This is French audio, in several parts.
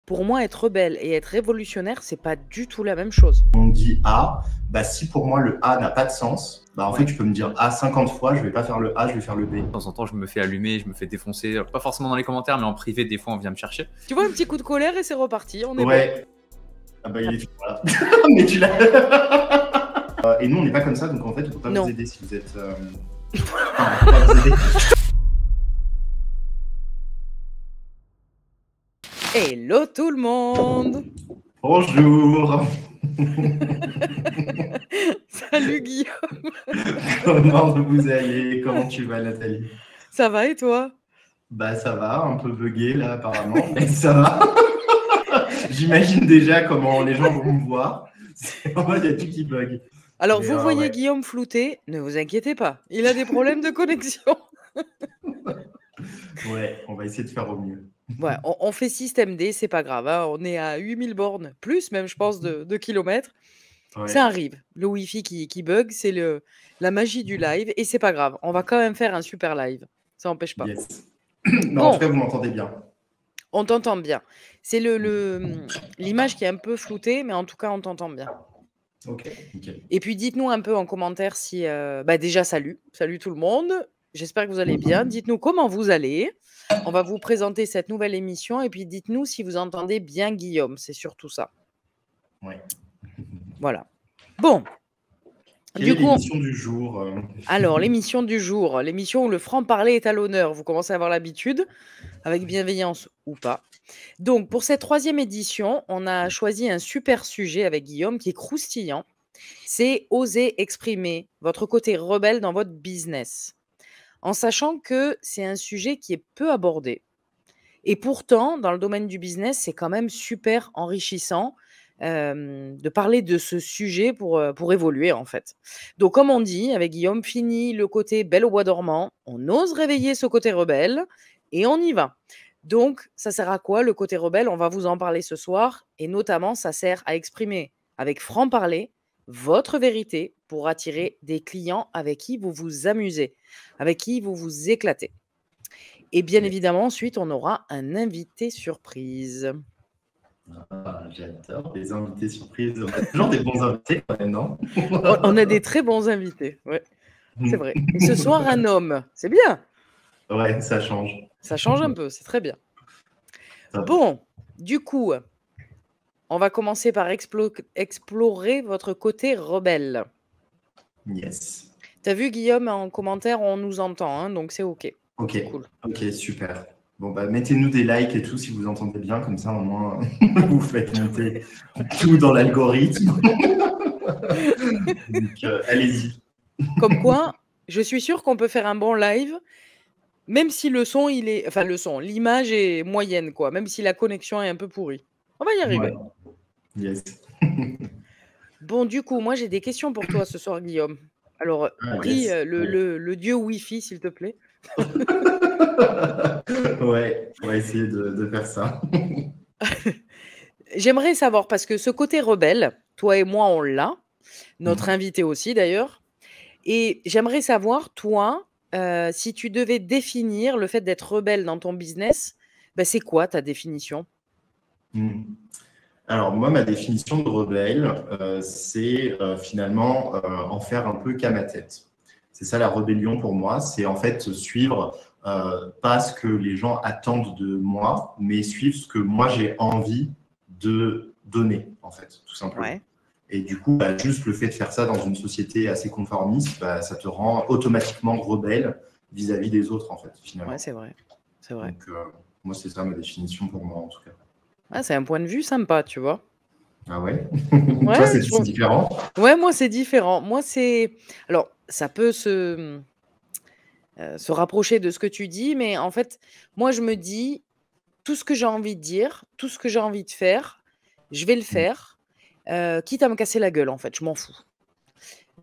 pour moi, être rebelle et être révolutionnaire, c'est pas du tout la même chose. On dit A, bah si pour moi le A n'a pas de sens, bah en Ouais. fait tu peux me dire A 50 fois, je vais pas faire le A, je vais faire le B. De temps en temps, je me fais allumer, je me fais défoncer, pas forcément dans les commentaires, mais en privé, des fois, on vient me chercher. Tu vois, un petit coup de colère et c'est reparti, on est bon. Ouais. Ah bah il est voilà. Mais tu l'as. Et nous on n'est pas comme ça, donc en fait on peut pas Non. vous aider si vous êtes. Enfin, on peut pas vous aider. Hello tout le monde. Bonjour. Salut Guillaume. Comment vous allez? Comment tu vas Nathalie? Ça va et toi? Bah ça va, un peu bugué là apparemment, mais ça va. J'imagine déjà comment les gens vont me voir. En mode, il y a tout qui bug. Alors, Mais, vous voyez ouais. Guillaume flouté, ne vous inquiétez pas, il a des problèmes de connexion. Ouais, on va essayer de faire au mieux. Ouais, on fait système D, c'est pas grave, hein, on est à 8000 bornes, plus même je pense de kilomètres. Ouais. Ça arrive, le Wi-Fi qui bug, c'est la magie du live, et c'est pas grave, on va quand même faire un super live, ça n'empêche pas. Yes. Non, en tout cas, vous m'entendez bien. On t'entend bien. C'est l'image qui est un peu floutée, mais en tout cas, on t'entend bien. Ok, nickel. Et puis, dites-nous un peu en commentaire si... déjà, salut tout le monde. J'espère que vous allez bien. Dites-nous comment vous allez. On va vous présenter cette nouvelle émission. Et puis, dites-nous si vous entendez bien Guillaume. C'est surtout ça. Ouais. Voilà. Bon. Quelle est l'émission du jour Alors, l'émission du jour. L'émission où le franc-parler est à l'honneur. Vous commencez à avoir l'habitude, avec bienveillance ou pas. Donc, pour cette 3e édition, on a choisi un super sujet avec Guillaume qui est croustillant. C'est oser exprimer votre côté rebelle dans votre business, en sachant que c'est un sujet qui est peu abordé. Et pourtant, dans le domaine du business, c'est quand même super enrichissant de parler de ce sujet pour évoluer, en fait. Donc, comme on dit avec Guillaume, fini le côté belle au bois dormant, on ose réveiller ce côté rebelle et on y va. Donc, ça sert à quoi le côté rebelle? On va vous en parler ce soir, et notamment, ça sert à exprimer avec franc-parler votre vérité pour attirer des clients avec qui vous vous amusez, avec qui vous vous éclatez. Et bien évidemment, ensuite, on aura un invité surprise. Ah, j'adore les invités surprises. On a toujours des bons invités quand même, non? On a des très bons invités, ouais, c'est vrai. Et ce soir, un homme, c'est bien. Ouais, ça change. Ça change un peu, c'est très bien. Bon, du coup, on va commencer par explorer votre côté rebelle. Yes. T'as vu, Guillaume, en commentaire, on nous entend, hein, donc c'est OK. Ok, C'est cool. Ok, super. Bon, bah, mettez-nous des likes et tout si vous entendez bien, comme ça au moins vous faites monter tout dans l'algorithme. Donc, allez-y. Comme quoi, je suis sûre qu'on peut faire un bon live, même si le son, l'image est moyenne, quoi, même si la connexion est un peu pourrie. On va y arriver. Ouais. Yes. Bon, du coup, moi, j'ai des questions pour toi ce soir, Guillaume. Alors, prie yes. le dieu Wi-Fi, s'il te plaît. Ouais, on va essayer de faire ça. J'aimerais savoir, parce que ce côté rebelle, toi et moi, on l'a, notre invité aussi d'ailleurs, et j'aimerais savoir, toi, si tu devais définir le fait d'être rebelle dans ton business, ben, c'est quoi ta définition? Alors, moi, ma définition de rebelle, c'est finalement en faire un peu qu'à ma tête. C'est ça la rébellion pour moi, c'est en fait suivre pas ce que les gens attendent de moi, mais suivre ce que moi j'ai envie de donner, en fait, tout simplement. Ouais. Et du coup, juste le fait de faire ça dans une société assez conformiste, ça te rend automatiquement rebelle vis-à-vis des autres, en fait, finalement. Ouais, c'est vrai. C'est vrai. Donc, moi, c'est ça ma définition pour moi, en tout cas. Ah, c'est un point de vue sympa, tu vois. Ah ouais, Ouais, toi, c'est différent. Ouais, moi, c'est différent. Moi, c'est... Alors, ça peut se rapprocher de ce que tu dis, mais en fait, moi, je me dis, tout ce que j'ai envie de dire, tout ce que j'ai envie de faire, je vais le faire, quitte à me casser la gueule, en fait, je m'en fous.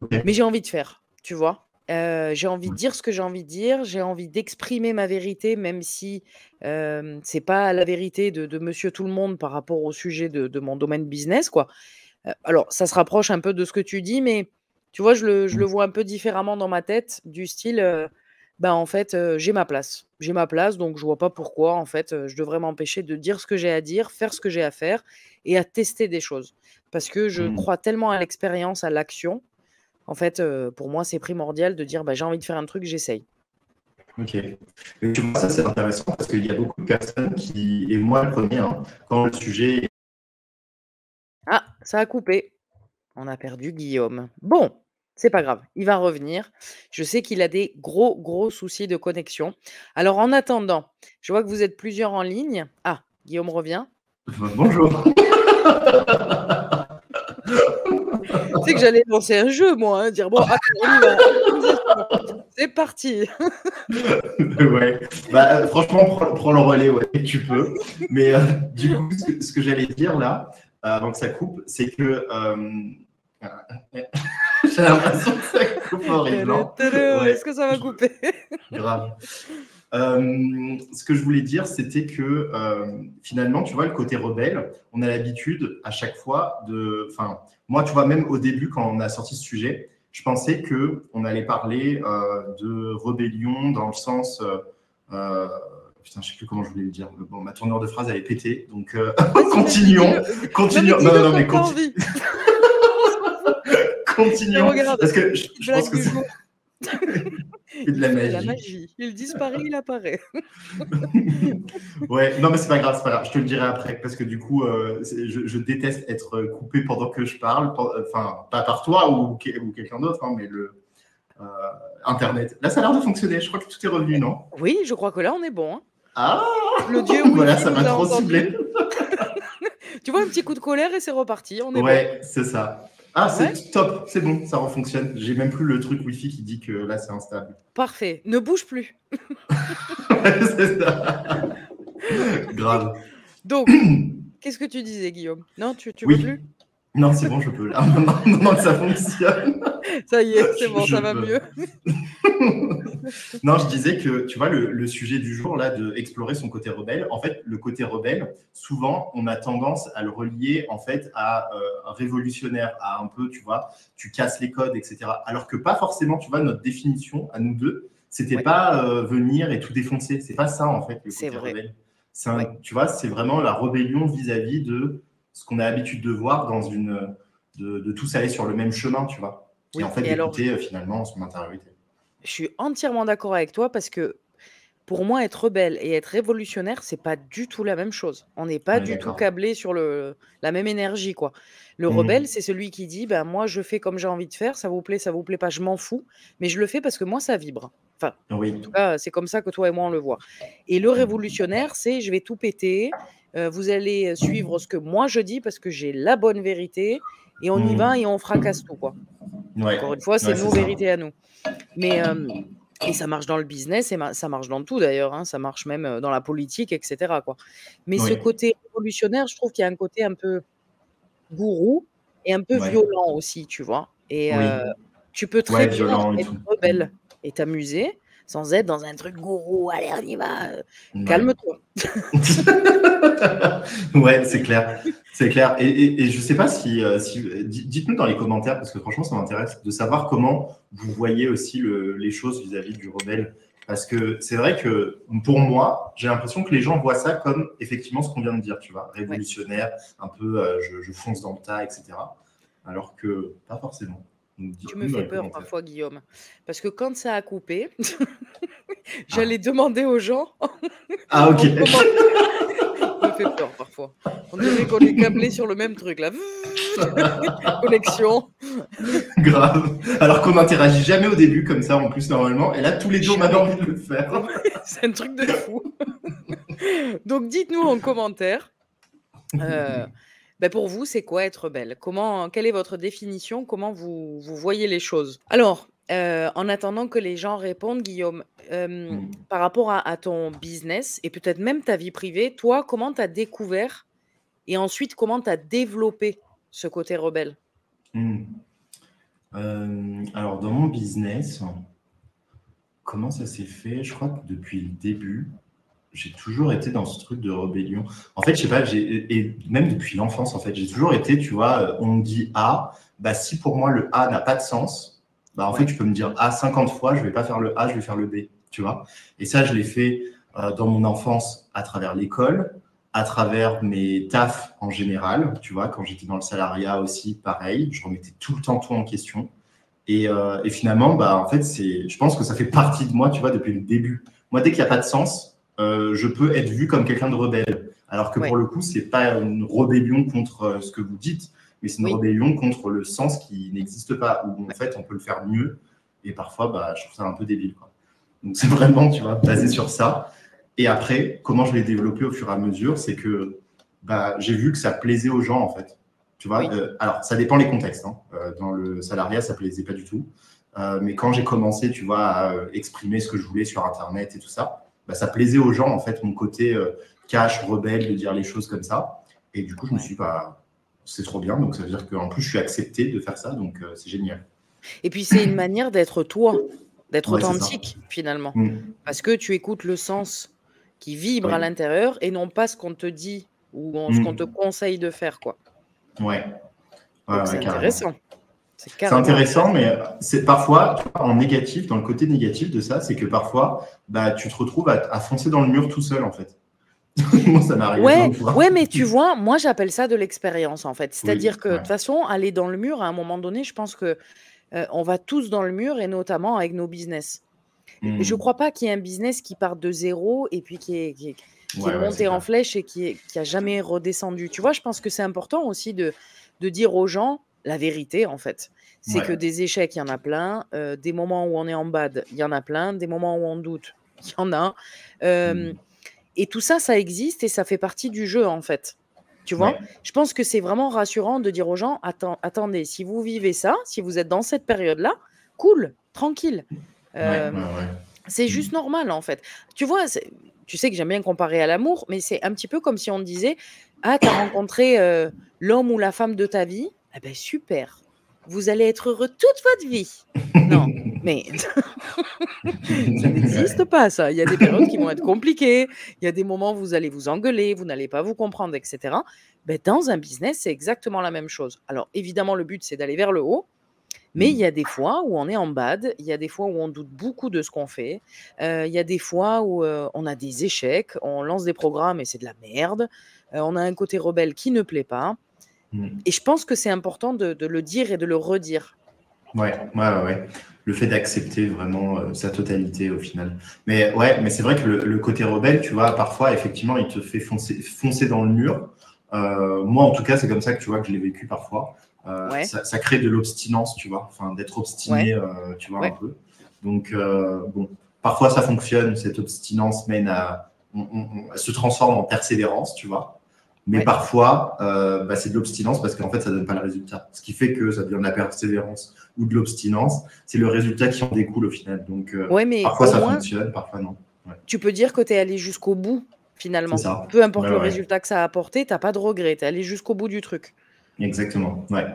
Okay. Mais j'ai envie de faire, tu vois. J'ai envie de dire ce que j'ai envie de dire, j'ai envie d'exprimer ma vérité, même si c'est pas la vérité de monsieur tout le monde par rapport au sujet de mon domaine business, quoi. Alors, ça se rapproche un peu de ce que tu dis, mais tu vois, je le vois un peu différemment dans ma tête, du style, bah, en fait, j'ai ma place. J'ai ma place, donc je vois pas pourquoi, en fait, je devrais m'empêcher de dire ce que j'ai à dire, faire ce que j'ai à faire et à tester des choses. Parce que je Hmm. crois tellement à l'expérience, à l'action. En fait, pour moi, c'est primordial de dire: «Bah, j'ai envie de faire un truc, j'essaye». Ok. Et tu vois, ça c'est intéressant parce qu'il y a beaucoup de personnes qui, et moi le premier, hein, quand le sujet. Ah, ça a coupé. On a perdu Guillaume. Bon, c'est pas grave, il va revenir. Je sais qu'il a des gros, gros soucis de connexion. Alors en attendant, je vois que vous êtes plusieurs en ligne. Ah, Guillaume revient. Bonjour. Tu sais que j'allais lancer un jeu, moi, hein, dire bon, allez, on y va, organisation. C'est parti. Ouais. Bah, franchement, prends le relais, ouais, tu peux. Mais du coup, ce que j'allais dire là, avant que ça coupe, c'est que j'ai l'impression que ça coupe horriblement. Ouais, Est-ce que ça va couper? grave. Ce que je voulais dire, c'était que finalement, tu vois, le côté rebelle, on a l'habitude à chaque fois de. Enfin, moi, tu vois, même au début, quand on a sorti ce sujet, je pensais qu'on allait parler de rébellion dans le sens. Putain, je sais plus comment je voulais le dire. Bon, ma tournure de phrase, elle est pétée. Donc, Vas-y, continuons. dis-le. Continuons. Non, Non, mais mais dis-le comme t'as envie. continuons. Regarde, Parce que je pense blague que du c'est jour. de Il la fait de la magie. magie. Il disparaît, il apparaît. Ouais, non, mais c'est pas grave, c'est pas grave. Je te le dirai après parce que du coup, je déteste être coupé pendant que je parle. Enfin, pas par toi ou quelqu'un d'autre, hein, mais euh, Internet. Là, ça a l'air de fonctionner. Je crois que tout est revenu, non? Oui, je crois que là, on est bon, hein. Ah, Le dieu voilà, Wi-Fi ça nous m'a a trop entendus. ciblé. Tu vois, un petit coup de colère et c'est reparti, on est bon. Ouais, c'est ça. Ah, Ouais, c'est top, c'est bon, ça refonctionne. J'ai même plus le truc Wi-Fi qui dit que là, c'est instable. parfait. Ne bouge plus. Ouais, c'est ça. Grave. Donc, qu'est-ce que tu disais, Guillaume? Non, tu veux plus? Oui. Non, c'est bon, je peux là. Maintenant que ça fonctionne, Ça y est, c'est bon, je ça va peux. mieux. Non, je disais que, tu vois, le sujet du jour, là, de explorer son côté rebelle, en fait, le côté rebelle, souvent, on a tendance à le relier, en fait, à un révolutionnaire, à un peu, tu vois, tu casses les codes, etc. Alors que pas forcément, tu vois, notre définition, à nous deux, c'était Ouais, pas venir et tout défoncer. C'est pas ça, en fait, le c'est côté vrai. rebelle. Ouais. Tu vois, c'est vraiment la rébellion vis-à-vis de ce qu'on a l'habitude de voir de tous aller sur le même chemin, tu vois. Et en Oui. fait, Et alors, d'écouter, finalement, son intériorité. je suis entièrement d'accord avec toi parce que pour moi, être rebelle et être révolutionnaire, c'est pas du tout la même chose. On n'est pas On est du tout d'accord. câblés sur la même énergie, quoi. Le rebelle, Mhm. c'est celui qui dit: «Ben, moi, je fais comme j'ai envie de faire, ça vous plaît pas, je m'en fous, mais je le fais parce que moi, ça vibre». Enfin, en Oui. tout cas, c'est comme ça que toi et moi, on le voit. Et le révolutionnaire, c'est: «Je vais tout péter, vous allez suivre ce que moi je dis parce que j'ai la bonne vérité et on y va Mhm. et on fracasse tout», quoi. Ouais, Encore une fois, c'est ouais, c'est nos ça. vérités à nous. Mais, et ça marche dans le business et ça marche dans tout d'ailleurs, hein, ça marche même, dans la politique et cetera, quoi. Mais ce Oui, côté révolutionnaire, je trouve qu'il y a un côté un peu gourou et un peu ouais, violent aussi, tu vois? Et oui, tu peux ouais, très bien violent et être tout. rebelle et t'amuser sans être dans un truc gourou: «Allez, on y va, Ouais. calme-toi». Ouais, c'est clair. C'est clair. Et je sais pas dites-nous dans les commentaires, parce que franchement, ça m'intéresse de savoir comment vous voyez aussi les choses vis-à-vis du rebelle. Parce que c'est vrai que pour moi, j'ai l'impression que les gens voient ça comme effectivement ce qu'on vient de dire, tu vois, Ouais. révolutionnaire, un peu je fonce dans le tas, etc. Alors que pas forcément. Donc Tu me dites-nous dans fais les peur commentaires. parfois, Guillaume, parce que quand ça a coupé, Ah, j'allais demander aux gens ah ok. en commentaire. Ça me fait peur parfois. On dirait qu'on est câblés sur le même truc là. Connexion. Grave. Alors qu'on n'interagit jamais au début comme ça en plus normalement. Et là, tous les deux, on avait Jamais. envie de le faire. C'est un truc de fou. Donc dites-nous en commentaire, pour vous, c'est quoi être belle? Quelle est votre définition? Comment vous voyez les choses? Alors, en attendant que les gens répondent, Guillaume, Mm. par rapport à ton business et peut-être même ta vie privée, toi, comment tu as découvert et ensuite comment tu as développé ce côté rebelle? Mm. Alors, dans mon business, comment ça s'est fait? Je crois que depuis le début, j'ai toujours été dans ce truc de rébellion. En fait, je sais pas, et même depuis l'enfance, en fait, j'ai toujours été, tu vois, on me dit A, bah, si pour moi le A n'a pas de sens, bah, en fait, Ouais, tu peux me dire A 50 fois, je vais pas faire le A, je vais faire le B. tu vois. Et ça, je l'ai fait dans mon enfance à travers l'école, à travers mes tafs en général, tu vois, quand j'étais dans le salariat aussi, pareil, je remettais tout le temps tout en question. Et finalement, bah, en fait, je pense que ça fait partie de moi, tu vois, depuis le début. Moi, dès qu'il n'y a pas de sens, je peux être vu comme quelqu'un de rebelle. Alors que Ouais. pour le coup, c'est pas une rébellion contre ce que vous dites, mais c'est une Oui. rébellion contre le sens qui n'existe pas, où en fait, on peut le faire mieux. Et parfois, bah, je trouve ça un peu débile, quoi. Donc, c'est vraiment, tu vois, basé sur ça. Et après, comment je l'ai développé au fur et à mesure, c'est que bah, j'ai vu que ça plaisait aux gens, en fait. Tu vois, Oui. alors, ça dépend les contextes. Hein. Dans le salariat, ça ne plaisait pas du tout. Mais quand j'ai commencé, tu vois, à exprimer ce que je voulais sur Internet et tout ça, bah, ça plaisait aux gens, en fait, mon côté cash, rebelle, de dire les choses comme ça. Et du coup, je me suis dit, bah, c'est trop bien. Donc, ça veut dire qu'en plus, je suis accepté de faire ça. Donc, c'est génial. Et puis, c'est une manière d'être toi, d'être Ouais, c'est ça. authentique, finalement. Mm. Parce que tu écoutes le sens qui vibre à Oui. l'intérieur et non pas ce qu'on te dit ou ce qu'on te conseille de faire, quoi. Ouais. Ouais, Donc, c'est carrément. intéressant. C'est C'est carrément intéressant, mais c'est parfois, tu vois, en négatif, dans le côté négatif de ça, c'est que parfois, bah, tu te retrouves à foncer dans le mur tout seul, en fait. Moi, ça m'est arrivé plein Ouais, de fois. ouais, mais tu vois, moi, j'appelle ça de l'expérience, en fait. Oui, C'est-à-dire que, de ouais. toute façon, aller dans le mur, à un moment donné, je pense que on va tous dans le mur et notamment avec nos business. Je Mm. crois pas qu'il y ait un business qui part de zéro et puis qui est Ouais, c'est monté en clair. flèche et qui a jamais redescendu. Tu vois, je pense que c'est important aussi de dire aux gens la vérité, en fait. C'est que Ouais. des échecs, il y en a plein, des moments où on est en bad, il y en a plein, des moments où on doute, il y en a. Mm. Et tout ça, ça existe et ça fait partie du jeu, en fait. Tu vois? Ouais. Je pense que c'est vraiment rassurant de dire aux gens: Attendez, si vous vivez ça, si vous êtes dans cette période-là, cool, tranquille. Ouais, Hem, ouais. c'est Mm. juste normal, en fait. Tu vois, tu sais que j'aime bien comparer à l'amour, mais c'est un petit peu comme si on te disait: «Ah, tu as rencontré, l'homme ou la femme de ta vie, eh beh, super, vous allez être heureux toute votre vie». Non, mais ça n'existe Ouais. pas ça. Il y a des périodes qui vont être compliquées, il y a des moments où vous allez vous engueuler, vous n'allez pas vous comprendre et cetera. Beh, dans un business, c'est exactement la même chose. Alors évidemment, le but, c'est d'aller vers le haut, mais il y Mm. a des fois où on est en bad, il y a des fois où on doute beaucoup de ce qu'on fait, il y a des fois où, on a des échecs, on lance des programmes et c'est de la merde, on a un côté rebelle qui ne plaît pas Mm. et je pense que c'est important de le dire et de le redire. Ouais. Le fait d'accepter vraiment sa totalité au final. Mais ouais, mais c'est vrai que le côté rebelle, tu vois, parfois, effectivement, il te fait foncer dans le mur. Moi, en tout cas, c'est comme ça que tu vois que je l'ai vécu parfois. Ouais, Ça crée de l'obstinence, tu vois, enfin, d'être ouais, obstiné, tu vois, un ouais. peu. Donc, bon, parfois ça fonctionne, cette obstinence mène à, elle se transforme en persévérance, tu vois. Mais Ouais. parfois, bah, c'est de l'obstinence parce qu'en fait, ça ne donne pas le résultat. Ce qui fait que ça devient de la persévérance ou de l'obstinence, c'est le résultat qui en découle au final. Donc, Ouais, mais parfois au ça moins, fonctionne, parfois non. Ouais. tu peux dire que tu es allé jusqu'au bout, C'est finalement. ça. Peu importe le Ouais. résultat que ça a apporté, tu as pas de regret, tu es allé jusqu'au bout du truc. Exactement. Ouais.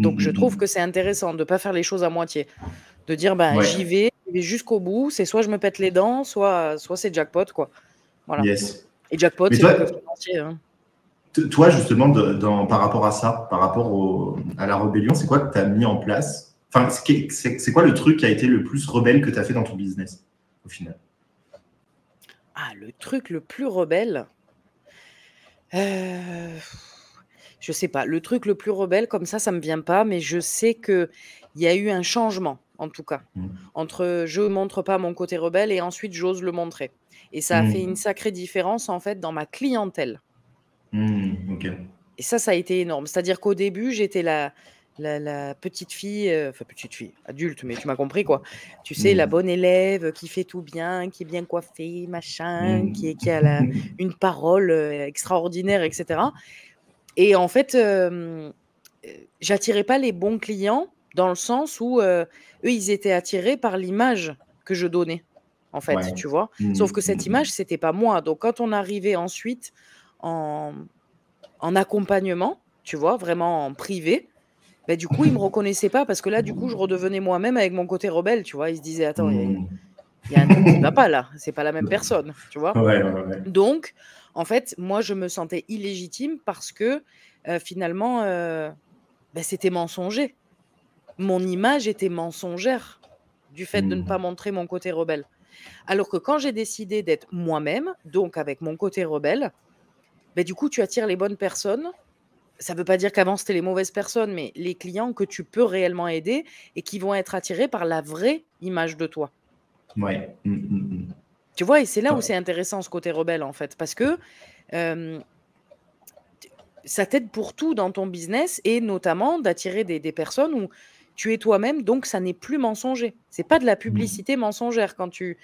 Donc je trouve que c'est intéressant de pas faire les choses à moitié. De dire: «Ben, Ouais. j'y vais jusqu'au bout, c'est soit je me pète les dents, soit c'est jackpot, quoi». Voilà. Yes. Et jackpot, Mais c'est pas toi, que financier, hein. toi justement, par rapport à ça, par rapport à la rébellion, c'est quoi que tu as mis en place? Enfin, c'est quoi le truc qui a été le plus rebelle que tu as fait dans ton business, au final? Ah, le truc le plus rebelle, heu, je sais pas. Le truc le plus rebelle comme ça me vient pas, mais je sais qu'il y a eu un changement, en tout cas, Mm. entre je montre pas mon côté rebelle et ensuite j'ose le montrer. Et ça a fait une Mm. sacrée différence, en fait, dans ma clientèle. Ok. Et ça a été énorme. C'est-à-dire qu'au début, j'étais la petite fille, enfin petite fille, adulte, mais tu m'as compris quoi. Tu sais, la Mm. bonne élève, qui fait tout bien, qui est bien coiffée, machin, qui a Mm. une parole, extraordinaire et cetera. Et en fait, j'attirais pas les bons clients dans le sens où, eux, ils étaient attirés par l'image que je donnais, en fait, Ouais. tu vois? Sauf que cette image, c'était pas moi. Donc quand on arrivait ensuite en accompagnement, tu vois? Vraiment en privé, bah, du coup, ils me reconnaissaient pas parce que là, du coup, je redevenais moi-même avec mon côté rebelle, tu vois? Ils se disaient: «Attends, Mm. il y a un truc qui va pas là, c'est pas la même personne», tu vois? Ouais. Donc en fait, moi, je me sentais illégitime parce que, finalement, bah, c'était mensonger. Mon image était mensongère du fait de ne pas Mm. montrer mon côté rebelle. Alors que quand j'ai décidé d'être moi-même, donc avec mon côté rebelle, ben, du coup, tu attires les bonnes personnes. Ça ne veut pas dire qu'avant, c'était les mauvaises personnes, mais les clients que tu peux réellement aider et qui vont être attirés par la vraie image de toi. Ouais. Tu vois? Et c'est là où Ouais. c'est intéressant ce côté rebelle, en fait, parce que, hem, t ça t'aide pour tout dans ton business et notamment d'attirer des personnes où tu es toi-même, donc ça n'est plus mensonger. C'est pas de la publicité mensongère quand tu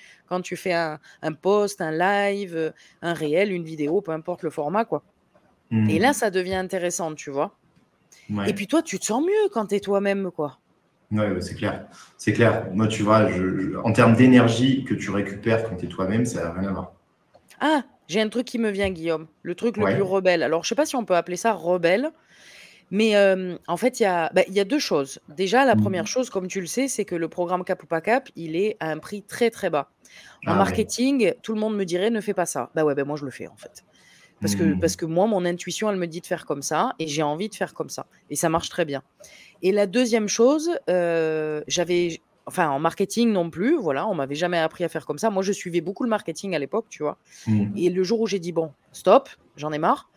fais un post, un live, un réel, une vidéo, peu importe le format, quoi. Et là, ça devient intéressant, tu vois? Et Ouais. puis toi, tu te sens mieux quand tu es toi-même, quoi. Ouais, c'est clair. C'est clair. Moi, tu vois, en termes d'énergie que tu récupères quand tu es toi-même, ça n'a rien à voir. Ah! J'ai un truc qui me vient, Guillaume, le truc le plus Ouais. rebelle. Alors, je sais pas si on peut appeler ça rebelle, mais en fait, il y a 2 choses. Déjà, la première chose, comme tu le sais, c'est que le programme Cap ou pas Cap, il est à un prix très, très bas. En Ah ouais. marketing, tout le monde me dirait: «Ne fais pas ça». Bah ouais, moi je le fais, en fait. Parce que moi, mon intuition, elle me dit de faire comme ça et j'ai envie de faire comme ça et ça marche très bien. Et la deuxième chose, en marketing non plus, voilà, on m'avait jamais appris à faire comme ça. Moi, je suivais beaucoup le marketing à l'époque, tu vois? Et le jour où j'ai dit: «Bon, stop, j'en ai marre»,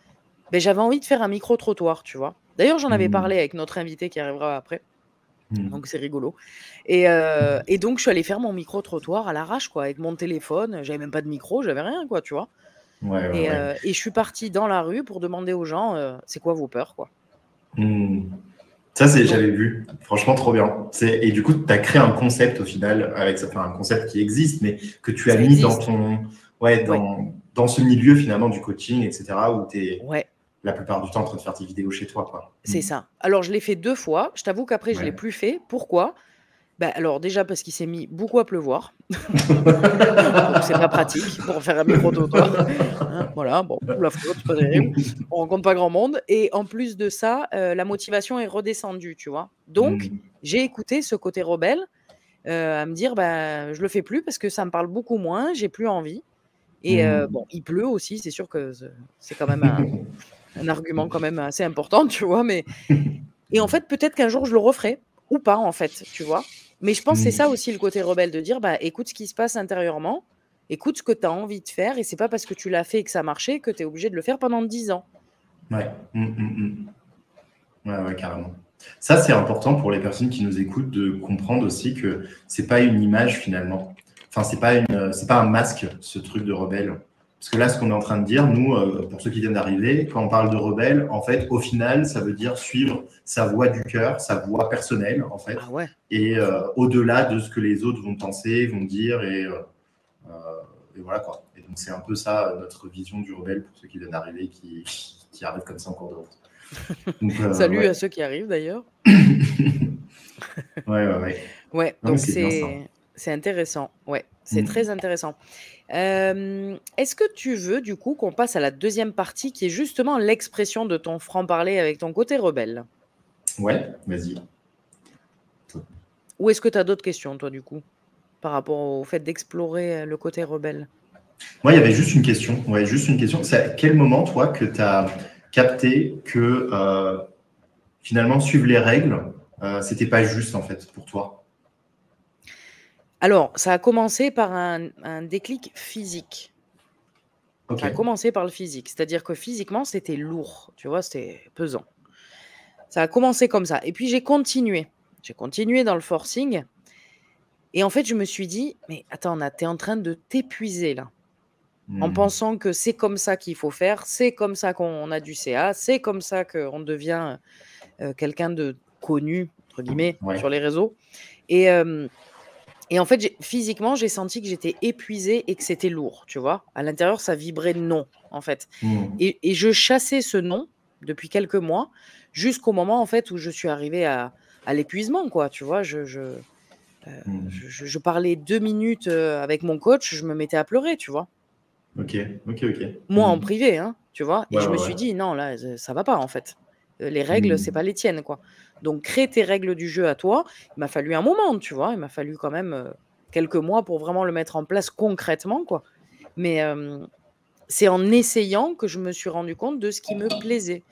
ben j'avais envie de faire un micro-trottoir, tu vois? D'ailleurs, j'en avais parlé avec notre invité qui arrivera après, donc c'est rigolo et donc je suis allée faire mon micro-trottoir à l'arrache, quoi, avec mon téléphone. J'avais même pas de micro, j'avais rien, quoi, tu vois? Ouais, ouais, ouais. Et je suis partie dans la rue pour demander aux gens, «C'est quoi vos peurs?» quoi. Ça, Donc j'avais vu. Franchement, trop bien. Et du coup, tu as créé un concept au final, avec ça, enfin, un concept qui existe, mais que tu as ça mis dans existe. ton, ouais, Ouais, dans ce milieu finalement du coaching, etc., où tu es ouais. la plupart du temps en train de faire tes vidéos chez toi, quoi. C'est ça. Alors je l'ai fait 2 fois. Je t'avoue qu'après je l'ai Ouais. plus fait. Pourquoi? Bah, alors déjà parce qu'il s'est mis beaucoup à pleuvoir, donc c'est pas pratique pour faire un micro-trottoir, hein, voilà, bon, la faute, pas terrible. On rencontre pas grand monde et en plus de ça, la motivation est redescendue, tu vois? Donc j'ai écouté ce côté rebelle, à me dire: «Bah, je le fais plus parce que ça me parle beaucoup moins, j'ai plus envie» et bon, il pleut aussi, c'est sûr que c'est quand même un argument quand même assez important, tu vois? Mais et en fait, peut-être qu'un jour je le referai ou pas en fait, tu vois? Mais je pense que c'est ça aussi le côté rebelle de dire: «Bah, écoute ce qui se passe intérieurement, écoute ce que tu as envie de faire et c'est pas parce que tu l'as fait et que ça a marché que tu es obligé de le faire pendant 10 ans». Ouais. Ouais, ouais, carrément. Ça, c'est important pour les personnes qui nous écoutent de comprendre aussi que c'est pas une image finalement. Enfin, c'est pas un masque, ce truc de rebelle. Parce que là, ce qu'on est en train de dire, nous, pour ceux qui viennent d'arriver, quand on parle de rebelle, en fait, au final, ça veut dire suivre sa voix du cœur, sa voix personnelle, en Ah fait, ouais, et au-delà de ce que les autres vont penser, vont dire, et voilà quoi. Et donc, c'est un peu ça, notre vision du rebelle pour ceux qui viennent d'arriver, qui arrivent comme ça en cours de route. Donc, salut à ouais. ceux qui arrivent d'ailleurs. Ouais, ouais, ouais. Ouais, Non, mais donc c'est bien ça. c'est intéressant, ouais, c'est Mm. très intéressant. Est-ce que tu veux du coup qu'on passe à la deuxième partie qui est justement l'expression de ton franc-parler avec ton côté rebelle? Ouais, vas-y. Ou est-ce que tu as d'autres questions toi du coup, par rapport au fait d'explorer, le côté rebelle? Moi, il y avait juste une question. Ouais, juste une question. C'est à quel moment, toi, que tu as capté que finalement, suivre les règles, c'était pas juste, en fait, pour toi? Alors, ça a commencé par un déclic physique. Ok. Ça a commencé par le physique, c'est-à-dire que physiquement, c'était lourd, tu vois? C'était pesant. Ça a commencé comme ça et puis j'ai continué. J'ai continué dans le forcing et en fait, je me suis dit: «Mais attends, tu es en train de t'épuiser là, en Mm. pensant que c'est comme ça qu'il faut faire, c'est comme ça qu'on a du CA, c'est comme ça qu'on devient, quelqu'un de «connu» entre guillemets Ouais. sur les réseaux et hem et en fait, physiquement, j'ai senti que j'étais épuisée et que c'était lourd, tu vois? À l'intérieur, ça vibrait non, en fait Mm. et je chassais ce non depuis quelques mois jusqu'au moment, en fait, où je suis arrivée à l'épuisement, quoi, tu vois? Mm. Je parlais 2 minutes, avec mon coach, je me mettais à pleurer, tu vois? Ok, ok, ok. Moi, en Mm. privé, hein, tu vois? Et Ouais, je me ouais, suis ouais. dit: «Non, là, ça va pas, en fait. Les règles, c'est Mm. pas les tiennes, quoi». Donc crée tes règles du jeu à toi. Il m'a fallu un moment, tu vois? Il m'a fallu quand même, quelques mois pour vraiment le mettre en place concrètement, quoi. Mais, c'est en essayant que je me suis rendu compte de ce qui me plaisait.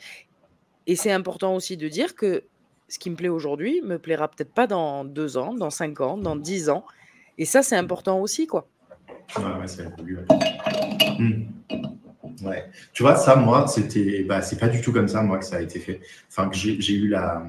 Et c'est important aussi de dire que ce qui me plaît aujourd'hui me plaira peut-être pas dans 2 ans, dans 5 ans, dans 10 ans. Et ça, c'est important aussi, quoi. Ouais, ça évolue. Ouais. Ouais. Tu vois, ça, moi, c'est pas du tout comme ça, moi, que ça a été fait. Enfin, que j'ai eu la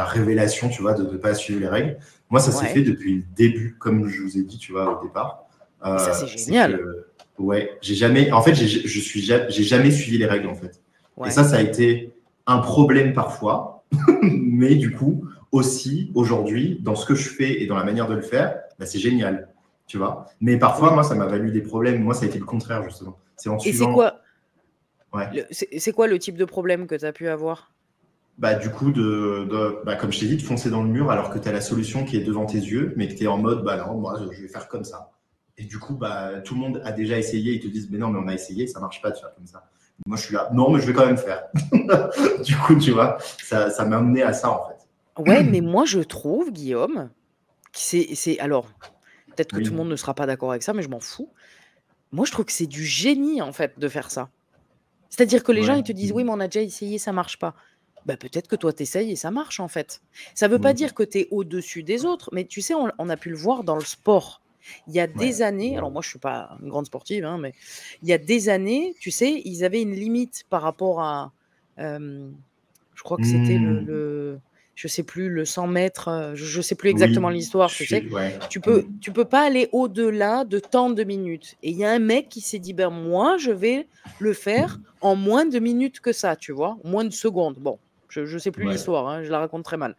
révélation, tu vois, de ne pas suivre les règles. Moi, ça s'est fait Ouais. depuis le début, comme je vous ai dit, tu vois, au départ. Et ça, c'est C'est génial. que, ouais, j'ai jamais suivi les règles, en fait. Et Ouais. ça a été un problème parfois, mais du coup, aussi, aujourd'hui, dans ce que je fais et dans la manière de le faire, bah, c'est génial, tu vois. Mais parfois, Oui. moi, ça m'a valu des problèmes. Moi, ça a été le contraire, justement. C'est en Et c'est suivant, quoi, ouais. c'est quoi le type de problème que tu as pu avoir? Bah, du coup, comme je t'ai dit, de foncer dans le mur alors que tu as la solution qui est devant tes yeux, mais que tu es en mode, bah non, moi, je vais faire comme ça. Et du coup, bah, tout le monde a déjà essayé, ils te disent, mais non, mais on a essayé, ça marche pas de faire comme ça. Moi, je suis là, non, mais je vais quand même faire. Du coup, tu vois, ça m'a amené à ça, en fait. Ouais, mais moi, je trouve, Guillaume, que alors, peut-être que tout le Oui, monde ne sera pas d'accord avec ça, mais je m'en fous. Moi, je trouve que c'est du génie, en fait, de faire ça. C'est-à-dire que les gens, ouais. ils te disent: «Oui, mais on a déjà essayé, ça marche pas». Bah, peut-être que toi, tu essayes et ça marche, en fait. Ça veut pas Oui, dire que tu es au-dessus des autres, mais tu sais, on a pu le voir dans le sport. Il y a ouais. des années, alors moi, je suis pas une grande sportive, hein, mais il y a des années, tu sais, ils avaient une limite par rapport à, je crois que c'était Hmm, je sais plus, le 100 mètres, je sais plus exactement oui, l'histoire, tu sais? ouais. Tu peux pas aller au-delà de tant de minutes et il y a un mec qui s'est dit: «Ben, moi, je vais le faire en moins de minutes que ça», tu vois? Moins de secondes. Bon, je sais plus Ouais. l'histoire, hein, je la raconte très mal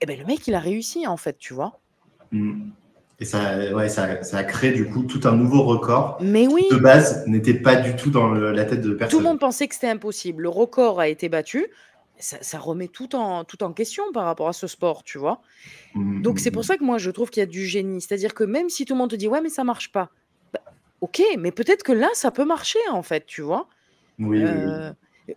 et ben, le mec, il a réussi, en fait, tu vois? Hmm. Et ça a créé du coup tout un nouveau record Mais qui de oui, base n'était pas du tout dans la tête de tout le personne. monde pensait que c'était impossible. Le record a été battu. Ça remet tout en question par rapport à ce sport, tu vois? Hmm, Donc hmm, c'est pour hmm. ça que moi je trouve qu'il y a du génie. C'est-à-dire que même si tout le monde te dit: «Ouais, mais ça marche pas», bah, OK, mais peut-être que là, ça peut marcher en fait, tu vois? Oui, oui, oui. Heu,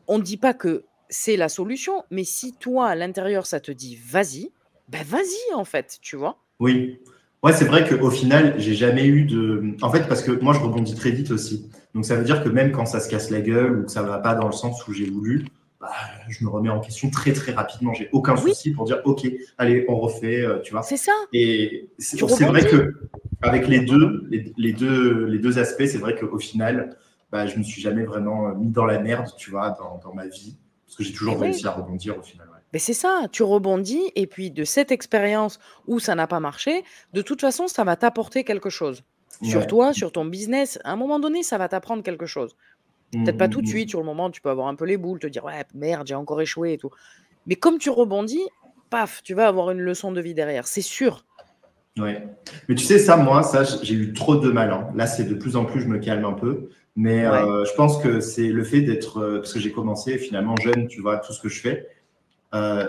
on ne dit pas que c'est la solution, mais si toi à l'intérieur ça te dit: «Vas-y», bah, vas-y en fait, tu vois? Oui. Ouais, c'est vrai qu'au final, j'ai jamais eu de. En fait, parce que moi, je rebondis très vite aussi. Donc, ça veut dire que même quand ça se casse la gueule ou que ça va pas dans le sens où j'ai voulu, bah, je me remets en question très, très rapidement. J'ai aucun Oui, souci pour dire, OK, allez, on refait, tu vois. c'est ça, Et tu c'est vrai rebondis. que avec les deux aspects, c'est vrai qu'au final, bah, je me suis jamais vraiment mis dans la merde, tu vois, dans ma vie. Parce que j'ai Mais toujours oui. réussi à rebondir au final. Ouais. Mais c'est ça, tu rebondis et puis de cette expérience où ça n'a pas marché, de toute façon, ça va t'apporter quelque chose. Sur Ouais. toi, sur ton business, à un moment donné, ça va t'apprendre quelque chose. Peut-être pas tout de suite, sur le moment, tu peux avoir un peu les boules, te dire: «Ouais, merde, j'ai encore échoué et tout». Mais comme tu rebondis, paf, tu vas avoir une leçon de vie derrière, c'est sûr. Ouais. Mais tu sais, ça, moi, ça, j'ai eu trop de mal. Hein. Là, c'est de plus en plus, je me calme un peu. Mais Ouais. je pense que c'est le fait d'être, parce que j'ai commencé finalement jeune, tu vois, tout ce que je fais. Euh,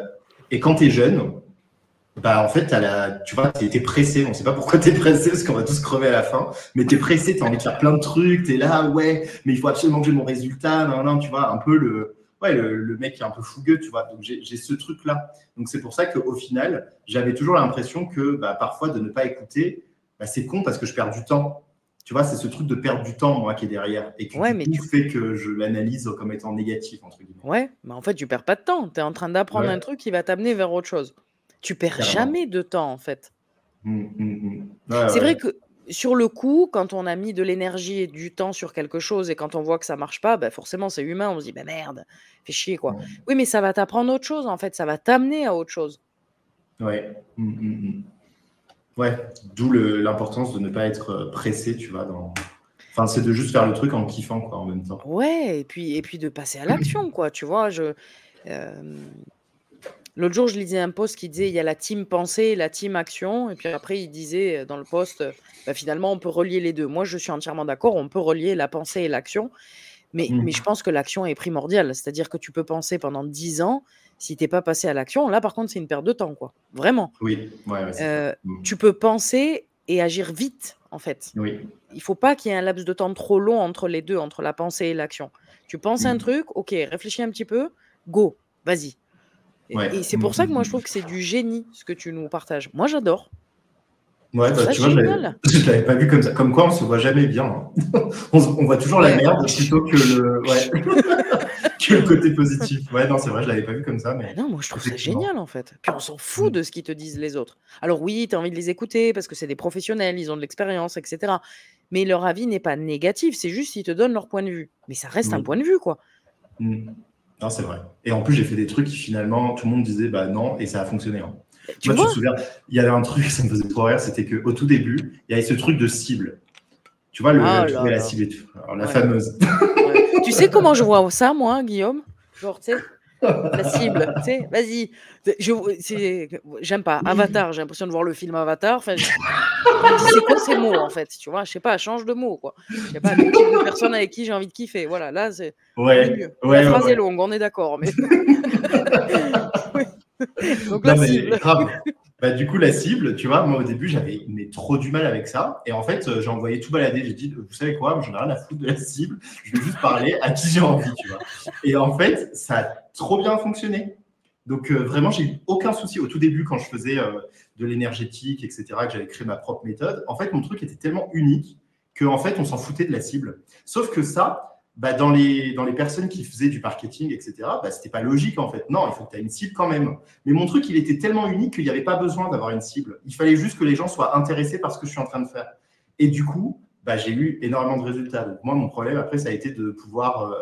et quand tu es jeune, bah, en fait, tu vois, t'es pressé. On ne sait pas pourquoi tu es pressé, parce qu'on va tous crever à la fin. Mais tu es pressé, tu as envie de faire plein de trucs. Tu es là, ouais, mais il faut absolument que j'ai mon résultat. Non, non, tu vois, un peu le mec qui est un peu fougueux, tu vois. Donc, j'ai ce truc-là. Donc, c'est pour ça qu'au final, j'avais toujours l'impression que bah, parfois, de ne pas écouter, bah, c'est con parce que je perds du temps. Tu vois, c'est ce truc de perdre du temps, moi, qui est derrière. Et qui, Ouais, du mais coup, fait que je l'analyse comme étant négatif, entre guillemets. ouais, mais en fait, tu perds pas de temps. Tu es en train d'apprendre un Ouais, truc qui va t'amener vers autre chose. Tu perds carrément. jamais de temps, en fait. Ouais, C'est vrai ouais. que sur le coup, quand on a mis de l'énergie et du temps sur quelque chose et quand on voit que ça marche pas, bah forcément c'est humain, on se dit: «Bah merde, fait chier quoi». Ouais. Oui, mais ça va t'apprendre autre chose en fait, ça va t'amener à autre chose. Ouais. Ouais, d'où l'importance de ne pas être pressé, tu vois. Enfin, c'est de juste faire le truc en kiffant, quoi, en même temps. Ouais, et puis de passer à l'action quoi, tu vois? Hem, L'autre jour, je lisais un post qui disait: «Il y a la team pensée et la team action» et puis après il disait, dans le post, bah, finalement on peut relier les 2. Moi je suis entièrement d'accord, on peut relier la pensée et l'action. Mais je Mm. pense que l'action est primordiale. C'est-à-dire que tu peux penser pendant 10 ans, si tu es pas passé à l'action, là, par contre, c'est une perte de temps, quoi. Vraiment. Oui, ouais, ouais, c'est clair. Tu peux penser et agir vite, en fait. Oui. Il faut pas qu'il y ait un laps de temps trop long entre les 2, entre la pensée et l'action. Tu penses un Mm. truc, OK, réfléchis un petit peu, go, vas-y. Et Ouais. c'est pour ça que moi, je trouve que c'est du génie, ce que tu nous partages. Moi, j'adore. Je Ouais, trouve bah, ça tu vois, génial. je l'avais pas vu comme ça. Comme quoi, on se voit jamais bien. Hein. On voit toujours la Ouais, merde plutôt que le. Ouais. le côté positif. Ouais, non, c'est vrai, je l'avais pas vu comme ça, mais Non, moi je trouve ça effectivement. génial en fait. Puis on s'en fout de ce qu'ils te disent les autres. Alors oui, tu as envie de les écouter parce que c'est des professionnels, ils ont de l'expérience, etc. Mais leur avis n'est pas négatif, c'est juste qu'ils te donnent leur point de vue. Mais ça reste un Oui. point de vue, quoi. Non, c'est vrai. Et en plus, j'ai fait des trucs qui finalement, tout le monde disait bah non, et ça a fonctionné. Hein. Tu Moi, tu te vois? souviens, il y avait un truc, ça me faisait trop rire, c'était qu'au tout début, il y avait ce truc de cible. Tu vois, Ah trouver là la là. cible et tout. Alors, la Ouais. fameuse. Ouais. Tu sais comment je vois ça, moi, Guillaume? Genre, tu sais, la cible, tu sais, vas-y. J'aime pas. Avatar, j'ai l'impression de voir le film Avatar. Enfin, je me dis, c'est quoi ces mots, en fait? Tu vois, je sais pas, change de mots, quoi. Je sais pas, le type de personne avec qui j'ai envie de kiffer. Voilà, là, on est Ouais, mieux. La ouais, ouais, phrase est ouais. longue, on est d'accord, mais oui. Donc la Non, mais cible. grave. Bah, du coup, la cible, tu vois, moi au début, j'avais trop du mal avec ça. Et en fait, j'ai envoyé tout balader. J'ai dit, vous savez quoi, moi, j'en ai rien à foutre de la cible. Je vais juste parler à qui j'ai envie, tu vois. Et en fait, ça a trop bien fonctionné. Donc, vraiment, j'ai eu aucun souci au tout début quand je faisais de l'énergétique, etc., que j'avais créé ma propre méthode. En fait, mon truc était tellement unique qu'en fait, on s'en foutait de la cible. Sauf que ça, bah, dans les personnes qui faisaient du marketing, etc., bah, c'était pas logique en fait. Non, il faut que tu aies une cible quand même. Mais mon truc, il était tellement unique qu'il n'y avait pas besoin d'avoir une cible. Il fallait juste que les gens soient intéressés par ce que je suis en train de faire. Et du coup, bah, j'ai eu énormément de résultats. Donc moi, mon problème après, ça a été de pouvoir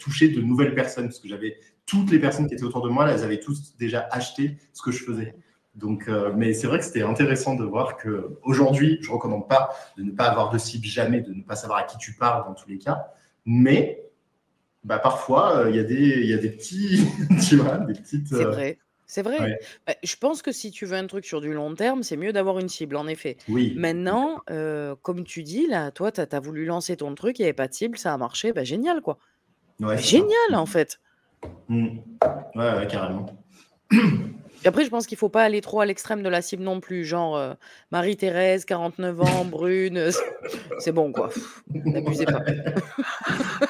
toucher de nouvelles personnes parce que j'avais toutes les personnes qui étaient autour de moi, là, elles avaient tous déjà acheté ce que je faisais. Donc, mais c'est vrai que c'était intéressant de voir qu'aujourd'hui, je ne recommande pas de ne pas avoir de cible jamais, de ne pas savoir à qui tu parles dans tous les cas. Mais bah, parfois, il y a des petits, tu vois, des petites. C'est vrai. C'est vrai. Ouais. Bah, je pense que si tu veux un truc sur du long terme, c'est mieux d'avoir une cible, en effet. Oui. Maintenant, comme tu dis, là, toi, tu as voulu lancer ton truc, il n'y avait pas de cible, ça a marché, bah, génial, quoi. Ouais, Bah, c'est ça. génial, en fait. Ouais, ouais, carrément. Puis après, je pense qu'il ne faut pas aller trop à l'extrême de la cible non plus. Genre, Marie-Thérèse, 49 ans, brune, c'est bon, quoi. N'abusez pas.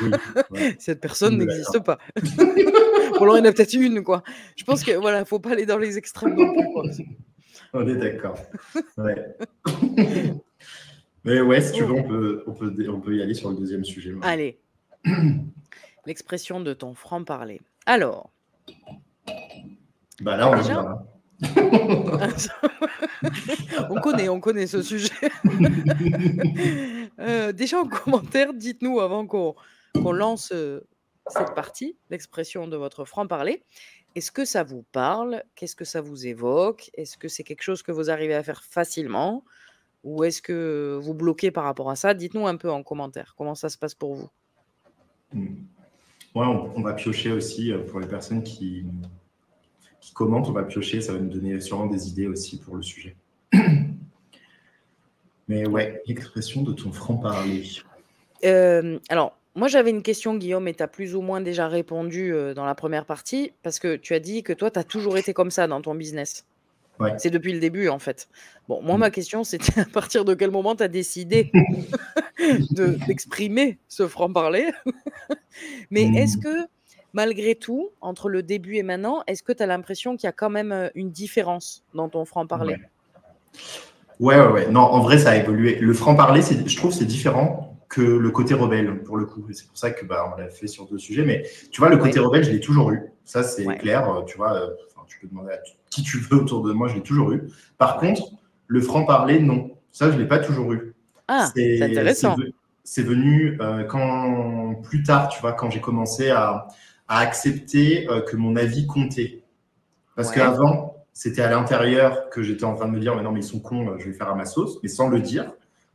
Oui, ouais. Cette personne On est n'existe d'accord. pas. Ou alors, il y en a peut-être une, quoi. Je pense que voilà, faut pas aller dans les extrêmes non plus, quoi. On est d'accord. Ouais. Mais ouais, si tu veux, Oh. on peut y aller sur le deuxième sujet. Ouais. Allez, l'expression de ton franc-parler. Alors, Bah là, on est déjà, bien. Là. on connaît ce sujet. Déjà en commentaire, dites-nous avant qu'on lance cette partie, l'expression de votre franc-parler. Est-ce que ça vous parle? Qu'est-ce que ça vous évoque? Est-ce que c'est quelque chose que vous arrivez à faire facilement? Ou est-ce que vous bloquez par rapport à ça? Dites-nous un peu en commentaire comment ça se passe pour vous. Ouais, on va piocher aussi pour les personnes qui commentent, on va piocher, ça va nous donner sûrement des idées aussi pour le sujet. Mais ouais, l'expression de ton franc-parler. Alors, moi, j'avais une question, Guillaume, et tu as plus ou moins déjà répondu dans la première partie, parce que tu as dit que toi, tu as toujours été comme ça dans ton business. Ouais. C'est depuis le début, en fait. Bon, moi, ma question, c'était à partir de quel moment tu as décidé d'exprimer ce franc-parler. Mais est-ce que, malgré tout, entre le début et maintenant, est-ce que tu as l'impression qu'il y a quand même une différence dans ton franc-parler? Ouais. Non, en vrai, ça a évolué. Le franc-parler, je trouve, c'est différent que le côté rebelle, pour le coup. Et c'est pour ça que on l'a fait sur deux sujets. Mais tu vois, le côté rebelle, je l'ai toujours eu. Ça, c'est clair. Tu vois, tu peux demander à qui tu veux autour de moi, je l'ai toujours eu. Par contre, le franc-parler, non. Ça, je ne l'ai pas toujours eu. Ah, c'est intéressant. C'est venu quand, plus tard, tu vois, quand j'ai commencé à accepter que mon avis comptait. Parce qu'avant, c'était à l'intérieur que j'étais en train de me dire, mais non, mais ils sont cons, je vais faire à ma sauce, mais sans le dire.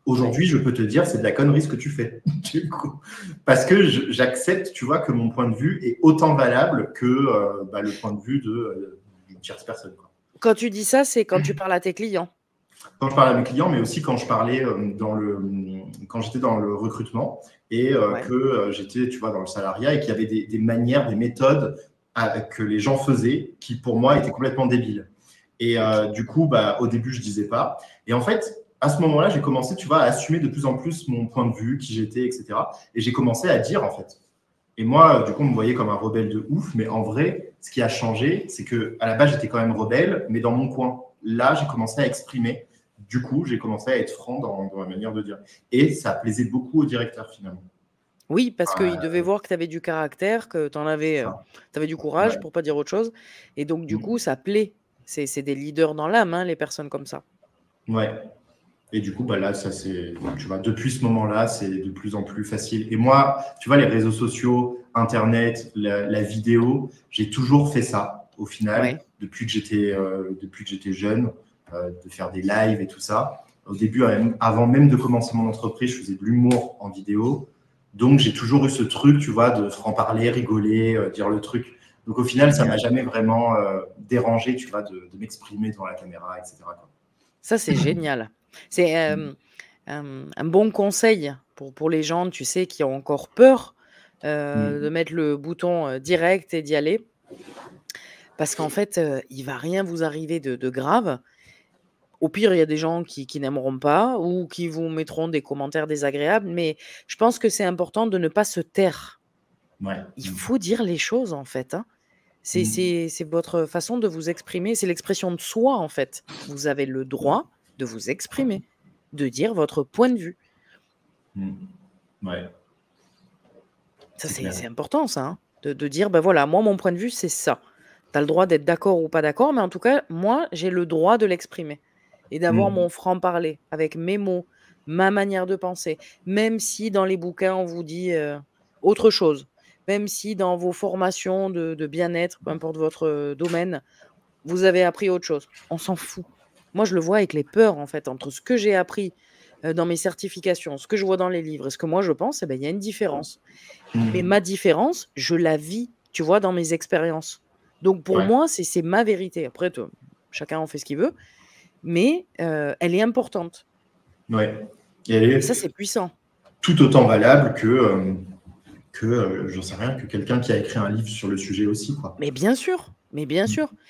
Aujourd'hui, je peux te dire, c'est de la connerie ce que tu fais. Du coup. Parce que j'accepte, tu vois, que mon point de vue est autant valable que le point de vue d'une tierce personne. Quoi. Quand tu dis ça, c'est quand tu parles à tes clients. Quand je parlais à mes clients, mais aussi quand je parlais quand j'étais dans le recrutement et que j'étais, tu vois, dans le salariat et qu'il y avait des manières, des méthodes que les gens faisaient qui, pour moi, étaient complètement débiles. Et du coup, au début, je disais pas. Et en fait, à ce moment-là, j'ai commencé, tu vois, à assumer de plus en plus mon point de vue, qui j'étais, etc. Et j'ai commencé à dire, en fait. Et moi, du coup, on me voyait comme un rebelle de ouf. Mais en vrai, ce qui a changé, c'est qu'à la base, j'étais quand même rebelle, mais dans mon coin. Là, j'ai commencé à exprimer. Du coup, j'ai commencé à être franc dans ma manière de dire. Et ça plaisait beaucoup au directeur, finalement. Oui, parce qu'ils devaient Euh, voir que tu avais du caractère, que tu avais, ça. du courage, Ouais. pour pas dire autre chose. Et donc, du coup, Mm. ça plaît. C'est des leaders dans l'âme, hein, les personnes comme ça. Ouais. Et du coup, bah là, ça c'est, tu vois, depuis ce moment-là, c'est de plus en plus facile. Et moi, tu vois, les réseaux sociaux, Internet, la vidéo, j'ai toujours fait ça au final, Ouais. depuis que j'étais jeune, de faire des lives et tout ça. Au début, avant même de commencer mon entreprise, je faisais de l'humour en vidéo. Donc, j'ai toujours eu ce truc, tu vois, de franc-parler, rigoler, dire le truc. Donc, au final, ça m'a Génial. jamais vraiment dérangé, tu vois, de m'exprimer devant la caméra, etc., quoi. Ça, c'est génial. C'est Mm. un bon conseil pour les gens, tu sais, qui ont encore peur de Mm. mettre le bouton direct et d'y aller. Parce qu'en fait, il va rien vous arriver de grave. Au pire, il y a des gens qui n'aimeront pas ou qui vous mettront des commentaires désagréables, mais je pense que c'est important de ne pas se taire. Ouais. Il Mm. faut dire les choses, en fait, hein. C'est Mm. c'est c'est votre façon de vous exprimer, c'est l'expression de soi, en fait. Vous avez le droit de vous exprimer, de dire votre point de vue. Mm. Ouais, Ça, c'est c'est clair. c'est important ça, hein, de dire: «Bah, voilà, moi, mon point de vue, c'est ça». Tu as le droit d'être d'accord ou pas d'accord, mais en tout cas, moi, j'ai le droit de l'exprimer et d'avoir Mm. mon franc-parler avec mes mots, ma manière de penser. Même si dans les bouquins, on vous dit, autre chose, même si dans vos formations de bien-être, peu importe votre, domaine, vous avez appris autre chose. On s'en fout. Moi, je le vois avec les peurs, en fait, entre ce que j'ai appris, dans mes certifications, ce que je vois dans les livres et ce que moi je pense, eh beh, il y a une différence. Mais Mm. ma différence, je la vis, tu vois, dans mes expériences. Donc pour Ouais, moi, c'est ma vérité. Après, chacun en fait ce qu'il veut, mais elle est importante ouais. Et elle et est ça, c'est puissant. tout autant valable que j'en sais rien, que quelqu'un qui a écrit un livre sur le sujet aussi, quoi. Mais bien Mm. sûr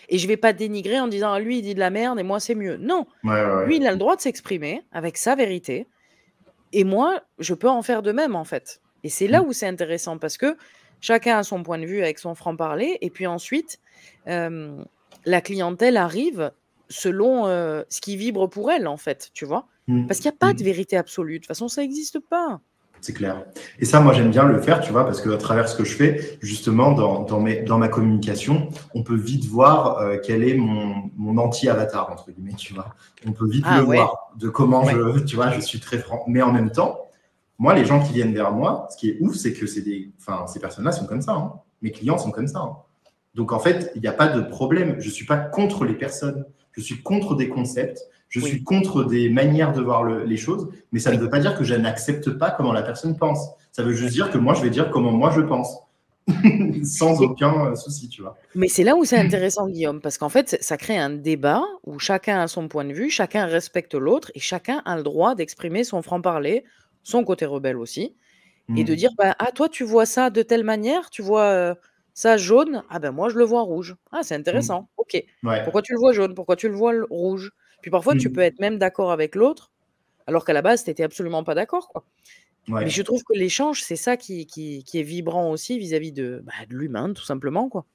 et je vais pas dénigrer en disant: «Ah lui, il dit de la merde et moi, c'est mieux». Non, Ouais, ouais, lui, il a ouais. le droit de s'exprimer avec sa vérité et moi, je peux en faire de même, en fait et c'est là Mm. où c'est intéressant parce que chacun a son point de vue avec son franc-parler et puis ensuite, hem, la clientèle arrive selon, ce qui vibre pour elle, en fait, tu vois? Mm. Parce qu'il y a pas de Mm. vérité absolue. De toute façon, ça existe pas. C'est clair. Et ça, moi, j'aime bien le faire, tu vois, parce qu'à travers ce que je fais, justement, dans ma communication, on peut vite voir quel est mon anti-avatar, entre guillemets, tu vois. On peut vite le Ah ouais, voir, de comment ouais. tu vois, je suis très franc. Mais en même temps, moi, les gens qui viennent vers moi, ce qui est ouf, c'est que enfin, ces personnes-là sont comme ça, hein. Mes clients sont comme ça, hein. Donc, en fait, il n'y a pas de problème. Je ne suis pas contre les personnes. Je suis contre des concepts. Je suis Oui, contre des manières de voir les choses. Mais ça ne oui, veut pas dire que je n'accepte pas comment la personne pense. Ça veut juste oui dire que moi, je vais dire comment moi je pense. Sans et aucun souci, tu vois. mais c'est là où c'est intéressant, Guillaume, parce qu'en fait, ça crée un débat où chacun a son point de vue, chacun respecte l'autre et chacun a le droit d'exprimer son franc-parler, son côté rebelle aussi et de Mm. dire: «Bah, ah toi tu vois ça de telle manière, tu vois, ça jaune, ah ben moi je le vois rouge. Ah c'est Mm. intéressant, OK. Ouais. Pourquoi tu le vois jaune? Pourquoi tu le vois rouge?» Puis parfois tu peux Mm. être même d'accord avec l'autre, alors qu'à la base tu étais absolument pas d'accord, quoi. Mais Ouais. je trouve que l'échange, c'est ça qui est vibrant aussi vis-à-vis de l'humain, tout simplement, quoi.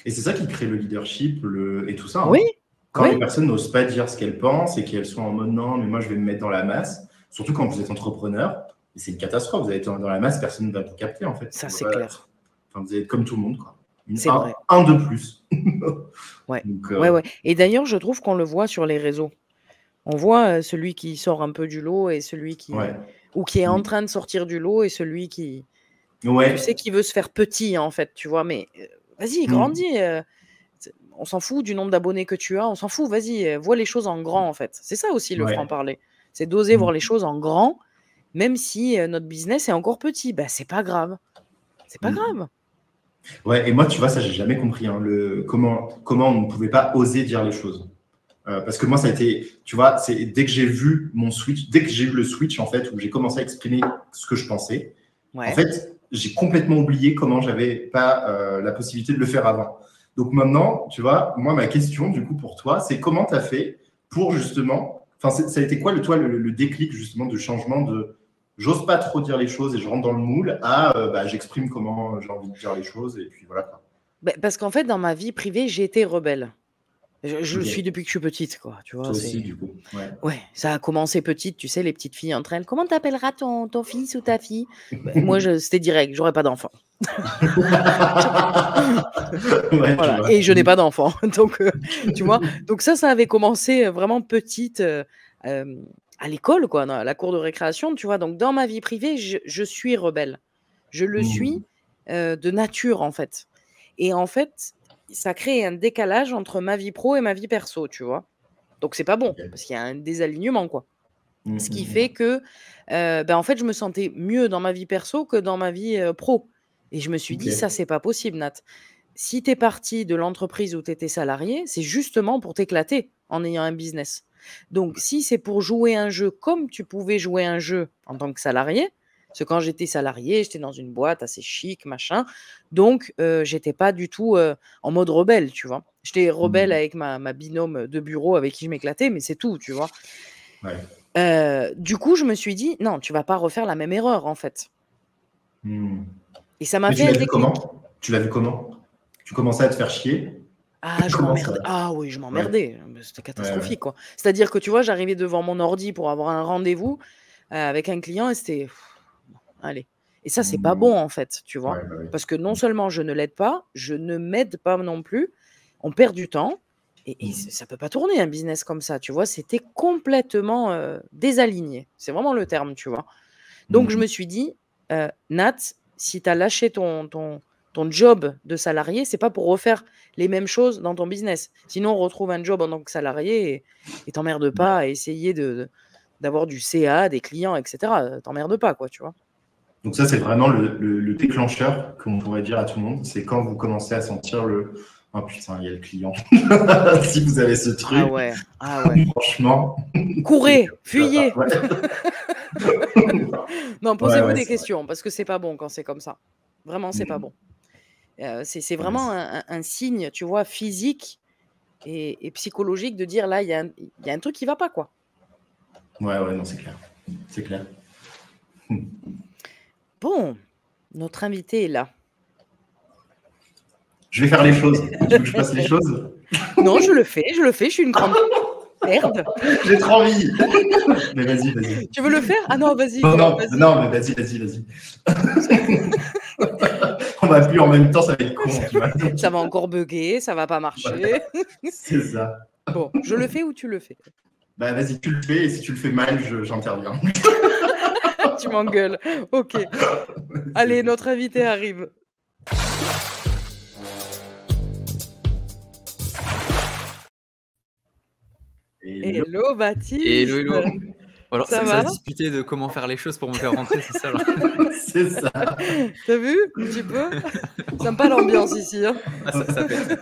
Et c'est ça qui crée le leadership et tout ça, Oui, hein. Quand oui, les personnes n'osent pas dire ce qu'elles pensent et qu'elles sont en mode non, mais moi je vais me mettre dans la masse, surtout quand vous êtes entrepreneur, c'est une catastrophe. Vous allez être dans la masse, personne ne va vous capter en fait. ça c'est clair. Enfin, vous allez être comme tout le monde, quoi. C'est vrai. Un de plus. Ouais. Donc, Ouais, ouais et d'ailleurs, je trouve qu'on le voit sur les réseaux. On voit, celui qui sort un peu du lot et celui ouais. qui est en Mm. train de sortir du lot et celui qui, tu sais, Ouais. qui veut se faire petit, en fait, tu vois? Mais, vas-y, Mm. grandis, on s'en fout du nombre d'abonnés que tu as, on s'en fout, vas-y, vois les choses en grand, en fait. C'est ça aussi le Ouais. franc-parler. C'est d'oser Mm. voir les choses en grand, même si, notre business est encore petit. Bah, c'est pas grave, c'est pas Mm. grave. Ouais, et moi, tu vois, ça, j'ai jamais compris, hein, comment on ne pouvait pas oser dire les choses. Parce que moi, ça a été, tu vois, c'est dès que j'ai vu mon switch, dès que j'ai eu le switch, en fait, où j'ai commencé à exprimer ce que je pensais, en Ouais. fait, j'ai complètement oublié comment j'avais pas la possibilité de le faire avant. Donc maintenant, tu vois, moi, ma question, du coup, pour toi, c'est comment tu as fait pour justement, enfin, ça a été quoi, le déclic, justement, de changement de j'ose pas trop dire les choses et je rentre dans le moule à bah, j'exprime comment j'ai envie de dire les choses et puis voilà, quoi. Beh, parce qu'en fait, dans ma vie privée, j'ai été rebelle. Je le Ok. suis depuis que je suis petite, quoi. Tu vois, Toi aussi, c'est. du coup. Ouais. Ouais, ça a commencé petite, tu sais, les petites filles entre elles. Comment t'appelleras ton fils ou ta fille? Moi, c'était direct, j'aurais pas d'enfant. Ouais, je Voilà, vois. et je n'ai pas d'enfant. Donc, tu vois, donc ça avait commencé vraiment petite à l'école, quoi, dans la cour de récréation, tu vois. Donc, dans ma vie privée, je suis rebelle. Je le suis de nature, en fait. Et en fait, ça crée un décalage entre ma vie pro et ma vie perso, tu vois. Donc, c'est pas bon, Ok. parce qu'il y a un désalignement, quoi. Mm, Ce mm, qui mm. fait que, en fait, je me sentais mieux dans ma vie perso que dans ma vie pro. Et je me suis Ok. dit, ça, c'est pas possible, Nat. Si tu es parti de l'entreprise où tu étais salarié, c'est justement pour t'éclater en ayant un business. Donc, si c'est pour jouer un jeu comme tu pouvais jouer un jeu en tant que salarié, parce que quand j'étais salarié, j'étais dans une boîte assez chic, machin. Donc, j'étais pas du tout en mode rebelle, tu vois. J'étais rebelle avec ma binôme de bureau avec qui je m'éclatais, mais c'est tout, tu vois. Ouais. Du coup, je me suis dit, non, tu vas pas refaire la même erreur, en fait. Mm. Et ça m'a Mais tu fait l'as un vu déclic. comment? Tu l'as vu comment? Tu commençais à te faire chier? Ah, je Comment m'emmerdais. ça? Ah oui, je Ouais. m'emmerdais. C'était Ouais, ouais. catastrophique, quoi. C'est-à-dire que, tu vois, j'arrivais devant mon ordi pour avoir un rendez-vous avec un client et c'était. Allez. Et ça, c'est pas bon, en fait, tu vois. Ouais, bah oui. Parce que non seulement je ne l'aide pas, je ne m'aide pas non plus. On perd du temps et ça peut pas tourner un business comme ça, tu vois. C'était complètement désaligné. C'est vraiment le terme, tu vois. Donc, je me suis dit, Nat, si tu as lâché ton job de salarié, c'est pas pour refaire les mêmes choses dans ton business. Sinon, on retrouve un job en tant que salarié et t'emmerdes pas à essayer d'avoir du CA, des clients, etc. T'emmerdes pas, quoi, tu vois. Donc ça, c'est vraiment le déclencheur qu'on pourrait dire à tout le monde. C'est quand vous commencez à sentir le « Oh putain, il y a le client ». Si vous avez ce Ah truc, ouais, ah ouais. franchement, Courez, fuyez. ouais. Non, posez-vous Ouais, des c'est vrai. questions parce que c'est pas bon quand c'est comme ça. Vraiment, c'est pas bon. C'est Ouais, vraiment un signe, tu vois, physique et psychologique de dire là, il y a un truc qui va pas, quoi. ouais, non, c'est clair. C'est clair. Bon, notre invité est là. Je vais faire les choses. Tu veux que je fasse les choses? Non, je le fais, je suis une grande merde. J'ai trop envie. Mais vas-y. Tu veux le faire? Ah non, vas-y. Non, Vas-y. non, mais vas-y. On va plus en même temps, ça va être con, tu vois. Ça va encore bugger, ça va pas marcher. C'est ça. Bon, je le fais ou tu le fais? Bah vas-y, tu le fais, et si tu le fais mal, j'interviens. Tu m'engueules. Ok. Allez, notre invité arrive. Hello Baptiste. Hello. Alors, Ça ça va? se disputait de comment faire les choses pour me faire rentrer, c'est ça là. C'est ça. T'as vu un petit peu? Sympa l'ambiance ici. Hein. Ah, ça pète.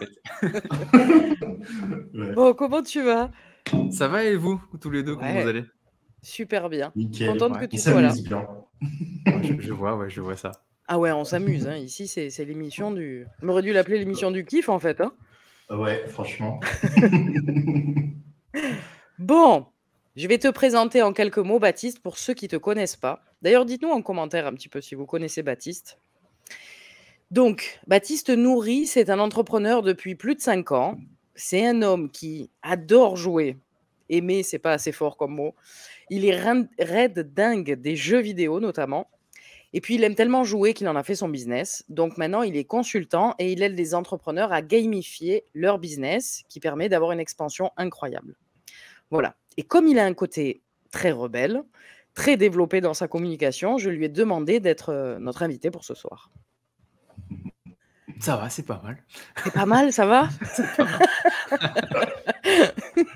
Ouais. Bon, comment tu vas? Ça va et vous, tous les deux, comment vous allez? Super bien. Nickel. Contente que Ouais. tu On sois là. s'amuse bien. Je vois ça. Ah ouais, on s'amuse. Hein. Ici, c'est l'émission du. On aurait dû l'appeler l'émission du kiff en fait. Hein. Ouais, franchement. Bon, je vais te présenter en quelques mots Baptiste pour ceux qui ne te connaissent pas. D'ailleurs, dites-nous en commentaire un petit peu si vous connaissez Baptiste. Donc, Baptiste Nourri, c'est un entrepreneur depuis plus de 5 ans. C'est un homme qui adore jouer. Aimer, c'est pas assez fort comme mot. Il est raide dingue des jeux vidéo notamment. Et puis, il aime tellement jouer qu'il en a fait son business. Donc maintenant, il est consultant et il aide les entrepreneurs à gamifier leur business, qui permet d'avoir une expansion incroyable. Voilà. Et comme il a un côté très rebelle, très développé dans sa communication, je lui ai demandé d'être notre invité pour ce soir. Ça va, c'est pas mal. C'est pas mal, ça va?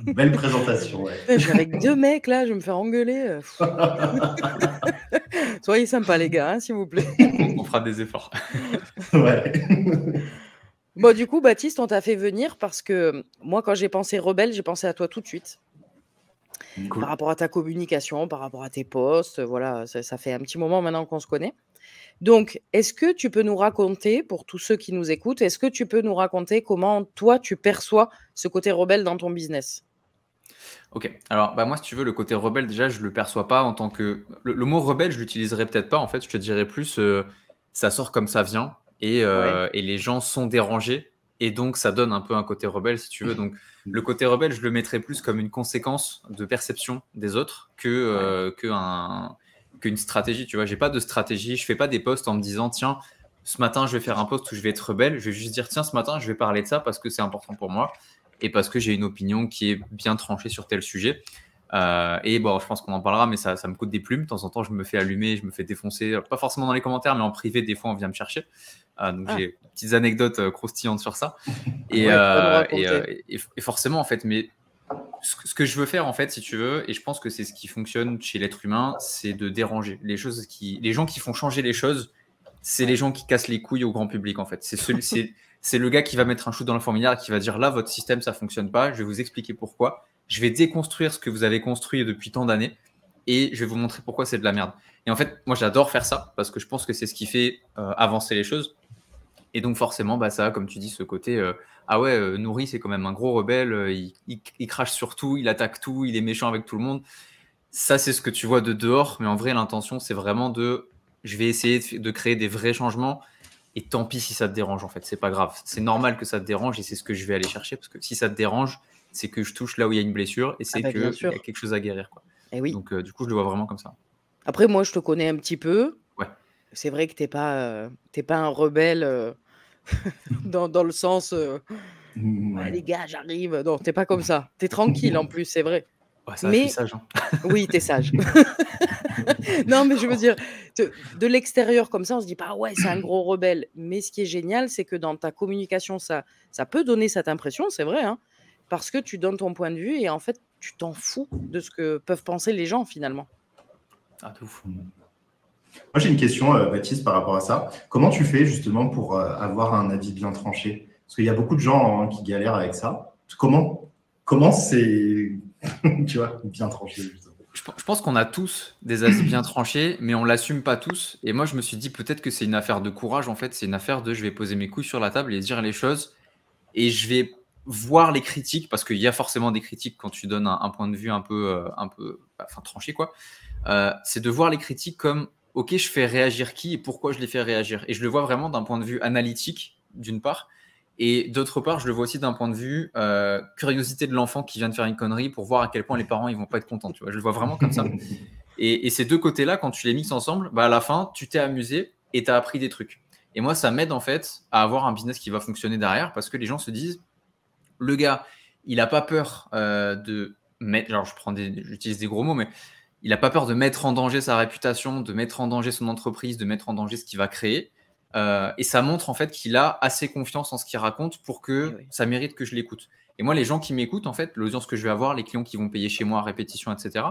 Belle présentation, ouais. Je suis avec 2 mecs là, je vais me faire engueuler. Soyez sympas les gars, hein, s'il vous plaît. On fera des efforts. Ouais. Bon, du coup, Baptiste, on t'a fait venir parce que moi, quand j'ai pensé rebelle, j'ai pensé à toi tout de suite. Cool. Par rapport à ta communication, par rapport à tes posts, voilà, ça fait un petit moment maintenant qu'on se connaît. Donc, est-ce que tu peux nous raconter, pour tous ceux qui nous écoutent, est-ce que tu peux nous raconter comment toi, tu perçois ce côté rebelle dans ton business? Ok, alors moi, si tu veux, le côté rebelle, déjà, je le perçois pas en tant que. Le mot rebelle, je l'utiliserai peut-être pas, en fait, je te dirais plus, ça sort comme ça vient et les gens sont dérangés Et donc, ça donne un peu un côté rebelle, si tu veux. Donc, le côté rebelle, je le mettrais plus comme une conséquence de perception des autres qu'une stratégie. Tu vois, j'ai pas de stratégie. Je fais pas des posts en me disant, tiens, ce matin, je vais faire un post où je vais être rebelle. Je vais juste dire, tiens, ce matin, je vais parler de ça parce que c'est important pour moi et parce que j'ai une opinion qui est bien tranchée sur tel sujet. Et bon, je pense qu'on en parlera, mais ça me coûte des plumes. De temps en temps, je me fais allumer, je me fais défoncer, pas forcément dans les commentaires, mais en privé, des fois, on vient me chercher. Donc, j'ai des petites anecdotes croustillantes sur ça. Et, et forcément, en fait, mais ce que je veux faire, en fait, si tu veux, et je pense que c'est ce qui fonctionne chez l'être humain, c'est de déranger. Les gens qui font changer les choses, c'est les gens qui cassent les couilles au grand public, en fait. C'est le gars qui va mettre un chou dans la fourmilière et qui va dire, là, votre système, ça fonctionne pas, je vais vous expliquer pourquoi. Je vais déconstruire ce que vous avez construit depuis tant d'années et je vais vous montrer pourquoi c'est de la merde. Et en fait, moi, j'adore faire ça parce que je pense que c'est ce qui fait avancer les choses. Et donc, forcément, bah, ça a, comme tu dis, ce côté Nourri, c'est quand même un gros rebelle, il crache sur tout, il attaque tout, il est méchant avec tout le monde. Ça, c'est ce que tu vois de dehors, mais en vrai, l'intention, c'est vraiment je vais essayer de créer des vrais changements. Et tant pis si ça te dérange, en fait, c'est pas grave. C'est normal que ça te dérange et c'est ce que je vais aller chercher parce que si ça te dérange, c'est que je touche là où il y a une blessure et c'est qu'il y a quelque chose à guérir, quoi. Et oui. Donc, du coup, je le vois vraiment comme ça. Après, moi, je te connais un petit peu. Ouais. C'est vrai que t'es pas un rebelle dans le sens les gars, j'arrive. Non, t'es pas comme ça. T'es tranquille en plus, c'est vrai. Ouais, ça, je suis sage. Hein. Oui, t'es sage. Non, mais je veux dire, de l'extérieur comme ça, on se dit pas ouais, c'est un gros rebelle. Mais ce qui est génial, c'est que dans ta communication, ça peut donner cette impression, c'est vrai, hein, parce que tu donnes ton point de vue et en fait, tu t'en fous de ce que peuvent penser les gens finalement. Ah, de ouf. Moi, j'ai une question, Baptiste, par rapport à ça. Comment tu fais justement pour avoir un avis bien tranché? Parce qu'il y a beaucoup de gens qui galèrent avec ça. Comment c'est, tu vois, bien tranché justement. Je pense qu'on a tous des avis bien tranchés, mais on l'assume pas tous. Et moi, je me suis dit peut-être que c'est une affaire de courage. En fait, c'est une affaire de je vais poser mes couilles sur la table et dire les choses. Et je vais voir les critiques, parce qu'il y a forcément des critiques quand tu donnes un point de vue un peu tranché, quoi. C'est de voir les critiques comme ok, je fais réagir qui et pourquoi je les fais réagir. Et je le vois vraiment d'un point de vue analytique, d'une part. Et d'autre part, je le vois aussi d'un point de vue curiosité de l'enfant qui vient de faire une connerie pour voir à quel point les parents ils vont pas être contents. Tu vois, je le vois vraiment comme ça. Et ces deux côtés-là, quand tu les mixes ensemble, bah à la fin, tu t'es amusé et tu as appris des trucs. Et moi, ça m'aide en fait à avoir un business qui va fonctionner derrière parce que les gens se disent, le gars, il n'a pas peur de mettre, genre j'utilise des gros mots, mais il n'a pas peur de mettre en danger sa réputation, de mettre en danger son entreprise, de mettre en danger ce qu'il va créer. Et ça montre en fait qu'il a assez confiance en ce qu'il raconte pour que ça mérite que je l'écoute. Et moi, les gens qui m'écoutent, en fait, l'audience que je vais avoir, les clients qui vont payer chez moi à répétition, etc.,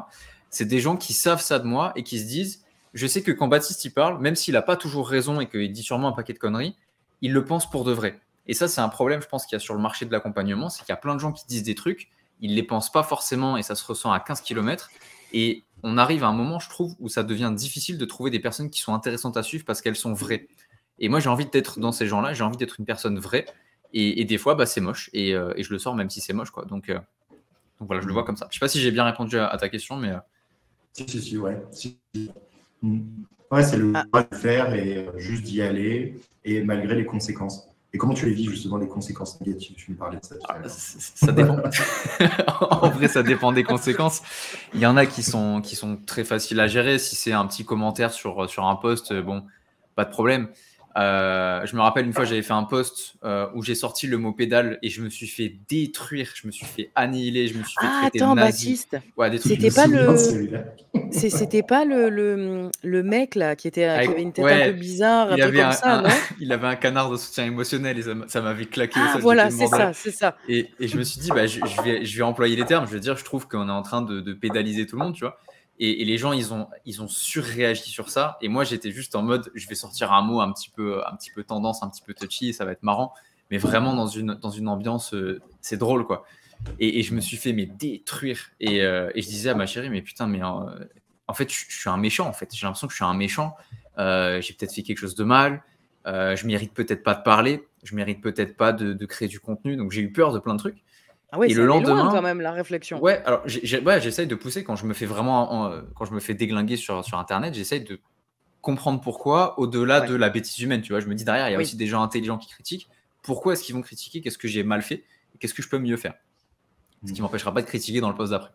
c'est des gens qui savent ça de moi et qui se disent, je sais que quand Baptiste y parle, même s'il n'a pas toujours raison et qu'il dit sûrement un paquet de conneries, il le pense pour de vrai. Et ça, c'est un problème, je pense, qu'il y a sur le marché de l'accompagnement, c'est qu'il y a plein de gens qui disent des trucs, ils ne les pensent pas forcément et ça se ressent à 15 km. Et on arrive à un moment, je trouve, où ça devient difficile de trouver des personnes qui sont intéressantes à suivre parce qu'elles sont vraies. Et moi, j'ai envie d'être dans ces gens-là, j'ai envie d'être une personne vraie. Et des fois, bah, c'est moche. Et je le sors même si c'est moche, quoi. Donc voilà, je le vois comme ça. Je ne sais pas si j'ai bien répondu à ta question, mais... Si, ouais. Ouais, c'est le droit de le faire et juste d'y aller, et malgré les conséquences. Et comment tu les vis, justement, les conséquences négatives? Tu me parlais de ça tout à l'heure. Ça dépend. En vrai, ça dépend des conséquences. Il y en a qui sont très faciles à gérer. Si c'est un petit commentaire sur un post, bon, pas de problème. Je me rappelle une fois, j'avais fait un post où j'ai sorti le mot pédale et je me suis fait détruire, je me suis fait annihiler, je me suis fait traiter de nazi. Baptiste, ouais, des trucs c'était pas c'était pas le mec là qui avait une tête un peu bizarre, un truc comme ça, non? Il avait un canard de soutien émotionnel et ça m'avait claqué au sol. Voilà, c'est ça. Et je me suis dit, bah, je vais employer les termes. Je veux dire, je trouve qu'on est en train de pédaliser tout le monde, tu vois. Et les gens, ils ont surréagi sur ça. Et moi, j'étais juste en mode, je vais sortir un mot un petit peu tendance, un petit peu touchy, et ça va être marrant. Mais vraiment dans une ambiance, c'est drôle, quoi. Et je me suis fait détruire. Et je disais à ma chérie, mais putain, mais en fait, je suis un méchant. En fait, j'ai l'impression que je suis un méchant. J'ai peut-être fait quelque chose de mal. Je mérite peut-être pas de parler. Je mérite peut-être pas de créer du contenu. Donc, j'ai eu peur de plein de trucs. Ah ouais, et le lendemain, loin quand même la réflexion. Ouais, alors j'essaye de pousser quand je me fais vraiment, quand je me fais déglinguer sur Internet, j'essaye de comprendre pourquoi, au-delà de la bêtise humaine. Tu vois, je me dis derrière, il y a aussi des gens intelligents qui critiquent. pourquoi est-ce qu'ils vont critiquer, qu'est-ce que j'ai mal fait, et qu'est-ce que je peux mieux faire. Ce qui m'empêchera pas de critiquer dans le post d'après.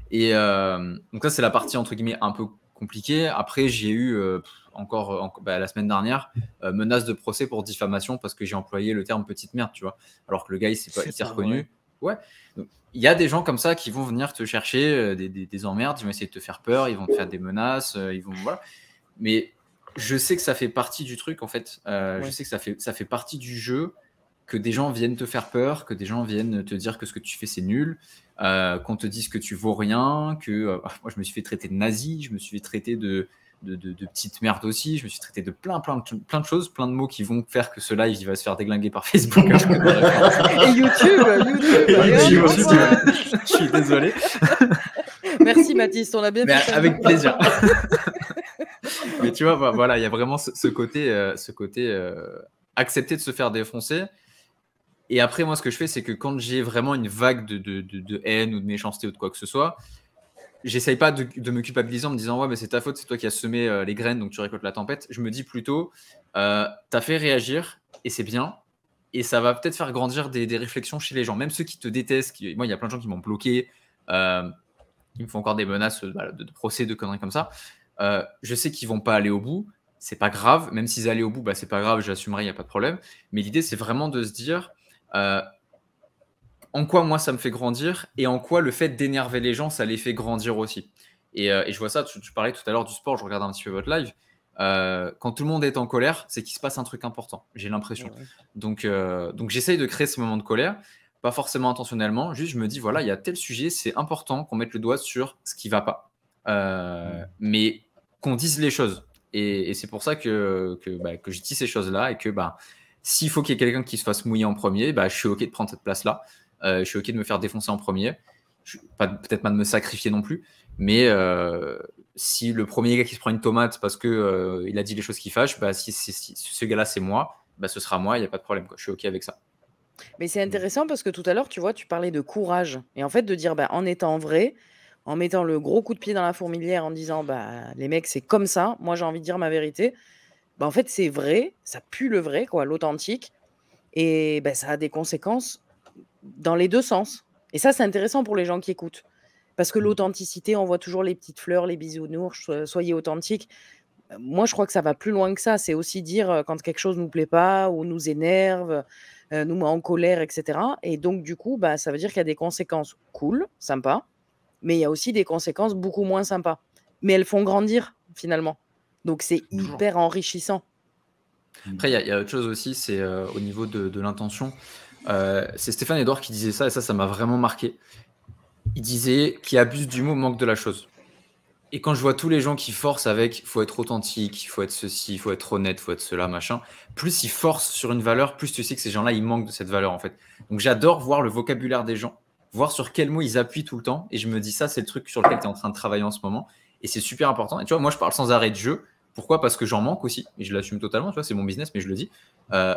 Et donc ça, c'est la partie entre guillemets un peu compliquée. Après, j'ai eu la semaine dernière menace de procès pour diffamation parce que j'ai employé le terme petite merde, tu vois. Alors que le gars, il s'est reconnu. Ouais. Donc, il y a des gens comme ça qui vont venir te chercher des emmerdes, ils vont essayer de te faire peur, ils vont te faire des menaces, voilà. Mais je sais que ça fait partie du truc en fait. Je sais que ça fait partie du jeu, que des gens viennent te faire peur, que des gens viennent te dire que ce que tu fais c'est nul, qu'on te dise que tu vaux rien, que moi je me suis fait traiter de nazi, je me suis fait traiter de petite merde aussi, je me suis traité de plein de choses, plein de mots qui vont faire que ce live il va se faire déglinguer par Facebook. Et YouTube. Je suis désolé. Merci Mathis, on a bien fait. Avec plaisir. Mais tu vois, voilà, il y a vraiment ce côté accepter de se faire défoncer. Et après, moi, ce que je fais, c'est que quand j'ai vraiment une vague de haine ou de méchanceté ou de quoi que ce soit, j'essaye pas de me culpabiliser en me disant ouais, mais c'est ta faute, c'est toi qui as semé les graines, donc tu récoltes la tempête. Je me dis plutôt, t'as fait réagir et c'est bien. Et ça va peut-être faire grandir des réflexions chez les gens, même ceux qui te détestent. Moi, il y a plein de gens qui m'ont bloqué, ils me font encore des menaces de procès, de conneries comme ça. Je sais qu'ils vont pas aller au bout. C'est pas grave, même s'ils allaient au bout, c'est pas grave, j'assumerai, il n'y a pas de problème. Mais l'idée, c'est vraiment de se dire en quoi moi ça me fait grandir et en quoi le fait d'énerver les gens, ça les fait grandir aussi. Et je vois ça, tu parlais tout à l'heure du sport, je regarde un petit peu votre live. Quand tout le monde est en colère, c'est qu'il se passe un truc important, j'ai l'impression. Ouais. Donc j'essaye de créer ce moment de colère, pas forcément intentionnellement, juste je me dis voilà, il y a tel sujet, c'est important qu'on mette le doigt sur ce qui va pas. Mais qu'on dise les choses. Et c'est pour ça que je dis ces choses-là et que s'il faut qu'il y ait quelqu'un qui se fasse mouiller en premier, je suis OK de prendre cette place-là. Je suis OK de me faire défoncer en premier. Peut-être pas de me sacrifier non plus. Mais si le premier gars qui se prend une tomate parce qu'il a dit les choses qui fâchent, si ce gars-là, c'est moi, ce sera moi, il n'y a pas de problème, quoi. Je suis OK avec ça. Mais c'est intéressant parce que tout à l'heure, tu vois, tu parlais de courage. Et en fait, de dire en étant vrai, en mettant le gros coup de pied dans la fourmilière, en disant les mecs, c'est comme ça, moi j'ai envie de dire ma vérité. En fait, c'est vrai, ça pue le vrai, quoi, l'authentique. Et ça a des conséquences dans les deux sens. Et ça, c'est intéressant pour les gens qui écoutent. Parce que l'authenticité, on voit toujours les petites fleurs, les bisounours, soyez authentiques. Moi, je crois que ça va plus loin que ça. C'est aussi dire quand quelque chose ne nous plaît pas ou nous énerve, nous met en colère, etc. Et donc, du coup, ça veut dire qu'il y a des conséquences cool, sympas, mais il y a aussi des conséquences beaucoup moins sympas. Mais elles font grandir, finalement. Donc, c'est hyper enrichissant. Après, il y a autre chose aussi, c'est au niveau de l'intention. C'est Stéphane Edouard qui disait ça, et ça m'a vraiment marqué. Il disait qui abuse du mot manque de la chose. Et quand je vois tous les gens qui forcent avec il faut être authentique, il faut être ceci, il faut être honnête, il faut être cela, machin, plus ils forcent sur une valeur, plus tu sais que ces gens-là, ils manquent de cette valeur en fait. Donc j'adore voir le vocabulaire des gens, voir sur quels mots ils appuient tout le temps. Et je me dis ça, c'est le truc sur lequel tu es en train de travailler en ce moment. Et c'est super important. Et tu vois, moi, je parle sans arrêt de jeu. Pourquoi ? Parce que j'en manque aussi. Et je l'assume totalement. Tu vois, c'est mon business, mais je le dis.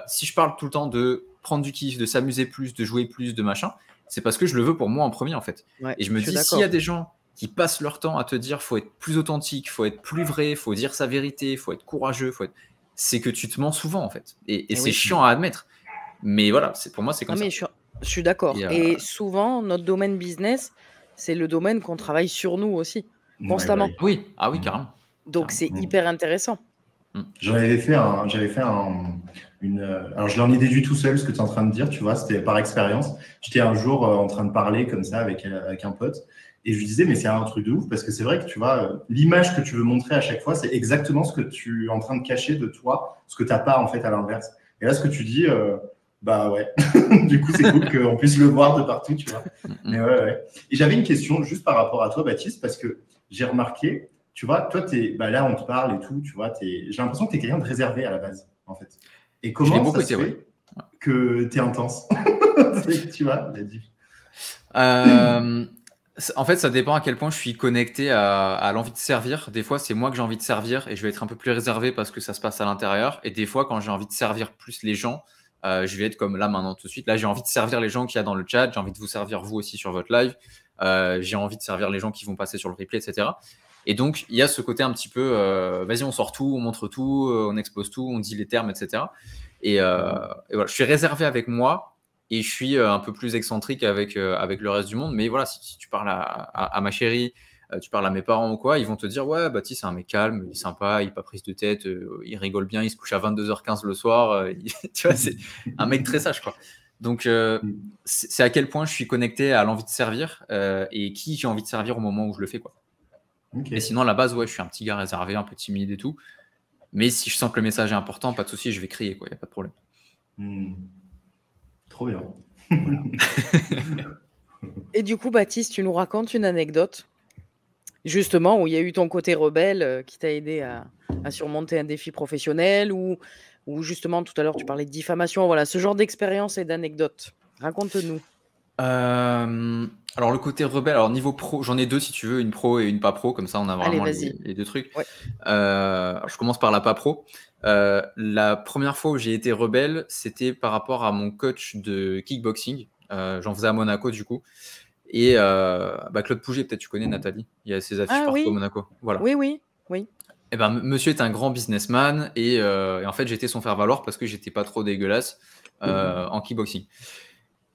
Si je parle tout le temps de prendre du kiff, de s'amuser plus, de jouer plus, de machin, c'est parce que je le veux pour moi en premier en fait. Ouais, et je me dis, s'il y a des gens qui passent leur temps à te dire faut être plus authentique, faut être plus vrai, faut dire sa vérité, faut être courageux, c'est que tu te mens souvent en fait. Et c'est chiant à admettre. Mais voilà, pour moi, c'est comme ça. Mais je suis d'accord. Et souvent, notre domaine business, c'est le domaine qu'on travaille sur nous aussi, constamment. Oui, carrément. Donc, c'est hyper intéressant. J'avais fait alors je l'en ai déduit tout seul, ce que tu es en train de dire, tu vois, c'était par expérience. J'étais un jour en train de parler comme ça avec un pote et je lui disais, mais c'est un truc de ouf parce que c'est vrai que tu vois, l'image que tu veux montrer à chaque fois, c'est exactement ce que tu es en train de cacher de toi, ce que tu n'as pas en fait à l'inverse. Et là, ce que tu dis, ouais, du coup, c'est cool qu'on puisse le voir de partout, tu vois. Mais ouais. Et j'avais une question juste par rapport à toi, Baptiste, parce que j'ai remarqué, tu vois, toi, là, on te parle et tout, tu vois, j'ai l'impression que tu es quelqu'un de réservé à la base, en fait. Et comment ça se fait que tu es intense? Tu vois, en fait, ça dépend à quel point je suis connecté à l'envie de servir. Des fois, c'est moi que j'ai envie de servir et je vais être un peu plus réservé parce que ça se passe à l'intérieur. Et des fois, quand j'ai envie de servir plus les gens, je vais être comme là maintenant tout de suite. Là, j'ai envie de servir les gens qu'il y a dans le chat. J'ai envie de vous servir vous aussi sur votre live. J'ai envie de servir les gens qui vont passer sur le replay, etc. Et donc, il y a ce côté un petit peu, vas-y, on sort tout, on montre tout, on expose tout, on dit les termes, etc. Et voilà, je suis réservé avec moi et je suis un peu plus excentrique avec le reste du monde. Mais voilà, si tu parles à ma chérie, tu parles à mes parents ou quoi, ils vont te dire ouais, Baptiste, c'est un mec calme, il est sympa, il n'est pas prise de tête, il rigole bien, il se couche à 22h15 le soir. Tu vois, c'est un mec très sage, quoi. Donc, c'est à quel point je suis connecté à l'envie de servir et qui j'ai envie de servir au moment où je le fais, quoi. Ok. Mais sinon, à la base, ouais, je suis un petit gars réservé, un peu timide et tout. Mais si je sens que le message est important, pas de souci, je vais crier, quoi. Il n'y a pas de problème. Trop bien. Voilà. Et du coup, Baptiste, tu nous racontes une anecdote, justement, où il y a eu ton côté rebelle qui t'a aidé à surmonter un défi professionnel ou justement, tout à l'heure, tu parlais de diffamation. Voilà, ce genre d'expérience et d'anecdote. Raconte-nous. Alors, le côté rebelle, alors niveau pro, j'en ai deux si tu veux, une pro et une pas pro, comme ça on a Allez, vraiment vas-y. les deux trucs. Ouais. Alors, je commence par la pas pro. La première fois où j'ai été rebelle, c'était par rapport à mon coach de kickboxing. J'en faisais à Monaco du coup. Et Claude Pouget, peut-être tu connais Nathalie, il y a ses affiches Ah partout à oui, Monaco. Voilà. oui. Et monsieur est un grand businessman et en fait j'étais son faire-valoir parce que j'étais pas trop dégueulasse en kickboxing.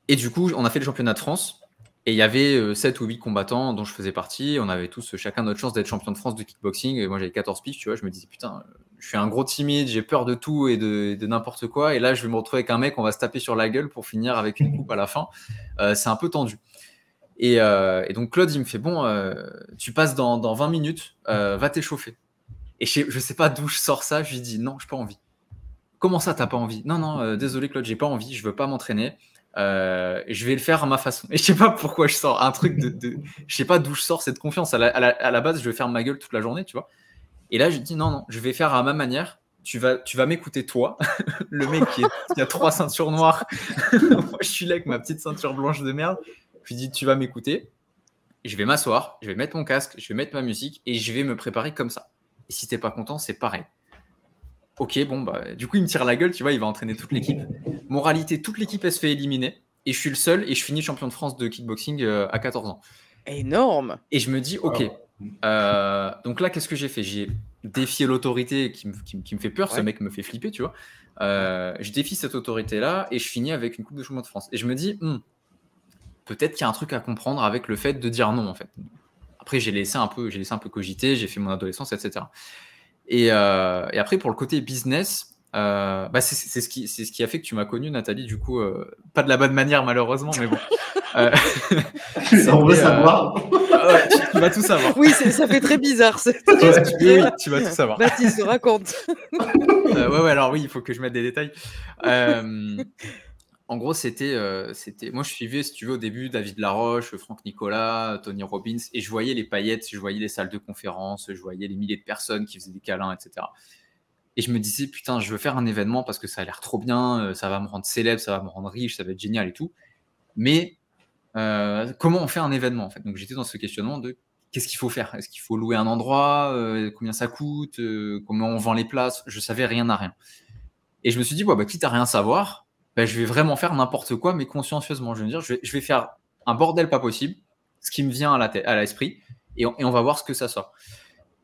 Et du coup, on a fait le championnat de France. Et il y avait 7 ou 8 combattants dont je faisais partie. On avait tous chacun notre chance d'être champion de France de kickboxing. Et moi, j'avais 14 piges, tu vois. Je me disais, putain, je suis un gros timide, j'ai peur de tout et de n'importe quoi. Et là, je vais me retrouver avec un mec, on va se taper sur la gueule pour finir avec une coupe à la fin. C'est un peu tendu. Et donc, Claude, il me fait, bon, tu passes dans 20 minutes, va t'échauffer. Et je sais pas d'où je sors ça. Je lui dis, non, j'ai pas envie. Comment ça, t'as pas envie? Non, désolé, Claude, j'ai pas envie, je veux pas m'entraîner. Je vais le faire à ma façon. Et je sais pas pourquoi je sors un truc je sais pas d'où je sors cette confiance. À la base, je vais faire ma gueule toute la journée, tu vois. Et là, je dis non, je vais faire à ma manière. Tu vas m'écouter, toi, le mec qui a 3 ceintures noires. Moi, je suis là avec ma petite ceinture blanche de merde. Je lui dis, tu vas m'écouter. Je vais m'asseoir, je vais mettre mon casque, je vais mettre ma musique et je vais me préparer comme ça. Et si t'es pas content, c'est pareil. Ok, bon, du coup, il me tire la gueule, tu vois, il va entraîner toute l'équipe. Moralité, toute l'équipe, elle se fait éliminer. Et je suis le seul et je finis champion de France de kickboxing à 14 ans. Énorme. Et je me dis, ok. Donc là, qu'est-ce que j'ai fait? J'ai défié l'autorité qui me fait peur. Ouais. Ce mec me fait flipper, tu vois. Je défie cette autorité-là et je finis avec une coupe de champion de France. Et je me dis, peut-être qu'il y a un truc à comprendre avec le fait de dire non, en fait. Après, j'ai laissé un peu cogiter, j'ai fait mon adolescence, etc. Et après, pour le côté business, c'est ce qui a fait que tu m'as connu, Nathalie, du coup, pas de la bonne manière, malheureusement, mais bon. On veut savoir. Ouais, tu vas tout savoir. Oui, ça fait très bizarre. Oui, tu vas tout savoir. Baptiste, raconte. Ouais, alors oui, il faut que je mette des détails. En gros, c'était moi, je suivais, si tu veux, au début, David Laroche, Franck Nicolas, Tony Robbins, et je voyais les paillettes, je voyais les salles de conférence, je voyais les milliers de personnes qui faisaient des câlins, etc. Et je me disais, putain, je veux faire un événement parce que ça a l'air trop bien, ça va me rendre célèbre, ça va me rendre riche, ça va être génial et tout. Mais comment on fait un événement, en fait? Donc, j'étais dans ce questionnement de qu'est-ce qu'il faut faire? Est-ce qu'il faut louer un endroit? Combien ça coûte? Comment on vend les places? Je savais rien à rien. Et je me suis dit, quitte à rien savoir, je vais vraiment faire n'importe quoi, mais consciencieusement. Je veux dire, je vais faire un bordel pas possible, ce qui me vient à l'esprit, et on va voir ce que ça sort.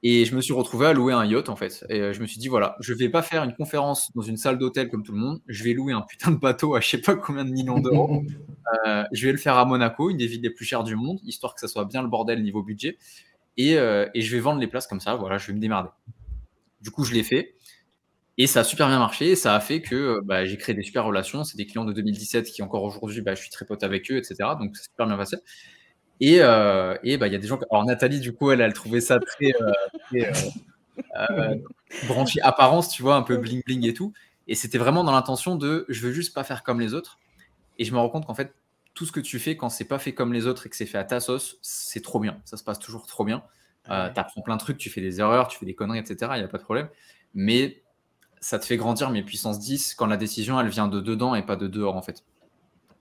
Et je me suis retrouvé à louer un yacht, en fait. Et je me suis dit, voilà, je vais pas faire une conférence dans une salle d'hôtel comme tout le monde. Je vais louer un putain de bateau à je sais pas combien de millions d'euros. Je vais le faire à Monaco, une des villes les plus chères du monde, histoire que ça soit bien le bordel niveau budget. Et je vais vendre les places comme ça. Voilà, je vais me démerder. Du coup, je l'ai fait. Et ça a super bien marché, et ça a fait que j'ai créé des super relations. C'est des clients de 2017 qui encore aujourd'hui, je suis très pote avec eux, etc. Donc c'est super bien passé. Et il y a des gens. Alors Nathalie, du coup, elle trouvait ça très branché apparence, tu vois, un peu bling bling et tout. Et c'était vraiment dans l'intention de, je veux juste pas faire comme les autres. Et je me rends compte qu'en fait, tout ce que tu fais quand c'est pas fait comme les autres et que c'est fait à ta sauce, c'est trop bien. Ça se passe toujours trop bien. T'apprends plein de trucs, tu fais des erreurs, tu fais des conneries, etc. Il y a pas de problème. Mais ça te fait grandir mes puissance 10 quand la décision, elle vient de dedans et pas de dehors, en fait.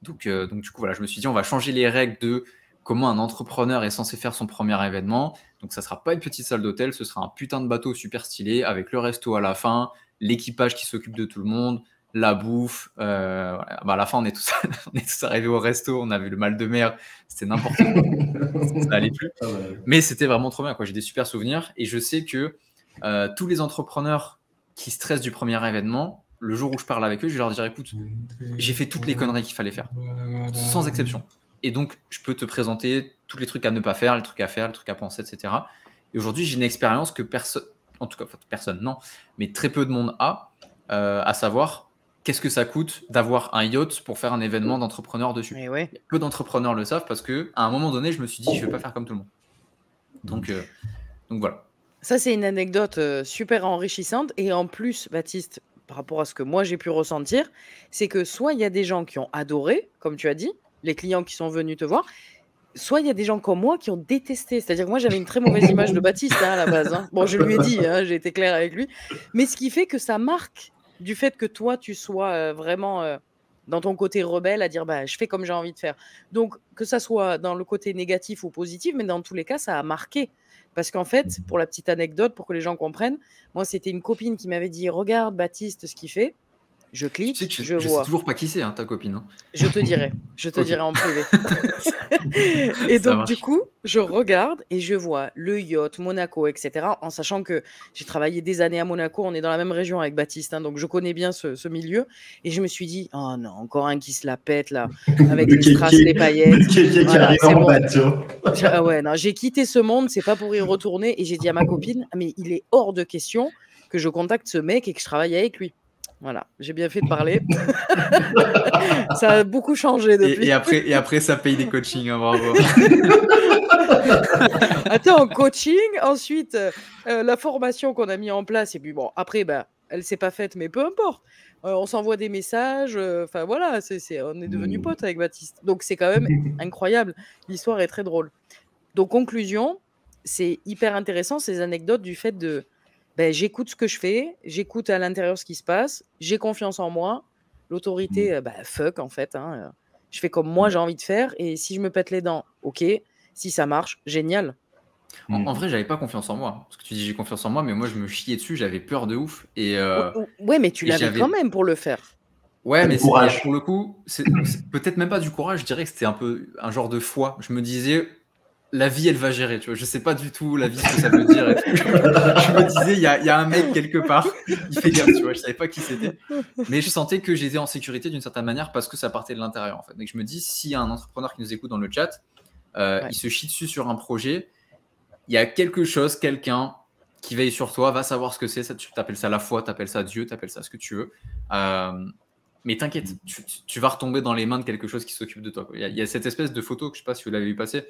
Donc du coup, voilà, je me suis dit, on va changer les règles de comment un entrepreneur est censé faire son premier événement. Donc, ça sera pas une petite salle d'hôtel, ce sera un putain de bateau super stylé avec le resto à la fin, l'équipage qui s'occupe de tout le monde, la bouffe. Voilà. À la fin, on est tous arrivés au resto, on avait le mal de mer, c'était n'importe quoi. Ça allait plus. Mais c'était vraiment trop bien, quoi. J'ai des super souvenirs et je sais que tous les entrepreneurs qui stressent du premier événement, le jour où je parle avec eux, je vais leur dire écoute, j'ai fait toutes les conneries qu'il fallait faire, sans exception. Et donc, je peux te présenter tous les trucs à ne pas faire, les trucs à faire, les trucs à penser, etc. Et aujourd'hui, j'ai une expérience que personne, en tout cas, personne, non, mais très peu de monde a, à savoir qu'est-ce que ça coûte d'avoir un yacht pour faire un événement d'entrepreneur dessus. Et ouais. Peu d'entrepreneurs le savent parce qu'à un moment donné, je me suis dit, je ne vais pas faire comme tout le monde. Donc voilà. Ça, c'est une anecdote super enrichissante. Et en plus, Baptiste, par rapport à ce que moi j'ai pu ressentir, c'est que soit il y a des gens qui ont adoré, comme tu as dit, les clients qui sont venus te voir, soit il y a des gens comme moi qui ont détesté. C'est-à-dire que moi, j'avais une très mauvaise image de Baptiste à la base. Bon, je lui ai dit, j'ai été claire avec lui. Mais ce qui fait que ça marque du fait que toi, tu sois vraiment dans ton côté rebelle à dire, je fais comme j'ai envie de faire. Donc, que ça soit dans le côté négatif ou positif, mais dans tous les cas, ça a marqué. Parce qu'en fait, pour la petite anecdote, pour que les gens comprennent, moi, c'était une copine qui m'avait dit, regarde Baptiste, ce qu'il fait. Je clique, tu sais que je sais vois. toujours pas qui c'est, ta copine. Je te dirai en privé. Et Ça donc, marche. du coup, je regarde et je vois le yacht, Monaco, etc. En sachant que j'ai travaillé des années à Monaco, on est dans la même région avec Baptiste, donc je connais bien ce milieu. Et je me suis dit, oh non, encore un qui se la pète là, avec les strass, les paillettes. Le kéké qui Voilà, arrive c'est en bon. bateau. Ah ouais, non, j'ai quitté ce monde, c'est pas pour y retourner. Et j'ai dit à ma copine, mais il est hors de question que je contacte ce mec et que je travaille avec lui. Voilà, j'ai bien fait de parler. Ça a beaucoup changé depuis. Et après, ça paye des coachings, bravo. Attends, coaching, ensuite la formation qu'on a mis en place, et puis bon, après, elle s'est pas faite, mais peu importe. On s'envoie des messages, enfin voilà, on est devenus potes avec Baptiste. Donc c'est quand même incroyable. L'histoire est très drôle. Donc conclusion, c'est hyper intéressant ces anecdotes du fait de j'écoute ce que je fais, j'écoute à l'intérieur ce qui se passe, j'ai confiance en moi, l'autorité, fuck en fait, je fais comme moi j'ai envie de faire, et si je me pète les dents, ok, si ça marche, génial. En vrai, j'avais pas confiance en moi. Parce que tu dis j'ai confiance en moi, mais moi je me chiais dessus, j'avais peur de ouf. Et Ouais, mais tu l'avais quand même pour le faire. ouais, mais courage. pour le coup, c'est peut-être même pas du courage, je dirais que c'était un peu un genre de foi. Je me disais, la vie, elle va gérer, tu vois. Je sais pas du tout la vie, ce que ça veut dire. Et tout. Je me disais, il y a un mec quelque part, il fait gaffe, tu vois. Je savais pas qui c'était. Mais je sentais que j'étais en sécurité d'une certaine manière parce que ça partait de l'intérieur, en fait. Donc je me dis, s'il y a un entrepreneur qui nous écoute dans le chat, il se chie dessus sur un projet, il y a quelque chose, quelqu'un qui veille sur toi, va savoir ce que c'est. Tu appelles ça la foi, tu appelles ça Dieu, tu appelles ça ce que tu veux. Mais t'inquiète, tu vas retomber dans les mains de quelque chose qui s'occupe de toi. Il y a cette espèce de photo, que je ne sais pas si vous l'avez vu passer,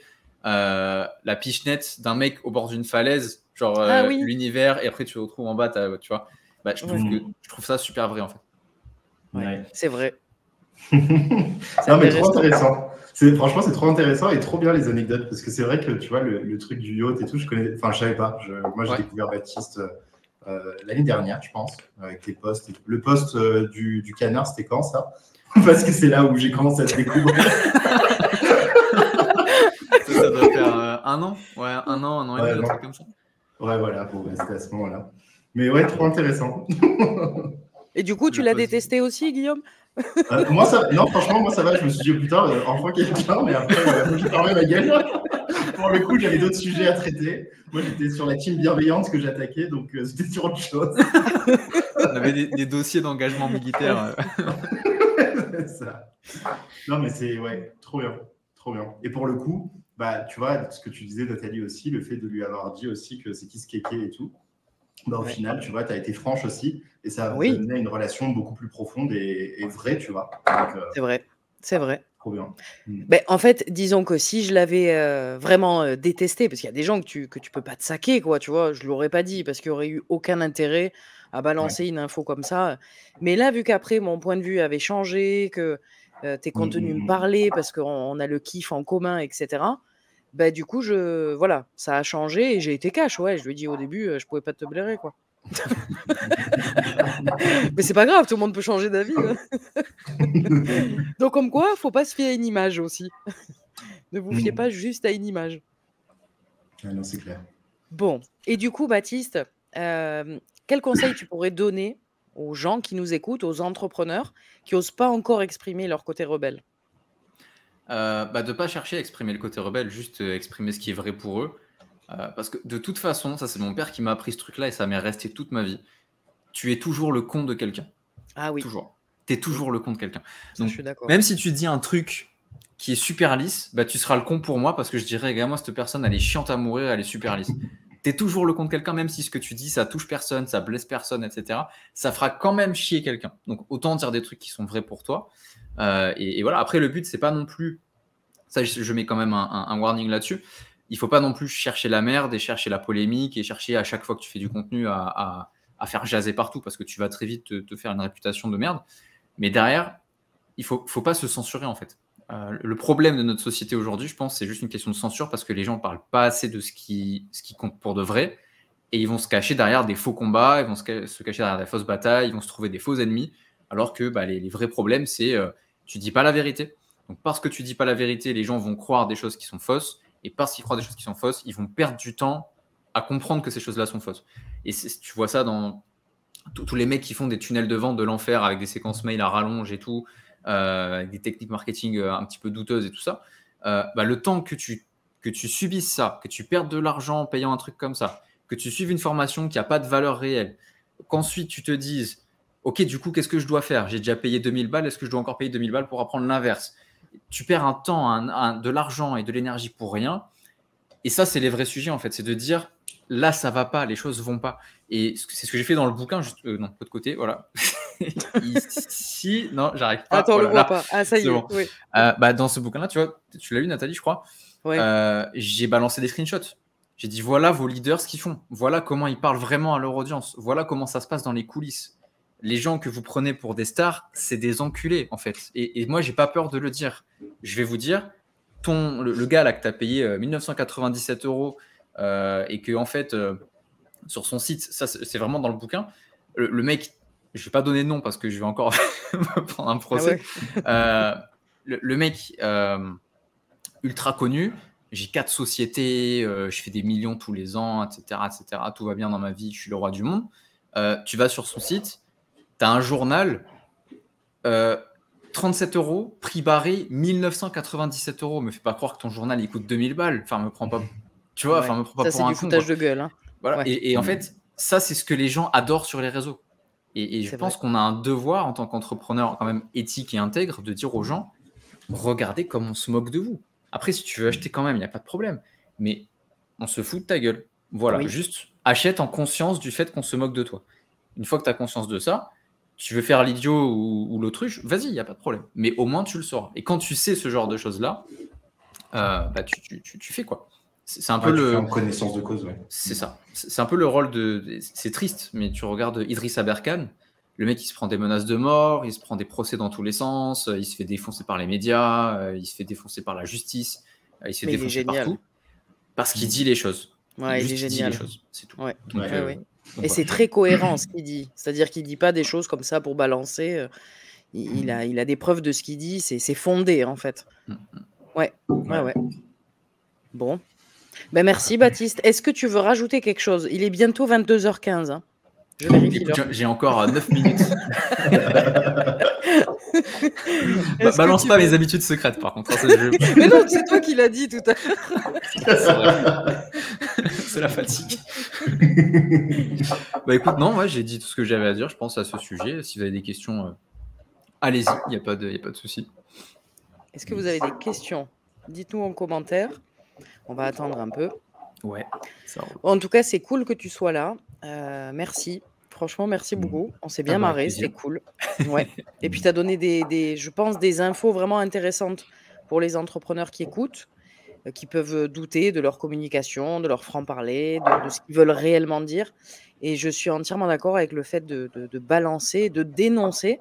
la pichenette d'un mec au bord d'une falaise, genre Oui. l'univers, et après tu te retrouves en bas, tu vois. Je trouve ça super vrai, en fait. Ouais. C'est vrai. Non, mais trop intéressant. Franchement, c'est trop intéressant et trop bien les anecdotes, parce que c'est vrai que tu vois, le truc du yacht et tout, je savais pas. Moi, j'ai découvert Baptiste l'année dernière, je pense, avec les posts. Le post du canard, c'était quand ça? Parce que c'est là où j'ai commencé à te découvrir. Ça doit faire un an. Ouais, un an et demi, un truc comme ça. Ouais, voilà, bon, c'était à ce moment-là. Mais ouais, trop intéressant. Et du coup, tu l'as détesté aussi, Guillaume? Non, franchement, moi ça va. Je me suis dit, oh, putain, enfin quelqu'un, mais après, j'ai fermé ma gueule. Pour le coup, j'avais d'autres sujets à traiter. Moi, j'étais sur la team bienveillante que j'attaquais, donc c'était sur autre chose. On avait des dossiers d'engagement militaire. C'est ça. Non, mais c'est trop bien. Trop bien. Et pour le coup, tu vois, ce que tu disais, Nathalie aussi, le fait de lui avoir dit aussi que c'est qui ce kéké et tout. Au final, tu vois, tu as été franche aussi, et ça a amené une relation beaucoup plus profonde et vraie, tu vois. C'est vrai. Trop bien. En fait, disons que si je l'avais vraiment détesté, parce qu'il y a des gens que tu peux pas te saquer, quoi, tu vois, je l'aurais pas dit, parce qu'il n'y aurait eu aucun intérêt à balancer une info comme ça. Mais là, vu qu'après, mon point de vue avait changé, que tes contenus me parlaient, parce qu'on a le kiff en commun, etc., du coup, voilà, ça a changé et j'ai été cash. Ouais, je lui ai dit au début, je pouvais pas te blairer, quoi. Mais c'est pas grave, tout le monde peut changer d'avis. Donc, comme quoi, faut pas se fier à une image aussi. Ne vous fiez pas juste à une image. Ah non, c'est clair. Bon, et du coup, Baptiste, quel conseil tu pourrais donner aux gens qui nous écoutent, aux entrepreneurs qui n'osent pas encore exprimer leur côté rebelle? De ne pas chercher à exprimer le côté rebelle, juste exprimer ce qui est vrai pour eux. Parce que de toute façon, ça c'est mon père qui m'a appris ce truc-là et ça m'est resté toute ma vie. Tu es toujours le con de quelqu'un. Ah oui, Toujours. Tu es toujours le con de quelqu'un. ça, Donc, je suis d'accord. même si tu dis un truc qui est super lisse, bah, tu seras le con pour moi parce que je dirais, regarde, moi, cette personne, elle est chiante à mourir, elle est super lisse. Tu es toujours le con de quelqu'un, même si ce que tu dis, ça touche personne, ça blesse personne, etc. Ça fera quand même chier quelqu'un. Donc, autant dire des trucs qui sont vrais pour toi. Et voilà. Après, le but, c'est pas non plus. Ça, je mets quand même un warning là-dessus. Il faut pas non plus chercher la merde et chercher la polémique et chercher à chaque fois que tu fais du contenu à faire jaser partout parce que tu vas très vite te faire une réputation de merde. Mais derrière, il faut pas se censurer en fait. Le problème de notre société aujourd'hui, je pense, c'est juste une question de censure parce que les gens parlent pas assez de ce qui compte pour de vrai et ils vont se cacher derrière des faux combats, ils vont se cacher derrière des fausses batailles, ils vont se trouver des faux ennemis, alors que les vrais problèmes, c'est tu dis pas la vérité. Donc parce que tu dis pas la vérité, les gens vont croire des choses qui sont fausses et parce qu'ils croient des choses qui sont fausses, ils vont perdre du temps à comprendre que ces choses-là sont fausses. Et tu vois ça dans tous les mecs qui font des tunnels de vente de l'enfer avec des séquences mail à rallonge et tout, avec des techniques marketing un petit peu douteuses et tout ça, le temps que tu subisses ça, que tu perdes de l'argent en payant un truc comme ça, que tu suives une formation qui n'a pas de valeur réelle, qu'ensuite tu te dises, ok, du coup, qu'est-ce que je dois faire? J'ai déjà payé 2000 balles, est-ce que je dois encore payer 2000 balles pour apprendre l'inverse? Tu perds un temps, de l'argent et de l'énergie pour rien. Et ça, c'est les vrais sujets, en fait. C'est de dire, là, ça va pas, les choses vont pas. Et c'est ce que j'ai fait dans le bouquin, juste, non, pas de côté, voilà. Ici, non, j'arrive pas. Attends, on le Voilà, voit là, pas. Ah, ça y c'est est. bon. Oui. Dans ce bouquin-là, tu vois, tu l'as lu, Nathalie, je crois. Ouais. J'ai balancé des screenshots. J'ai dit, voilà vos leaders, ce qu'ils font. Voilà comment ils parlent vraiment à leur audience. Voilà comment ça se passe dans les coulisses. Les gens que vous prenez pour des stars, c'est des enculés, en fait. Et moi, j'ai pas peur de le dire. Je vais vous dire, le gars là que tu as payé 1997 € et que, en fait, sur son site, ça, c'est vraiment dans le bouquin, le mec, je vais pas donner de nom parce que je vais encore me prendre un procès. Ah ouais. Le mec ultra connu, j'ai 4 sociétés, je fais des millions tous les ans, etc., etc. Tout va bien dans ma vie, je suis le roi du monde. Tu vas sur son site, tu as un journal, 37 €, prix barré, 1997 €. Me fais pas croire que ton journal il coûte 2000 balles. Enfin, me prends pas, tu vois, Ouais. me prends pas Ça, pour c'est un du con. foutage Quoi. de gueule. Hein. Voilà. Ouais. Et en fait, ça, c'est ce que les gens adorent sur les réseaux. Et je pense qu'on a un devoir en tant qu'entrepreneur quand même éthique et intègre de dire aux gens, regardez comme on se moque de vous. Après, si tu veux acheter quand même, il n'y a pas de problème. Mais on se fout de ta gueule. Voilà, Oui. juste achète en conscience du fait qu'on se moque de toi. Une fois que tu as conscience de ça, tu veux faire l'idiot ou l'autruche, vas-y, il n'y a pas de problème. Mais au moins, tu le sauras. Et quand tu sais ce genre de choses-là, tu fais quoi? C'est un peu tu fais en connaissance de cause, ouais. C'est ça. C'est un peu le rôle de... C'est triste, mais tu regardes Idriss Aberkan, le mec, il se prend des menaces de mort, il se prend des procès dans tous les sens, il se fait défoncer par les médias, il se fait défoncer par la justice, il se fait défoncer partout, parce qu'il dit les choses. Ouais, il est dit génial. les choses, c'est tout. Ouais. Donc, Ouais. donc Et c'est très cohérent ce qu'il dit. C'est-à-dire qu'il dit pas des choses comme ça pour balancer. Il a des preuves de ce qu'il dit. C'est fondé, en fait. Ouais. Bon. Ben merci, Baptiste. Est-ce que tu veux rajouter quelque chose? Il est bientôt 22h15. Hein. Je vérifie l'heure. J'ai encore 9 minutes. Balance pas mes habitudes secrètes, par contre. Mais non, c'est toi qui l'as dit tout à l'heure. C'est la fatigue. Écoute, non, moi j'ai dit tout ce que j'avais à dire, je pense, à ce sujet. Si vous avez des questions, allez-y, il n'y a pas de souci. Est-ce que vous avez des questions? Dites-nous en commentaire. On va attendre un peu. Ouais. Ça en tout cas, c'est cool que tu sois là. Merci. Franchement, merci beaucoup. On s'est bien marré, c'était cool. Ouais. Et puis, tu as donné je pense, des infos vraiment intéressantes pour les entrepreneurs qui écoutent, qui peuvent douter de leur communication, de leur franc-parler, de ce qu'ils veulent réellement dire. Et je suis entièrement d'accord avec le fait de balancer, de dénoncer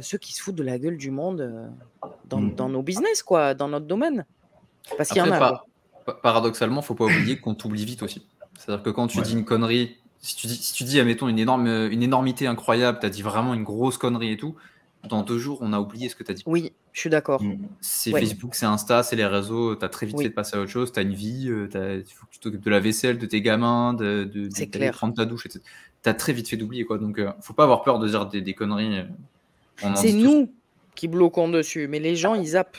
ceux qui se foutent de la gueule du monde dans nos business, quoi, dans notre domaine. Parce qu'il y en a. Paradoxalement, il ne faut pas oublier qu'on t'oublie vite aussi. C'est-à-dire que quand tu dis une connerie, si tu dis, admettons, une énormité incroyable, tu as dit vraiment une grosse connerie et tout, dans 2 jours, on a oublié ce que tu as dit. Oui, je suis d'accord. C'est Facebook, c'est Insta, c'est les réseaux, tu as très vite fait de passer à autre chose, tu as une vie, il faut que tu t'occupes de la vaisselle, de tes gamins, de prendre ta douche, etc. Tu as très vite fait d'oublier, quoi. Donc, faut pas avoir peur de dire des conneries. C'est nous qui bloquons dessus, mais les gens, ils zappent.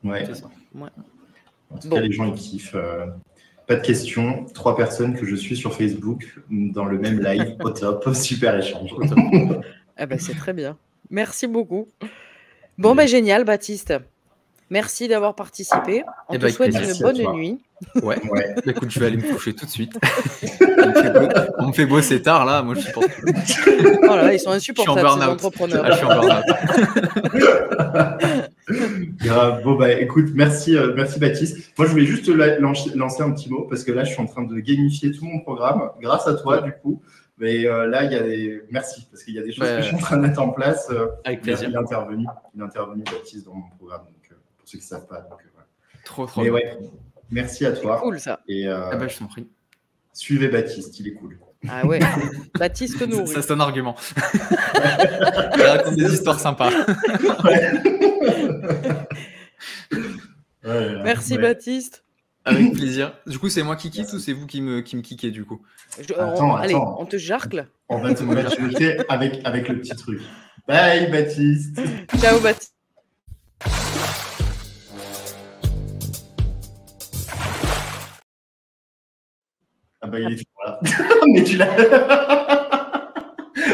Ouais. C'est ça. En tout cas, les gens, ils kiffent. Pas de questions. 3 personnes que je suis sur Facebook dans le même live. Au top. Super échange. Au top. Eh ben, c'est très bien. Merci beaucoup. Bon, ben, génial, Baptiste. Merci d'avoir participé. On Eh te ben, avec souhaite plaisir. une Merci à bonne toi. nuit. Ouais. Ouais. Bah, écoute, je vais aller me coucher tout de suite. On me fait bosser tard, là. Moi, je supporte plus. Oh là là, ils sont Je suis en insupportables, ces burn-out. entrepreneurs. Ah, je suis en burn-out. Grave. Bon, bah, écoute, merci Baptiste. Moi, je voulais juste lancer un petit mot parce que là, je suis en train de gamifier tout mon programme grâce à toi, du coup. Mais là, il y a merci parce qu'il y a des choses que je suis en train de mettre en place. Avec plaisir. Il est intervenu, Baptiste, dans mon programme. Donc, pour ceux qui ne savent pas. Donc, voilà. Trop Mais bien. ouais, merci à toi. Cool, ça. Et Ah bah, je t'en prie. suivez Baptiste, il est cool. Ah ouais. Baptiste nourrit. Ça, c'est un argument. Il raconte des histoires sympas. Merci, Ouais. Baptiste. Avec plaisir. Du coup, c'est moi qui quitte ou c'est vous qui me kickez du coup? Allez, on te jarcle. On va te jeter avec le petit truc. Bye Baptiste. Ciao, Baptiste. Ah bah il est toujours là. Mais tu l'as.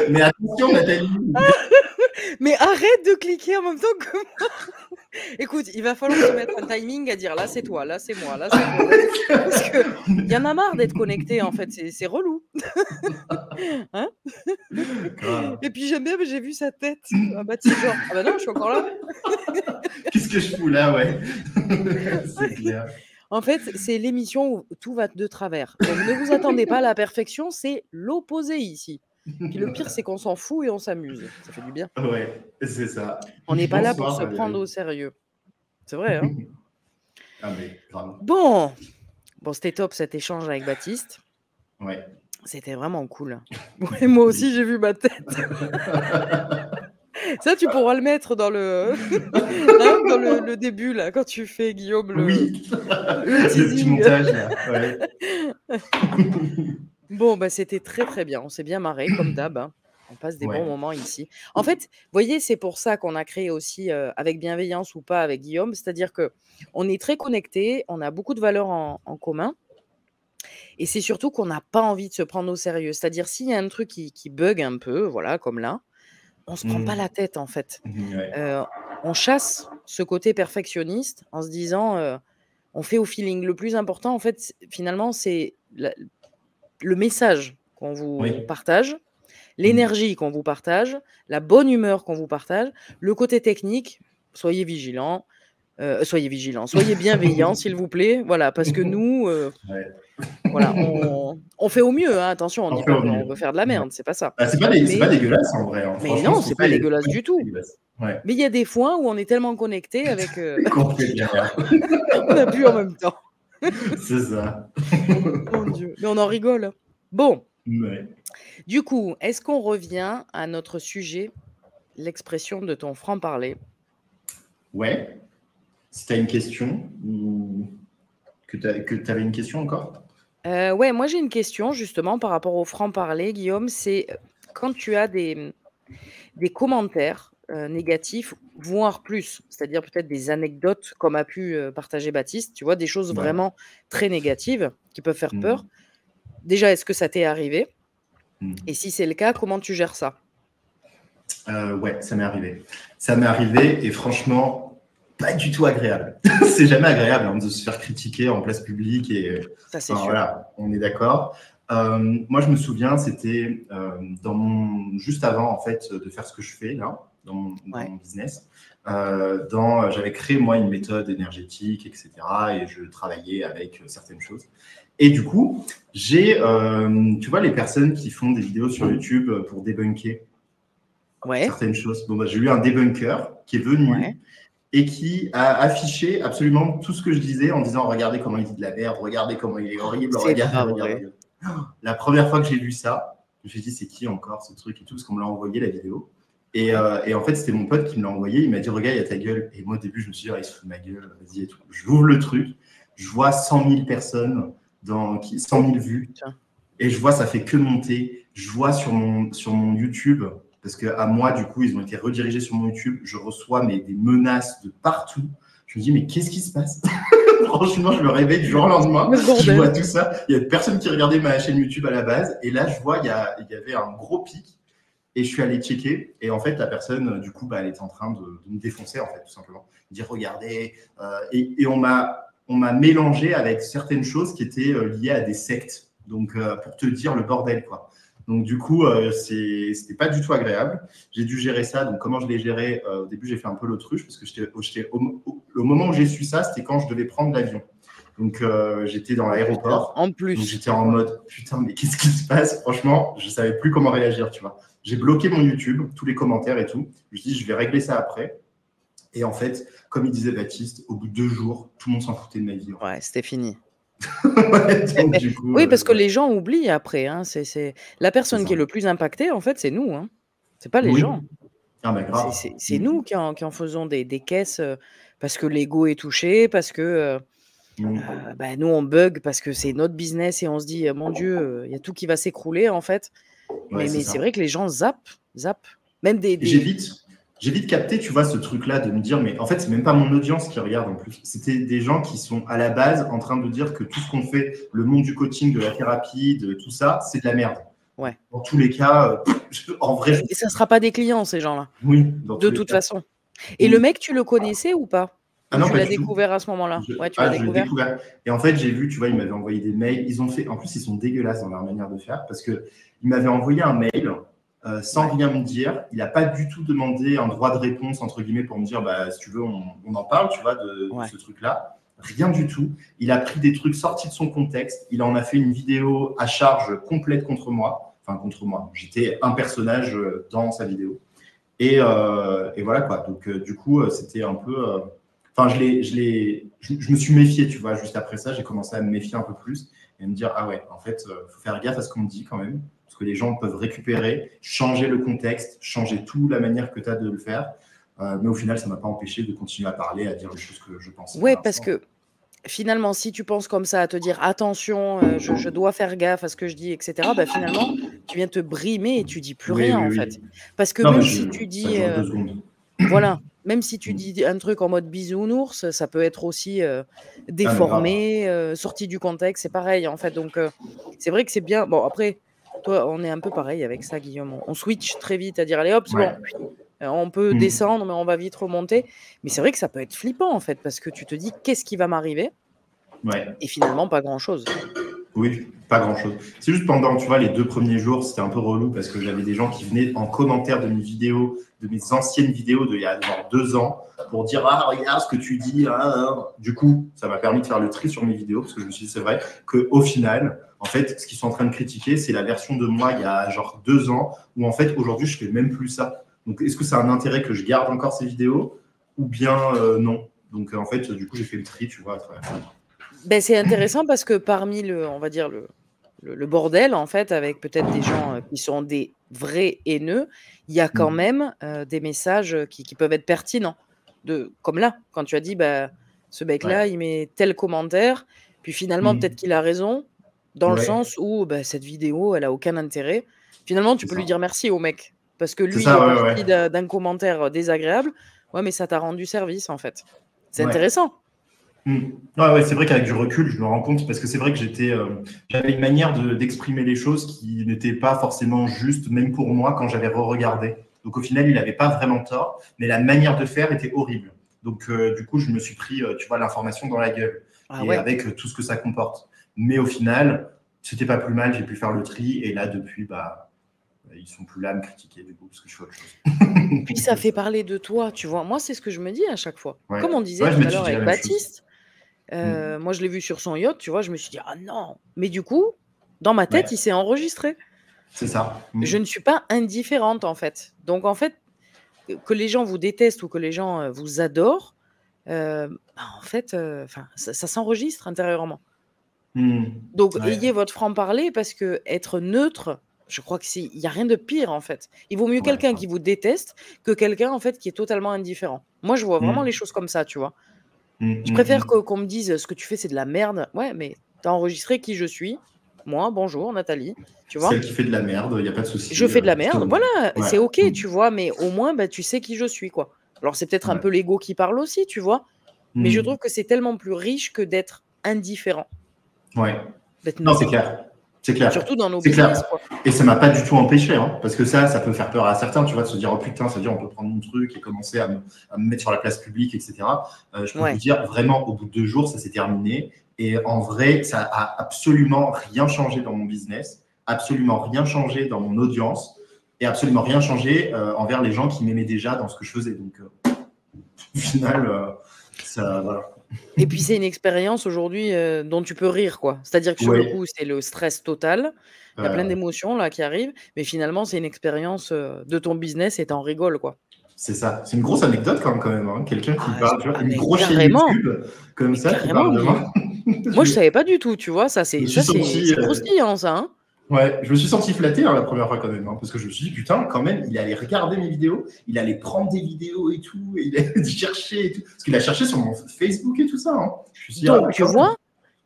Mais attention Nathalie. Mais arrête de cliquer en même temps que moi. Écoute, il va falloir se mettre un timing à dire là c'est toi, là c'est moi, là c'est moi. Parce qu'il y en a marre d'être connecté en fait, c'est relou. Hein? Et puis j'aime bien, mais j'ai vu sa tête. Ah bah genre, ah bah non, je suis encore là. Qu'est-ce que je fous là, ouais. C'est clair. En fait, c'est l'émission où tout va de travers. Donc ne vous attendez pas à la perfection, c'est l'opposé ici. Puis le pire, c'est qu'on s'en fout et on s'amuse. Ça fait du bien. Ouais, c'est ça. On n'est pas là pour Bonsoir, se prendre au sérieux. C'est vrai, hein? Ah mais grave. Bon, c'était top cet échange avec Baptiste. Ouais. C'était vraiment cool. Ouais, moi aussi, j'ai vu ma tête. Ça, tu pourras le mettre dans le, hein, dans le début, là, quand tu fais, Guillaume, Oui. le Le petit teasing. montage là. Ouais. Bon, bah, c'était très très bien. On s'est bien marré, comme d'hab, hein. On passe des Ouais. bons moments ici. En fait, vous voyez, c'est pour ça qu'on a créé aussi, avec bienveillance ou pas, avec Guillaume, c'est-à-dire qu'on est très connectés, on a beaucoup de valeurs en commun, et c'est surtout qu'on n'a pas envie de se prendre au sérieux. C'est-à-dire, s'il y a un truc qui bug un peu, voilà, comme là, on se prend pas la tête, en fait. Ouais. On chasse ce côté perfectionniste en se disant, on fait au feeling. Le plus important, en fait, finalement, c'est le message qu'on vous Oui. partage, l'énergie qu'on vous partage, la bonne humeur qu'on vous partage, le côté technique. Soyez vigilants, soyez bienveillants, s'il vous plaît. Voilà, parce que nous, Ouais. voilà, on fait au mieux. Hein, attention, on On dit fait pas au qu'on mieux. veut faire de la merde, c'est pas ça. Bah, c'est pas dégueulasse en vrai. Hein. Mais Franchement, non, ce c'est qu'on pas fait, dégueulasse du tout. dégueulasse. Ouais. Mais il y a des fois où on est tellement connecté avec, Qu'on fait bien. on n'a plus en même temps. C'est ça. Mon Dieu, mais on en rigole. Bon, Ouais. du coup, est-ce qu'on revient à notre sujet, l'expression de ton franc-parler? Ouais. Si tu as une question ou que tu avais une question encore? Ouais, moi j'ai une question justement par rapport au franc-parler, Guillaume. C'est quand tu as des commentaires négatifs, voire plus, c'est-à-dire peut-être des anecdotes comme a pu partager Baptiste, tu vois, des choses Ouais. vraiment très négatives qui peuvent faire Mm. peur. Déjà, est-ce que ça t'est arrivé? Mm. Et si c'est le cas, comment tu gères ça? Ouais, ça m'est arrivé. Ça m'est arrivé et franchement, pas du tout agréable. C'est jamais agréable hein, de se faire critiquer en place publique et Ça, c'est enfin, sûr. voilà, on est d'accord. Moi, je me souviens, c'était juste avant en fait de faire ce que je fais là dans mon business. J'avais créé moi une méthode énergétique, etc. Et je travaillais avec certaines choses. Et du coup, j'ai, tu vois, les personnes qui font des vidéos sur YouTube pour débunker certaines choses. Bon, bah, j'ai eu un débunker qui est venu et qui a affiché absolument tout ce que je disais en disant regardez comment il dit de la merde, regardez comment il est horrible, regardez. La première fois que j'ai lu ça, je me suis dit c'est qui encore ce truc et tout, parce qu'on me l'a envoyé la vidéo. Et en fait, c'était mon pote qui me l'a envoyé. Il m'a dit regarde, il y a ta gueule. Et moi, au début, je me suis dit il se fout de ma gueule, vas-y et tout. J'ouvre le truc, je vois 100 000 personnes, 100 000 vues. Et je vois, ça fait que monter. Je vois sur mon YouTube, parce qu'à moi, du coup, ils ont été redirigés sur mon YouTube. Je reçois des menaces de partout. Je me dis, mais qu'est-ce qui se passe? Franchement, je me réveille du jour au lendemain, Le je bordel. vois tout ça. Il y a personne qui regardait ma chaîne YouTube à la base. Et là, je vois, il y avait un gros pic. Et je suis allé checker. Et en fait, la personne, du coup, elle était en train de me défoncer, en fait, tout simplement. Dire, regardez. Et on m'a mélangé avec certaines choses qui étaient liées à des sectes. Donc, pour te dire le bordel, quoi. Donc, du coup, c'était pas du tout agréable. J'ai dû gérer ça. Donc, comment je l'ai géré au début, j'ai fait un peu l'autruche parce que au moment où j'ai su ça, c'était quand je devais prendre l'avion. Donc, j'étais dans l'aéroport. En Donc, plus. j'étais en mode, putain, mais qu'est-ce qui se passe? Franchement, je savais plus comment réagir, tu vois. J'ai bloqué mon YouTube, tous les commentaires et tout. Je me suis dit, je vais régler ça après. Et en fait, comme il disait Baptiste, au bout de 2 jours, tout le monde s'en foutait de ma vie. Ouais, c'était fini. Ouais, donc, du coup, Oui, parce que ouais. les gens oublient après. Hein. C'est la personne C'est qui est ça. le plus impactée, en fait, c'est nous. Hein. C'est pas les Oui. gens. Ah, bah, grave. C'est nous qui en faisons des caisses parce que l'ego est touché, parce que nous, on bug, parce que c'est notre business et on se dit, mon Dieu, il y a tout qui va s'écrouler, en fait. Ouais, Mais ça. c'est vrai que les gens zappent. Même Et j'ai vite capté, tu vois, ce truc-là de me dire, mais en fait, c'est même pas mon audience qui regarde en plus. C'était des gens qui sont à la base en train de dire que tout ce qu'on fait, le monde du coaching, de la thérapie, de tout ça, c'est de la merde. Ouais. Dans tous les cas, en vrai. Et ça ne sera pas des clients, ces gens-là. Oui, de toute façon. Et le mec, tu le connaissais ou pas? Ah non, tu pas l'as du tout. découvert à ce moment-là? Ouais, tu je l'as l'ai découvert. découvert. Et en fait, j'ai vu, tu vois, ils m'avaient envoyé des mails. En plus, ils sont dégueulasses dans leur manière de faire parce qu'ils m'avaient envoyé un mail sans rien me dire. Il n'a pas du tout demandé un droit de réponse, entre guillemets, pour me dire, si tu veux, on en parle, tu vois, de ce truc-là. Rien du tout. Il a pris des trucs sortis de son contexte. Il en a fait une vidéo à charge complète contre moi. Enfin, contre moi. J'étais un personnage dans sa vidéo. Et voilà, quoi. Donc, du coup, c'était un peu... Enfin, je me suis méfié, tu vois. Juste après ça, j'ai commencé à me méfier un peu plus et me dire, ah ouais, en fait, faut faire gaffe à ce qu'on dit quand même. Parce que les gens peuvent récupérer, changer le contexte, changer toute la manière que tu as de le faire. Mais au final, ça ne m'a pas empêché de continuer à parler, à dire les choses que je pense. Ouais, parce que finalement, si tu penses comme ça, à te dire attention, je dois faire gaffe à ce que je dis, etc., finalement, tu viens te brimer et tu dis plus rien, en fait. Parce que si tu dis... voilà, même si tu dis un truc en mode bisounours, ça peut être aussi déformé, sorti du contexte, c'est pareil, en fait. Donc, c'est vrai que c'est bien. Bon, après, toi, on est un peu pareil avec ça, Guillaume. On switch très vite à dire, allez hop, c'est bon. On peut descendre, mais on va vite remonter. Mais c'est vrai que ça peut être flippant, en fait, parce que tu te dis, qu'est-ce qui va m'arriver? Et finalement, pas grand-chose. Oui, pas grand-chose. C'est juste pendant, tu vois, les 2 premiers jours, c'était un peu relou parce que j'avais des gens qui venaient en commentaire de mes vidéos, de mes anciennes vidéos d'il y a genre 2 ans, pour dire « Ah, regarde ce que tu dis. » Du coup, ça m'a permis de faire le tri sur mes vidéos parce que je me suis dit, c'est vrai qu'au final, en fait, ce qu'ils sont en train de critiquer, c'est la version de moi il y a genre 2 ans où en fait, aujourd'hui, je fais même plus ça. Donc, est-ce que ça a un intérêt que je garde encore ces vidéos ou bien non? Donc, en fait, du coup, j'ai fait le tri, tu vois, à travers ça. C'est intéressant parce que parmi on va dire le bordel, en fait, avec peut-être des gens qui sont des vrais haineux, il y a quand même des messages qui peuvent être pertinents. Comme là, quand tu as dit, ce mec-là, il met tel commentaire, puis finalement, peut-être qu'il a raison, dans le sens où cette vidéo, elle a aucun intérêt. Finalement, tu peux lui dire merci au mec, parce que lui, il est parti d'un commentaire désagréable. Ouais, mais ça t'a rendu service, en fait. C'est intéressant. Ouais, c'est vrai qu'avec du recul, je me rends compte parce que c'est vrai que j'avais une manière d'exprimer les choses qui n'était pas forcément juste, même pour moi, quand j'avais re-regardé. Donc au final, il n'avait pas vraiment tort, mais la manière de faire était horrible. Donc du coup, je me suis pris, tu vois, l'information dans la gueule avec tout ce que ça comporte. Mais au final, c'était pas plus mal, j'ai pu faire le tri et là, depuis, ils sont plus là à me critiquer du coup parce que je fais autre chose. Puis ça fait parler de toi, tu vois. Moi, c'est ce que je me dis à chaque fois. Comme on disait tout à l'heure avec Baptiste. Moi, je l'ai vu sur son yacht, tu vois, je me suis dit, ah non. Mais du coup, dans ma tête, il s'est enregistré. C'est ça. Je ne suis pas indifférente, en fait. Donc, en fait, que les gens vous détestent ou que les gens vous adorent, en fait, ça s'enregistre intérieurement. Donc, ayez votre franc-parler parce que être neutre, je crois qu'il n'y a rien de pire, en fait. Il vaut mieux quelqu'un qui vous déteste que quelqu'un, en fait, qui est totalement indifférent. Moi, je vois vraiment les choses comme ça, tu vois. Je préfère qu'on me dise ce que tu fais, c'est de la merde. Ouais, mais tu as enregistré qui je suis. Moi, bonjour, Nathalie. Tu vois ? Celle qui fait de la merde, il n'y a pas de souci. Je fais de la merde, voilà, c'est OK, tu vois, mais au moins, tu sais qui je suis, quoi. Alors, c'est peut-être un peu l'ego qui parle aussi, tu vois. Mais je trouve que c'est tellement plus riche que d'être indifférent, Ouais. d'être Non, c'est neutre. clair. C'est clair. Surtout dans nos C'est clair. business, quoi. Et ça m'a pas du tout empêché, hein, parce que ça peut faire peur à certains, tu vois, de se dire, oh putain, ça veut dire on peut prendre mon truc et commencer à me mettre sur la place publique, etc. Je peux vous dire, vraiment, au bout de 2 jours, ça s'est terminé. Et en vrai, ça a absolument rien changé dans mon business, absolument rien changé dans mon audience et absolument rien changé envers les gens qui m'aimaient déjà dans ce que je faisais. Donc, au final, ça, voilà. Et puis, c'est une expérience aujourd'hui dont tu peux rire, quoi. C'est-à-dire que sur le coup, c'est le stress total. Il y a plein d'émotions là qui arrivent, mais finalement, c'est une expérience de ton business et t'en rigoles, quoi. C'est ça. C'est une grosse anecdote quand même. Hein. Quelqu'un qui parle, tu vois, une mais grosse chaîne carrément. YouTube comme Mais ça, qui carrément, parle de moi. Moi, je savais pas du tout, tu vois. Ça, c'est croustillant, ça. Hein. Ouais, je me suis senti flatté la première fois quand même, hein, parce que je me suis dit, putain, quand même, il allait regarder mes vidéos, il allait prendre des vidéos et tout, et il allait chercher et tout. Parce qu'il a cherché sur mon Facebook et tout ça. Hein. Je me suis dit, Donc, tu vois,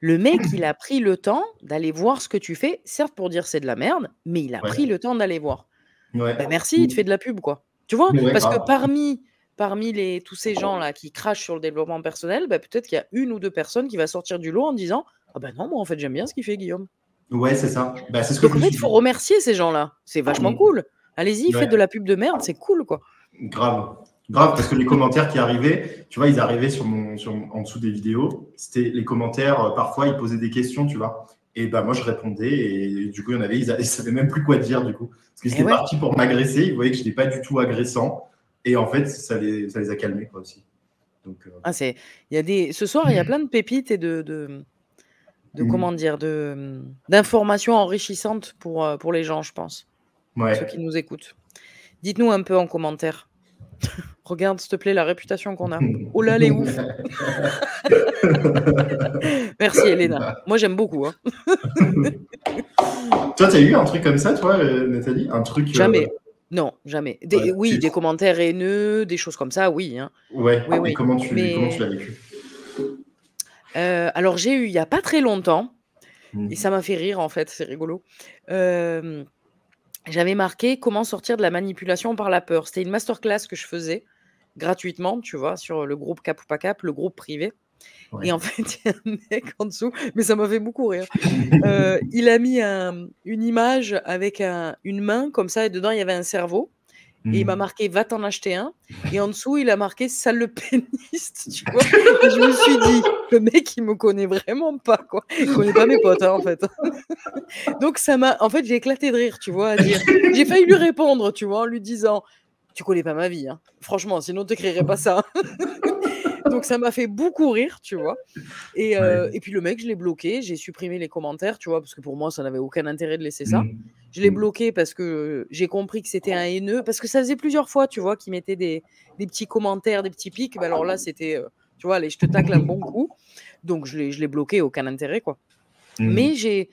le mec, il a pris le temps d'aller voir ce que tu fais, certes pour dire c'est de la merde, mais il a pris le temps d'aller voir. Ouais. Ben, merci, il te fait de la pub, quoi. Tu vois, parce que parmi tous ces gens-là qui crachent sur le développement personnel, ben, peut-être qu'il y a 1 ou 2 personnes qui va sortir du lot en disant « Ah ben non, moi en fait j'aime bien ce qu'il fait Guillaume ». Ouais, c'est ça. Bah, c'est ce que Donc en fait, il faut remercier ces gens-là. C'est vachement cool. Allez-y, faites de la pub de merde, c'est cool, quoi. Grave, parce que les commentaires qui arrivaient, tu vois, ils arrivaient en dessous des vidéos. C'était les commentaires, parfois, ils posaient des questions, tu vois. Et bah, moi, je répondais. Et du coup, il y en avait, ils ne savaient même plus quoi dire, du coup. Parce qu'ils étaient partis pour m'agresser. Ils voyaient que je n'étais pas du tout agressant. Et en fait, ça les a calmés, quoi, aussi. Donc, ce soir, il y a plein de pépites et comment dire, d'informations enrichissantes pour les gens, je pense. Ceux qui nous écoutent. Dites-nous un peu en commentaire. Regarde, s'il te plaît, la réputation qu'on a. Oh là, les ouf. Merci, Elena. Moi, j'aime beaucoup. Hein. Toi, tu as eu un truc comme ça, toi, Nathalie? Un truc Jamais. Non, jamais. Des commentaires haineux, des choses comme ça, oui. Hein. Ouais. Oui. Et comment tu l'as vécu? Alors, j'ai eu il n'y a pas très longtemps, et ça m'a fait rire, en fait, c'est rigolo. J'avais marqué « Comment sortir de la manipulation par la peur ». C'était une masterclass que je faisais gratuitement, tu vois, sur le groupe Cap ou pas Cap, le groupe privé. Ouais. Et en fait, il y a un mec en dessous, mais ça m'a fait beaucoup rire. Il a mis une image avec une main comme ça, et dedans, il y avait un cerveau. Et il m'a marqué « Va t'en acheter un ». Et en dessous, il a marqué « Sale le péniste », tu vois. Et je me suis dit, le mec, il me connaît vraiment pas, quoi. Il connaît pas mes potes, hein, en fait. Donc, en fait, j'ai éclaté de rire, tu vois, à dire. J'ai failli lui répondre, tu vois, en lui disant « Tu connais pas ma vie, hein. Franchement, sinon, t'écrirais pas ça. » Donc, ça m'a fait beaucoup rire, tu vois. Et puis, le mec, je l'ai bloqué. J'ai supprimé les commentaires, tu vois, parce que pour moi, ça n'avait aucun intérêt de laisser ça. Je l'ai bloqué parce que j'ai compris que c'était un haineux. Parce que ça faisait plusieurs fois, tu vois, qu'il mettait des petits commentaires, des petits pics. Ben alors là, c'était, tu vois, allez, je te tacle un bon coup. Donc, je l'ai bloqué, aucun intérêt, quoi. Mais j'ai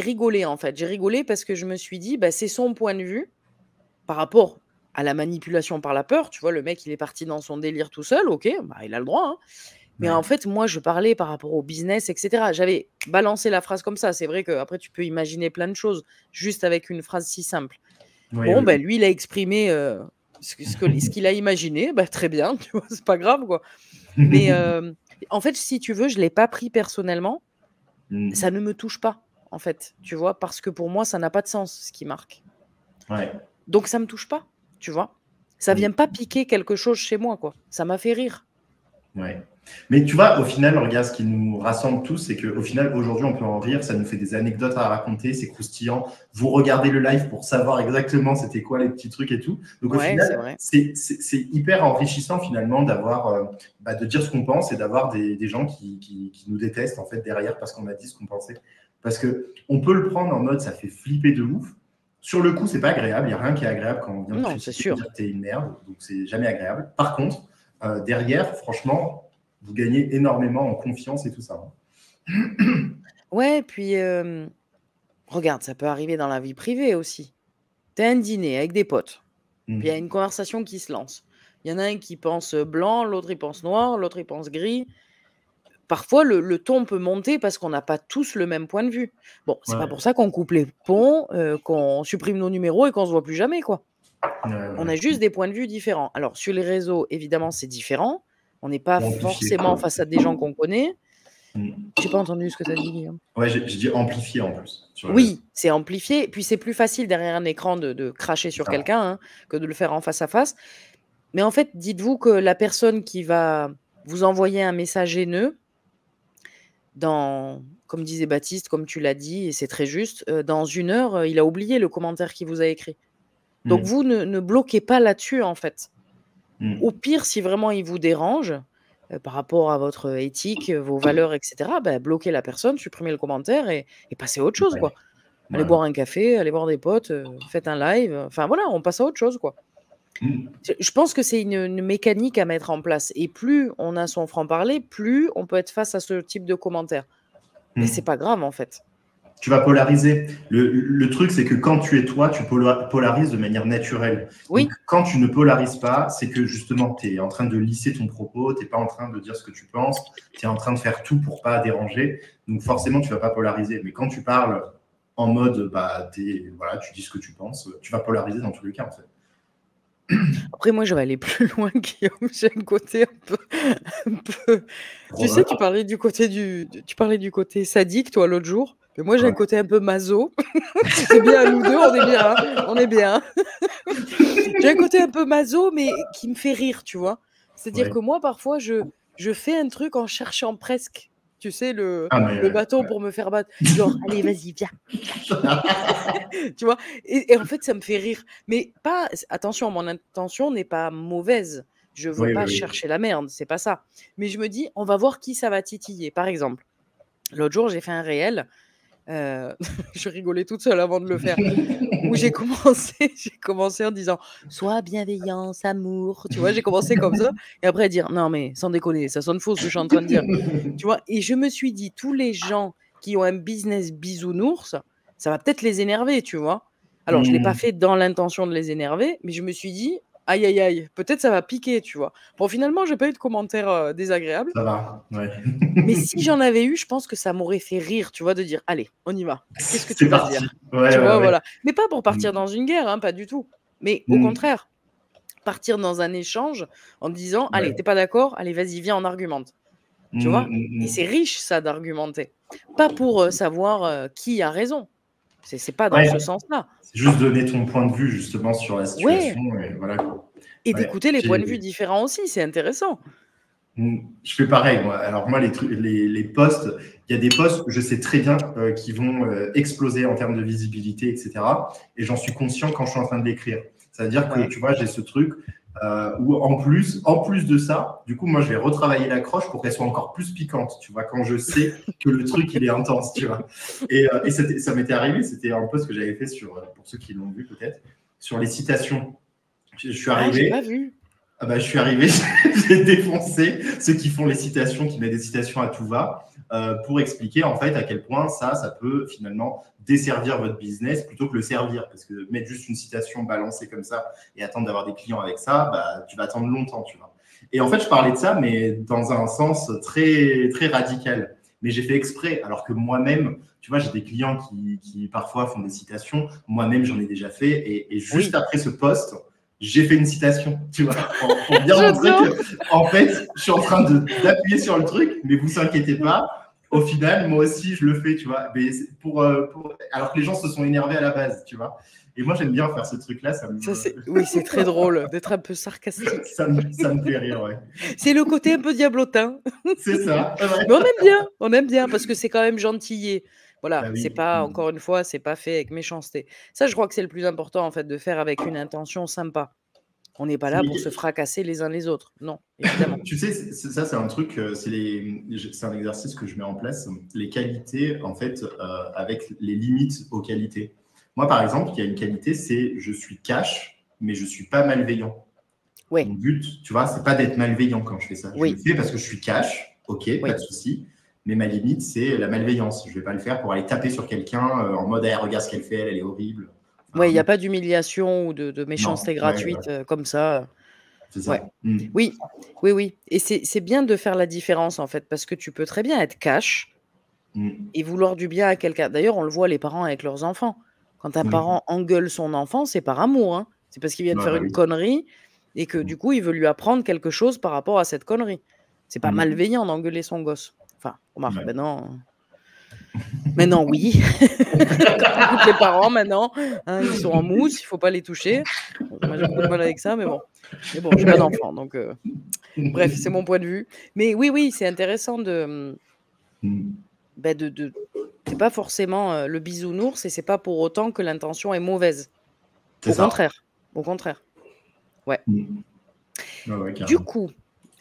rigolé, en fait. J'ai rigolé parce que je me suis dit, bah, c'est son point de vue par rapport à la manipulation par la peur. Tu vois, le mec, il est parti dans son délire tout seul. OK, bah, il a le droit, hein. Mais en fait, moi, je parlais par rapport au business, etc. J'avais balancé la phrase comme ça. C'est vrai qu'après, tu peux imaginer plein de choses juste avec une phrase si simple. Ben, lui, il a exprimé ce qu'il a imaginé. Ben, très bien, tu vois, c'est pas grave, quoi. Mais en fait, si tu veux, je ne l'ai pas pris personnellement. Ça ne me touche pas, en fait, tu vois, parce que pour moi, ça n'a pas de sens, ce qui marque. Ouais. Donc, ça ne me touche pas, tu vois. Ça ne vient pas piquer quelque chose chez moi, quoi. Ça m'a fait rire. Ouais. Mais tu vois, au final, regarde, ce qui nous rassemble tous, c'est qu'au final, aujourd'hui, on peut en rire, ça nous fait des anecdotes à raconter, c'est croustillant. Vous regardez le live pour savoir exactement c'était quoi les petits trucs et tout. Donc, au final, c'est hyper enrichissant, finalement, d'avoir, de dire ce qu'on pense et d'avoir des gens qui nous détestent, en fait, derrière, parce qu'on a dit ce qu'on pensait. Parce qu'on peut le prendre en mode, ça fait flipper de ouf. Sur le coup, c'est pas agréable. Il n'y a rien qui est agréable quand on vient de critiquer, dire que t'es une merde. Donc, c'est jamais agréable. Par contre, derrière, franchement, vous gagnez énormément en confiance et tout ça. Ouais, puis regarde, ça peut arriver dans la vie privée aussi. Tu as un dîner avec des potes, puis il y a une conversation qui se lance. Il y en a un qui pense blanc, l'autre il pense noir, l'autre il pense gris. Parfois, le ton peut monter parce qu'on n'a pas tous le même point de vue. Bon, c'est pas pour ça qu'on coupe les ponts, qu'on supprime nos numéros et qu'on se voit plus jamais, quoi. On a juste des points de vue différents. Alors, sur les réseaux, évidemment, c'est différent. On n'est pas Ou amplifié. forcément face à des gens qu'on connaît. Mm. J'ai pas entendu ce que tu as dit, Guillaume. Ouais, j'ai dit amplifié en plus. Sur le Oui, c'est amplifié. Puis c'est plus facile derrière un écran de cracher sur Ça. quelqu'un hein, que de le faire en face à face. Mais en fait, dites-vous que la personne qui va vous envoyer un message haineux, comme disait Baptiste, comme tu l'as dit, et c'est très juste, dans 1 heure, il a oublié le commentaire qu'il vous a écrit. Donc Mm. vous ne bloquez pas là-dessus, en fait. Mm. Au pire, si vraiment il vous dérange, par rapport à votre éthique, vos valeurs, etc., bloquez la personne, supprimez le commentaire et passez à autre chose, Ouais. quoi. Allez Ouais. boire un café, allez voir des potes, faites un live. Enfin voilà, on passe à autre chose, quoi. Mm. Je pense que c'est une mécanique à mettre en place. Et plus on a son franc-parler, plus on peut être face à ce type de commentaires. Mais Mm. c'est pas grave, en fait. Tu vas polariser. Le truc, c'est que quand tu es toi, tu polarises de manière naturelle. Oui. Donc, quand tu ne polarises pas, c'est que justement, tu es en train de lisser ton propos, tu n'es pas en train de dire ce que tu penses, tu es en train de faire tout pour pas déranger. Donc, forcément, tu ne vas pas polariser. Mais quand tu parles en mode, voilà, tu dis ce que tu penses, tu vas polariser dans tous les cas, en fait. Après, moi, je vais aller plus loin, Guillaume. J'ai un côté un peu... Tu sais, tu parlais du côté sadique, toi, l'autre jour. Mais moi, j'ai un côté un peu maso. C'est bien, nous deux, on est bien. Hein, on est bien. J'ai un côté un peu maso, mais qui me fait rire, tu vois. C'est-à-dire que moi, parfois, je fais un truc en cherchant presque, tu sais, le bâton pour me faire battre. Genre, allez, vas-y, viens. Tu vois, et en fait, ça me fait rire. Mais pas, attention, mon intention n'est pas mauvaise. Je veux pas chercher la merde, c'est pas ça. Mais je me dis, on va voir qui ça va titiller. Par exemple, l'autre jour, j'ai fait un réel. Je rigolais toute seule avant de le faire. Où j'ai commencé en disant sois bienveillance, amour. Tu vois, j'ai commencé comme ça. Et après dire non, mais sans déconner, ça sonne faux ce que je suis en train de dire. Tu vois, et je me suis dit, tous les gens qui ont un business bisounours, ça va peut-être les énerver, tu vois. Alors, je ne l'ai pas fait dans l'intention de les énerver, mais je me suis dit aïe, aïe, aïe, peut-être ça va piquer, tu vois. Bon, finalement, je n'ai pas eu de commentaires désagréables. Ça va, ouais. Mais si j'en avais eu, je pense que ça m'aurait fait rire, tu vois, de dire allez, on y va. Qu'est-ce que tu vas dire tu vois, voilà. Mais pas pour partir dans une guerre, hein, pas du tout. Mais au contraire, partir dans un échange en disant allez, t'es pas d'accord, allez, vas-y, viens, on argumente. Tu vois. Et c'est riche, ça, d'argumenter. Pas pour savoir qui a raison. C'est pas dans ce sens-là. C'est juste donner ton point de vue, justement, sur la situation. Et, voilà. Et d'écouter les points de vue différents aussi, c'est intéressant. Je fais pareil, moi. Alors, moi, les posts, il y a des posts, je sais très bien qui vont exploser en termes de visibilité, etc. Et j'en suis conscient quand je suis en train de l'écrire. C'est-à-dire que, tu vois, j'ai ce truc où, en plus de ça, du coup, moi, je vais retravailler l'accroche pour qu'elle soit encore plus piquante, tu vois, quand je sais que le truc, il est intense, tu vois. Et ça m'était arrivé, c'était un post que j'avais fait pour ceux qui l'ont vu peut-être, sur les citations. Je suis arrivé. J'ai pas vu. Je suis arrivé, j'ai défoncé ceux qui font les citations, qui mettent des citations à tout va, pour expliquer en fait à quel point ça peut finalement desservir votre business plutôt que le servir. Parce que mettre juste une citation balancée comme ça et attendre d'avoir des clients avec ça, tu vas attendre longtemps, tu vois. Et en fait, je parlais de ça, mais dans un sens très, très radical. Mais j'ai fait exprès, alors que moi-même, tu vois, j'ai des clients qui parfois font des citations. Moi-même, j'en ai déjà fait. Et juste après ce post, j'ai fait une citation, tu vois, pour bien montrer que, en fait, je suis en train d'appuyer sur le truc, mais vous inquiétez pas, au final, moi aussi, je le fais, tu vois, mais alors que les gens se sont énervés à la base, tu vois. Et moi, j'aime bien faire ce truc-là. Oui, c'est très drôle d'être un peu sarcastique. ça me fait rire, ouais. C'est le côté un peu diablotin. C'est ça. Ouais. Mais on aime bien, parce que c'est quand même gentillé. Voilà, c'est pas, encore une fois, c'est pas fait avec méchanceté. Ça, je crois que c'est le plus important, en fait, de faire avec une intention sympa. On n'est pas là pour se fracasser les uns les autres. Non, évidemment. Tu sais, ça, c'est un truc, c'est un exercice que je mets en place. Les qualités, en fait, avec les limites aux qualités. Moi, par exemple, il y a une qualité, c'est je suis cash, mais je suis pas malveillant. Ouais. Mon but, tu vois, c'est pas d'être malveillant quand je fais ça. Je le fais parce que je suis cash, ok, pas de souci. Mais ma limite, c'est la malveillance. Je ne vais pas le faire pour aller taper sur quelqu'un en mode « regarde ce qu'elle fait, elle est horrible ». Il n'y a pas d'humiliation ou de méchanceté gratuite comme ça. C'est ça. Oui. Et c'est bien de faire la différence, en fait, parce que tu peux très bien être cash et vouloir du bien à quelqu'un. D'ailleurs, on le voit, les parents avec leurs enfants. Quand un parent engueule son enfant, c'est par amour. Hein. C'est parce qu'il vient de faire une connerie. et que du coup, il veut lui apprendre quelque chose par rapport à cette connerie. C'est pas Mhm. malveillant d'engueuler son gosse. Enfin, remarque, Ouais. maintenant, oui. Quand t'écoutes les parents, maintenant, hein, ils sont en mousse, il faut pas les toucher. Bon, moi, j'ai beaucoup de mal avec ça, mais bon, j'ai pas d'enfant, donc bref, c'est mon point de vue. Mais oui, c'est intéressant de Mhm. c'est pas forcément le bisounours, et c'est pas pour autant que l'intention est mauvaise. C'est Au ça. contraire. Ouais. Mhm. Ouais, Du carrément. coup,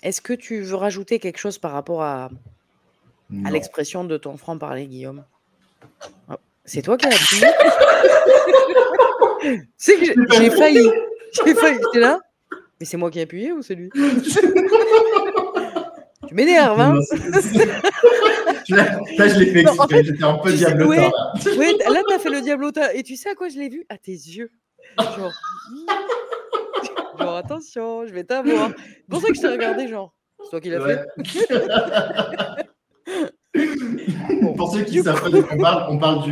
est-ce que tu veux rajouter quelque chose par rapport à Non. l'expression de ton franc-parler, Guillaume? Oh, c'est toi qui as appuyé? C'est que j'ai failli. J'étais là? Mais c'est moi qui ai appuyé ou c'est lui? Tu m'énerves, Non, hein? non, là, je l'ai fait Non, en exprès. fait, J'étais un peu tu sais, diablotin. ouais, Là. ouais, là, t'as fait le diablotin. Et tu sais à quoi je l'ai vu? À tes yeux. Genre, genre, attention, je vais t'avoir. C'est pour ça que je t'ai regardé, genre, c'est toi qui l'as fait? Bon, Pour ceux qui du ne savent pas coup, de quoi on parle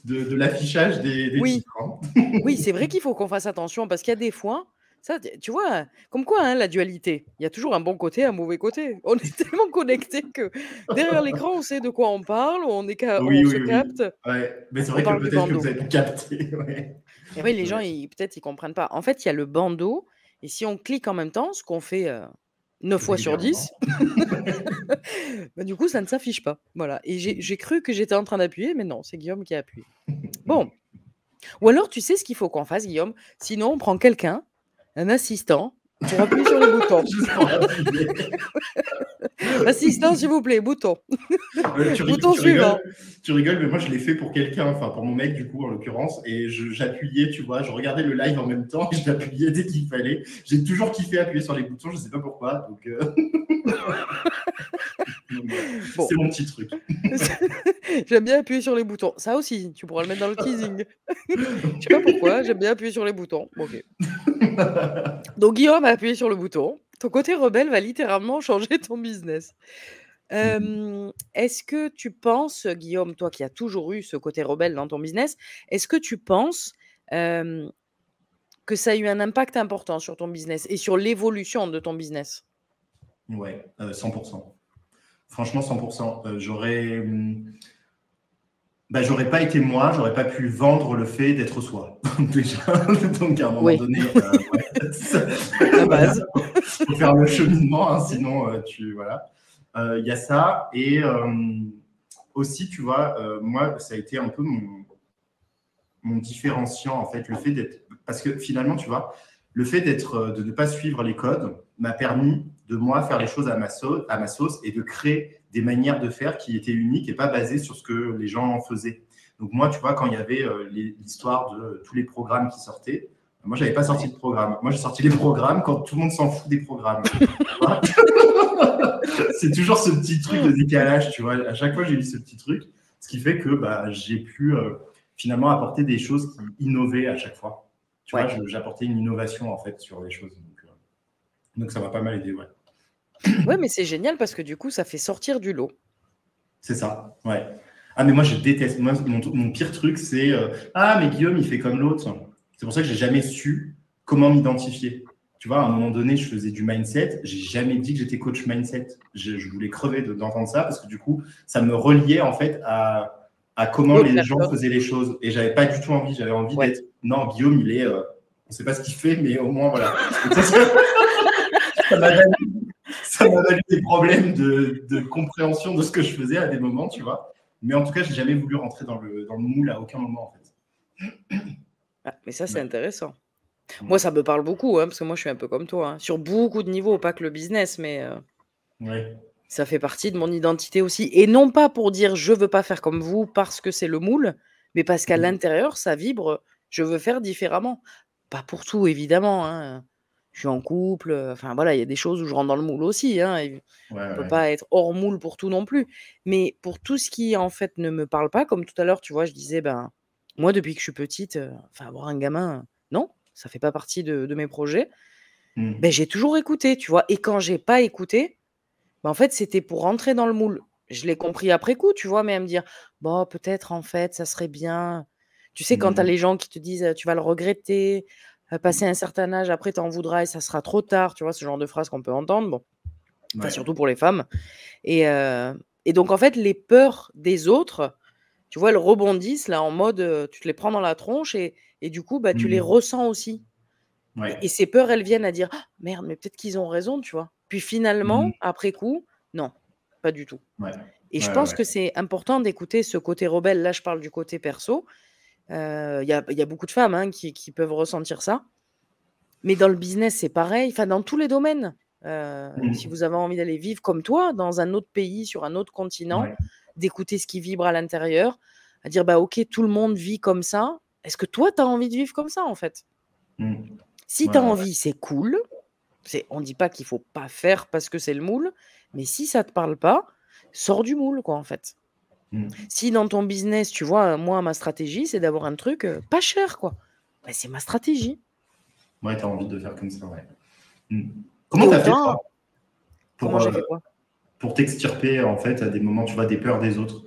de l'affichage des oui, titres. Hein. oui, c'est vrai qu'il faut qu'on fasse attention parce qu'il y a des fois, ça, tu vois, comme quoi, hein, la dualité, il y a toujours un bon côté et un mauvais côté. On est tellement connectés que derrière l'écran, on sait de quoi on parle, on Oui, se oui, oui. capte, Ouais. Mais c'est on vrai que parle du peut-être que vous bandeau. avez pu capter. Ouais. Et oui, les gens, Ouais. peut-être, ils comprennent pas. En fait, il y a le bandeau, et si on clique en même temps, ce qu'on fait 9 fois sur Régulièrement. 10, bah, du coup, ça ne s'affiche pas. Voilà. Et j'ai cru que j'étais en train d'appuyer, mais non, c'est Guillaume qui a appuyé. Bon. Ou alors, tu sais ce qu'il faut qu'on fasse, Guillaume? Sinon, on prend quelqu'un, un assistant, pour appuyer sur les boutons. Juste pour appuyer. Assistant, s'il vous plaît, bouton. Tu Bouton suivant. rigoles, mais moi je l'ai fait pour quelqu'un, enfin pour mon mec du coup en l'occurrence, et j'appuyais, tu vois, je regardais le live en même temps et je l'appuyais dès qu'il fallait. J'ai toujours kiffé appuyer sur les boutons, je sais pas pourquoi, donc Bon. c'est mon petit truc. J'aime bien appuyer sur les boutons. Ça aussi, tu pourras le mettre dans le teasing. Je sais pas pourquoi, j'aime bien appuyer sur les boutons. Bon, ok. Donc Guillaume a appuyé sur le bouton. Ton côté rebelle va littéralement changer ton business. Est-ce que tu penses, Guillaume, toi qui as toujours eu ce côté rebelle dans ton business, est-ce que tu penses que ça a eu un impact important sur ton business et sur l'évolution de ton business? Ouais, 100%. Franchement, 100%. J'aurais pas été moi, j'aurais pas pu vendre le fait d'être soi. Déjà, donc à un moment Oui. donné, La base. faut faire le cheminement, hein, sinon voilà. Il y a ça et aussi, tu vois, moi, ça a été un peu mon différenciant en fait, le fait d'être, parce que finalement, tu vois, le fait de ne pas suivre les codes m'a permis de moi faire les choses à ma sauce et de créer des manières de faire qui étaient uniques et pas basées sur ce que les gens faisaient. Donc moi, tu vois, quand il y avait l'histoire de tous les programmes qui sortaient, moi, j'avais pas sorti de programme. Moi, j'ai sorti les programmes quand tout le monde s'en fout des programmes. C'est toujours ce petit truc de décalage, tu vois. À chaque fois, j'ai eu ce petit truc, ce qui fait que j'ai pu finalement apporter des choses qui innovaient à chaque fois. Tu vois, j'apportais une innovation en fait sur les choses. Donc ça m'a pas mal aidé, ouais. Ouais, mais c'est génial parce que du coup, ça fait sortir du lot. C'est ça, ouais. Ah, mais moi, je déteste. Moi, mon pire truc, c'est ah, mais Guillaume, il fait comme l'autre. C'est pour ça que j'ai jamais su comment m'identifier. Tu vois, à un moment donné, je faisais du mindset. J'ai jamais dit que j'étais coach mindset. Je voulais crever d'entendre ça parce que du coup, ça me reliait en fait à comment les gens faisaient les choses. Et j'avais pas du tout envie. J'avais envie d'être. Non, Guillaume, il est. On sait pas ce qu'il fait, mais au moins, voilà. Ça m'a valu des problèmes de compréhension de ce que je faisais à des moments, tu vois. Mais en tout cas, j'ai jamais voulu rentrer dans le moule à aucun moment, en fait. Ah, mais ça, c'est intéressant. Moi, ça me parle beaucoup, hein, parce que moi, je suis un peu comme toi, hein, sur beaucoup de niveaux, pas que le business, mais ça fait partie de mon identité aussi. Et non pas pour dire je veux pas faire comme vous parce que c'est le moule, mais parce qu'à l'intérieur, ça vibre, je veux faire différemment. Pas pour tout, évidemment. Hein. Je suis en couple, enfin voilà, il y a des choses où je rentre dans le moule aussi. Hein, on ne peut pas être hors moule pour tout non plus. Mais pour tout ce qui, en fait, ne me parle pas, comme tout à l'heure, tu vois, je disais, moi, depuis que je suis petite, avoir un gamin, non, ça fait pas partie de mes projets. J'ai toujours écouté, tu vois. Et quand j'ai pas écouté, en fait, c'était pour rentrer dans le moule. Je l'ai compris après coup, tu vois, mais à me dire, bon, peut-être, en fait, ça serait bien. Tu sais, quand tu as les gens qui te disent, tu vas le regretter, Passer un certain âge, après, t'en voudras et ça sera trop tard. Tu vois, ce genre de phrase qu'on peut entendre. Bon, enfin, Ouais. surtout pour les femmes. Et donc, en fait, les peurs des autres, tu vois, elles rebondissent là en mode, tu te les prends dans la tronche et du coup, bah, tu les ressens aussi. Ouais. Et ces peurs, elles viennent à dire «Ah, merde, mais peut-être qu'ils ont raison», tu vois. Puis finalement, après coup, non, pas du tout. Ouais. Et je Ouais, pense ouais. que c'est important d'écouter ce côté rebelle. Là, je parle du côté perso. Il y a beaucoup de femmes hein, qui peuvent ressentir ça. Mais dans le business, c'est pareil. Enfin, dans tous les domaines. Si vous avez envie d'aller vivre comme toi, dans un autre pays, sur un autre continent, Ouais. d'écouter ce qui vibre à l'intérieur, à dire, bah ok, tout le monde vit comme ça. Est-ce que toi, tu as envie de vivre comme ça, en fait? Si tu as Ouais, ouais. envie, c'est cool. On ne dit pas qu'il ne faut pas faire parce que c'est le moule. Mais si ça ne te parle pas, sors du moule, quoi, en fait. Si dans ton business, tu vois, moi, ma stratégie, c'est d'avoir un truc pas cher, quoi. Ben, c'est ma stratégie. Ouais, tu as envie de faire comme ça, ouais. Comment tu as fait, toi, Comment j'ai fait quoi? pour t'extirper, en fait, à des moments, tu vois, des peurs des autres?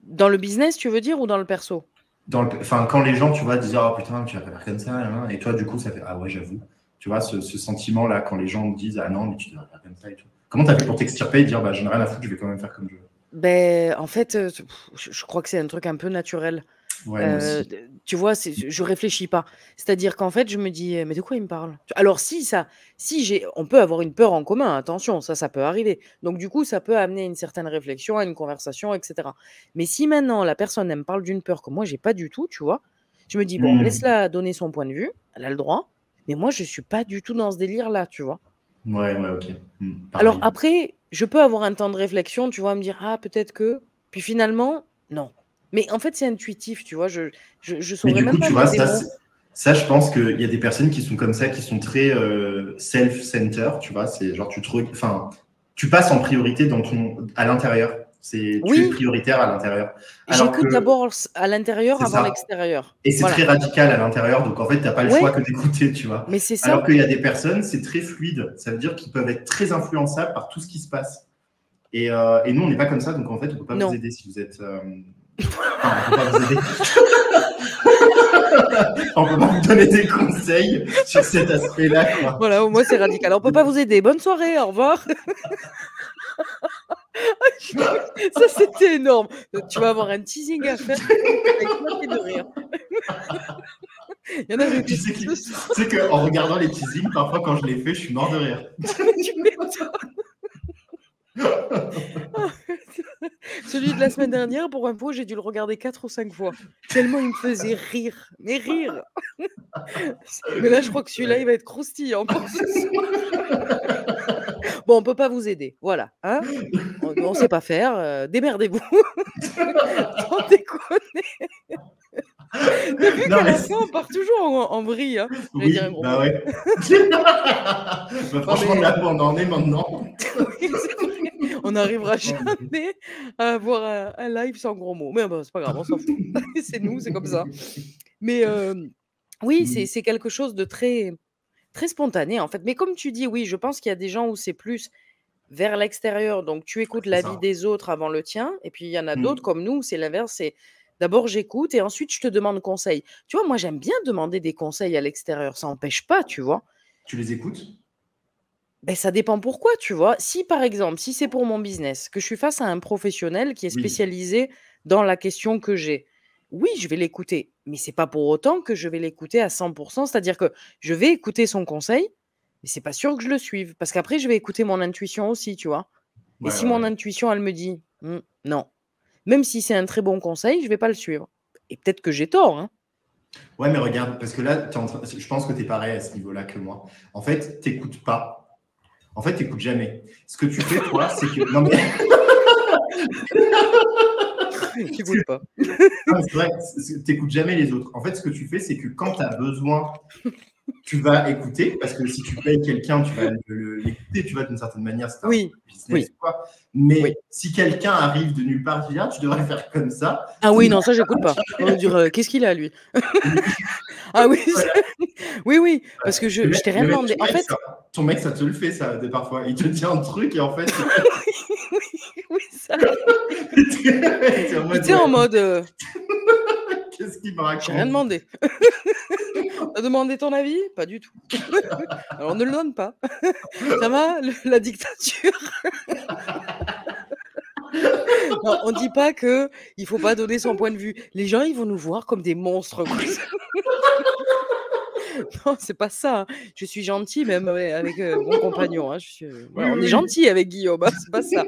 Dans le business, tu veux dire, ou dans le perso? Enfin, quand les gens, tu vois, disent « Oh putain, tu vas pas faire comme ça, hein. » Et toi, du coup, ça fait « Ah ouais, j'avoue. » Tu vois, ce sentiment-là, quand les gens disent « Ah non, mais tu devrais faire comme ça et tout. » Comment tu as fait pour t'extirper et dire « Bah, j'en ai rien à foutre, je vais quand même faire comme je veux. » Ben, en fait, je crois que c'est un truc un peu naturel. Ouais, moi aussi. Tu vois, je réfléchis pas. C'est-à-dire qu'en fait, je me dis, mais de quoi il me parle? Alors on peut avoir une peur en commun, attention, ça peut arriver. Donc du coup, ça peut amener une certaine réflexion, à une conversation, etc. Mais si maintenant la personne elle me parle d'une peur que moi j'ai pas du tout, tu vois, je me dis bon, laisse-la donner son point de vue, elle a le droit. Mais moi, je suis pas du tout dans ce délire-là, tu vois. Ouais, ok. Alors après, je peux avoir un temps de réflexion, tu vois, me dire ah peut-être que, puis finalement non. Mais en fait, c'est intuitif, tu vois. Je saurais même pas tu mettre vois, des mots. ça, je pense qu'il y a des personnes qui sont comme ça, qui sont très self-center, tu vois. C'est genre, tu passes en priorité à l'intérieur. Tu es prioritaire à l'intérieur. J'écoute d'abord à l'intérieur avant l'extérieur. Et c'est très radical à l'intérieur, donc en fait, tu n'as pas le choix que d'écouter, tu vois. Mais c'est ça. Alors qu'il y a des personnes, c'est très fluide. Ça veut dire qu'ils peuvent être très influençables par tout ce qui se passe. Et nous, on n'est pas comme ça, donc en fait, on ne peut pas vous aider si vous êtes. Enfin, on ne peut pas vous aider. On ne peut pas vous donner des conseils sur cet aspect-là, quoi. Voilà, au moins c'est radical. On ne peut pas vous aider. Bonne soirée, au revoir. Ça, c'était énorme. Tu vas avoir un teasing à faire avec moi de rire. Il y en a Tu sais qu'en regardant les teasings, parfois quand je les fais, je suis mort de rire. Celui de la semaine dernière, pour info, j'ai dû le regarder 4 ou 5 fois. Tellement il me faisait rire. Mais rire. Mais là, je crois que celui-là, il va être croustillant pour ce soir. Bon, on peut pas vous aider. Voilà. Hein, on ne sait pas faire. Démerdez-vous. Sans déconner. T'as vu qu'à la fin, on part toujours en vrille. Hein. Oui, dire un gros mot. Ouais. Franchement, là où on en est maintenant. Oui, on n'arrivera jamais à avoir un live sans gros mots. Mais c'est pas grave, on s'en fout. C'est nous, c'est comme ça. Mais oui, c'est quelque chose de très, très spontané, en fait. Mais comme tu dis, oui, je pense qu'il y a des gens où c'est plus vers l'extérieur. Donc, tu écoutes l'avis des autres avant le tien. Et puis, il y en a d'autres comme nous, c'est l'inverse. C'est d'abord, j'écoute et ensuite, je te demande conseil. Tu vois, moi, j'aime bien demander des conseils à l'extérieur. Ça n'empêche pas, tu vois. Tu les écoutes? Ben, ça dépend pourquoi, tu vois. Si, par exemple, si c'est pour mon business, que je suis face à un professionnel qui est spécialisé dans la question que j'ai, oui, je vais l'écouter. Mais c'est pas pour autant que je vais l'écouter à 100%. C'est-à-dire que je vais écouter son conseil, mais c'est pas sûr que je le suive. Parce qu'après, je vais écouter mon intuition aussi, tu vois. Et si mon intuition, elle me dit non, même si c'est un très bon conseil, je vais pas le suivre. Et peut-être que j'ai tort, hein. Ouais, mais regarde, parce que là, je pense que tu es pareil à ce niveau-là que moi. En fait, tu n'écoutes pas. En fait, tu n'écoutes jamais. Ce que tu fais, toi, c'est que… Non, mais… Tu n'écoutes pas. C'est vrai, tu n'écoutes jamais les autres. En fait, ce que tu fais, c'est que quand tu as besoin, tu vas écouter, parce que si tu payes quelqu'un, tu vas l'écouter, tu vas d'une certaine manière, c'est un business ou quoi. Mais si quelqu'un arrive de nulle part, tu dis, tu devrais faire comme ça. Ah oui, non, ça, j'écoute pas. On va dire, qu'est-ce qu'il a, lui? Ah oui, oui, parce que je t'ai rien demandé. En fait, ton mec, ça te le fait, ça, parfois. Il te dit un truc et en fait… oui, ça. Il était en mode… Qu'est-ce qu'il me J'ai rien raconte? demandé. T'as demandé ton avis? Pas du tout. Alors, on ne le donne pas. Ça va, la dictature? Non, on dit pas qu'il ne faut pas donner son point de vue. Les gens, ils vont nous voir comme des monstres, quoi. Non, c'est pas ça, hein. Je suis gentille même avec mon compagnon, hein. Oui, Voilà, on est oui. gentil avec Guillaume, hein, c'est pas ça.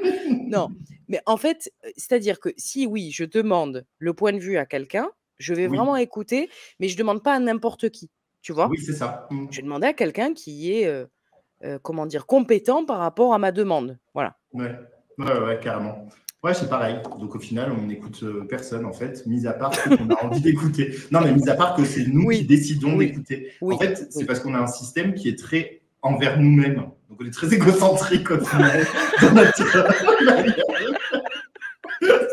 Non, mais en fait, c'est-à-dire que si oui, je demande le point de vue à quelqu'un, je vais Oui, vraiment écouter, mais je demande pas à n'importe qui, tu vois? oui, c'est ça. Je vais demander à quelqu'un qui est, comment dire? Compétent par rapport à ma demande. Voilà. Ouais. Ouais, carrément. Ouais, c'est pareil. Donc au final, on n'écoute personne en fait, mis à part ceux qu'on a envie d'écouter. Non, mais mis à part que c'est nous qui Oui, décidons oui, d'écouter. oui, En fait, c'est oui. parce qu'on a un système qui est très envers nous-mêmes. Donc on est très égocentrique au final dans notre manière.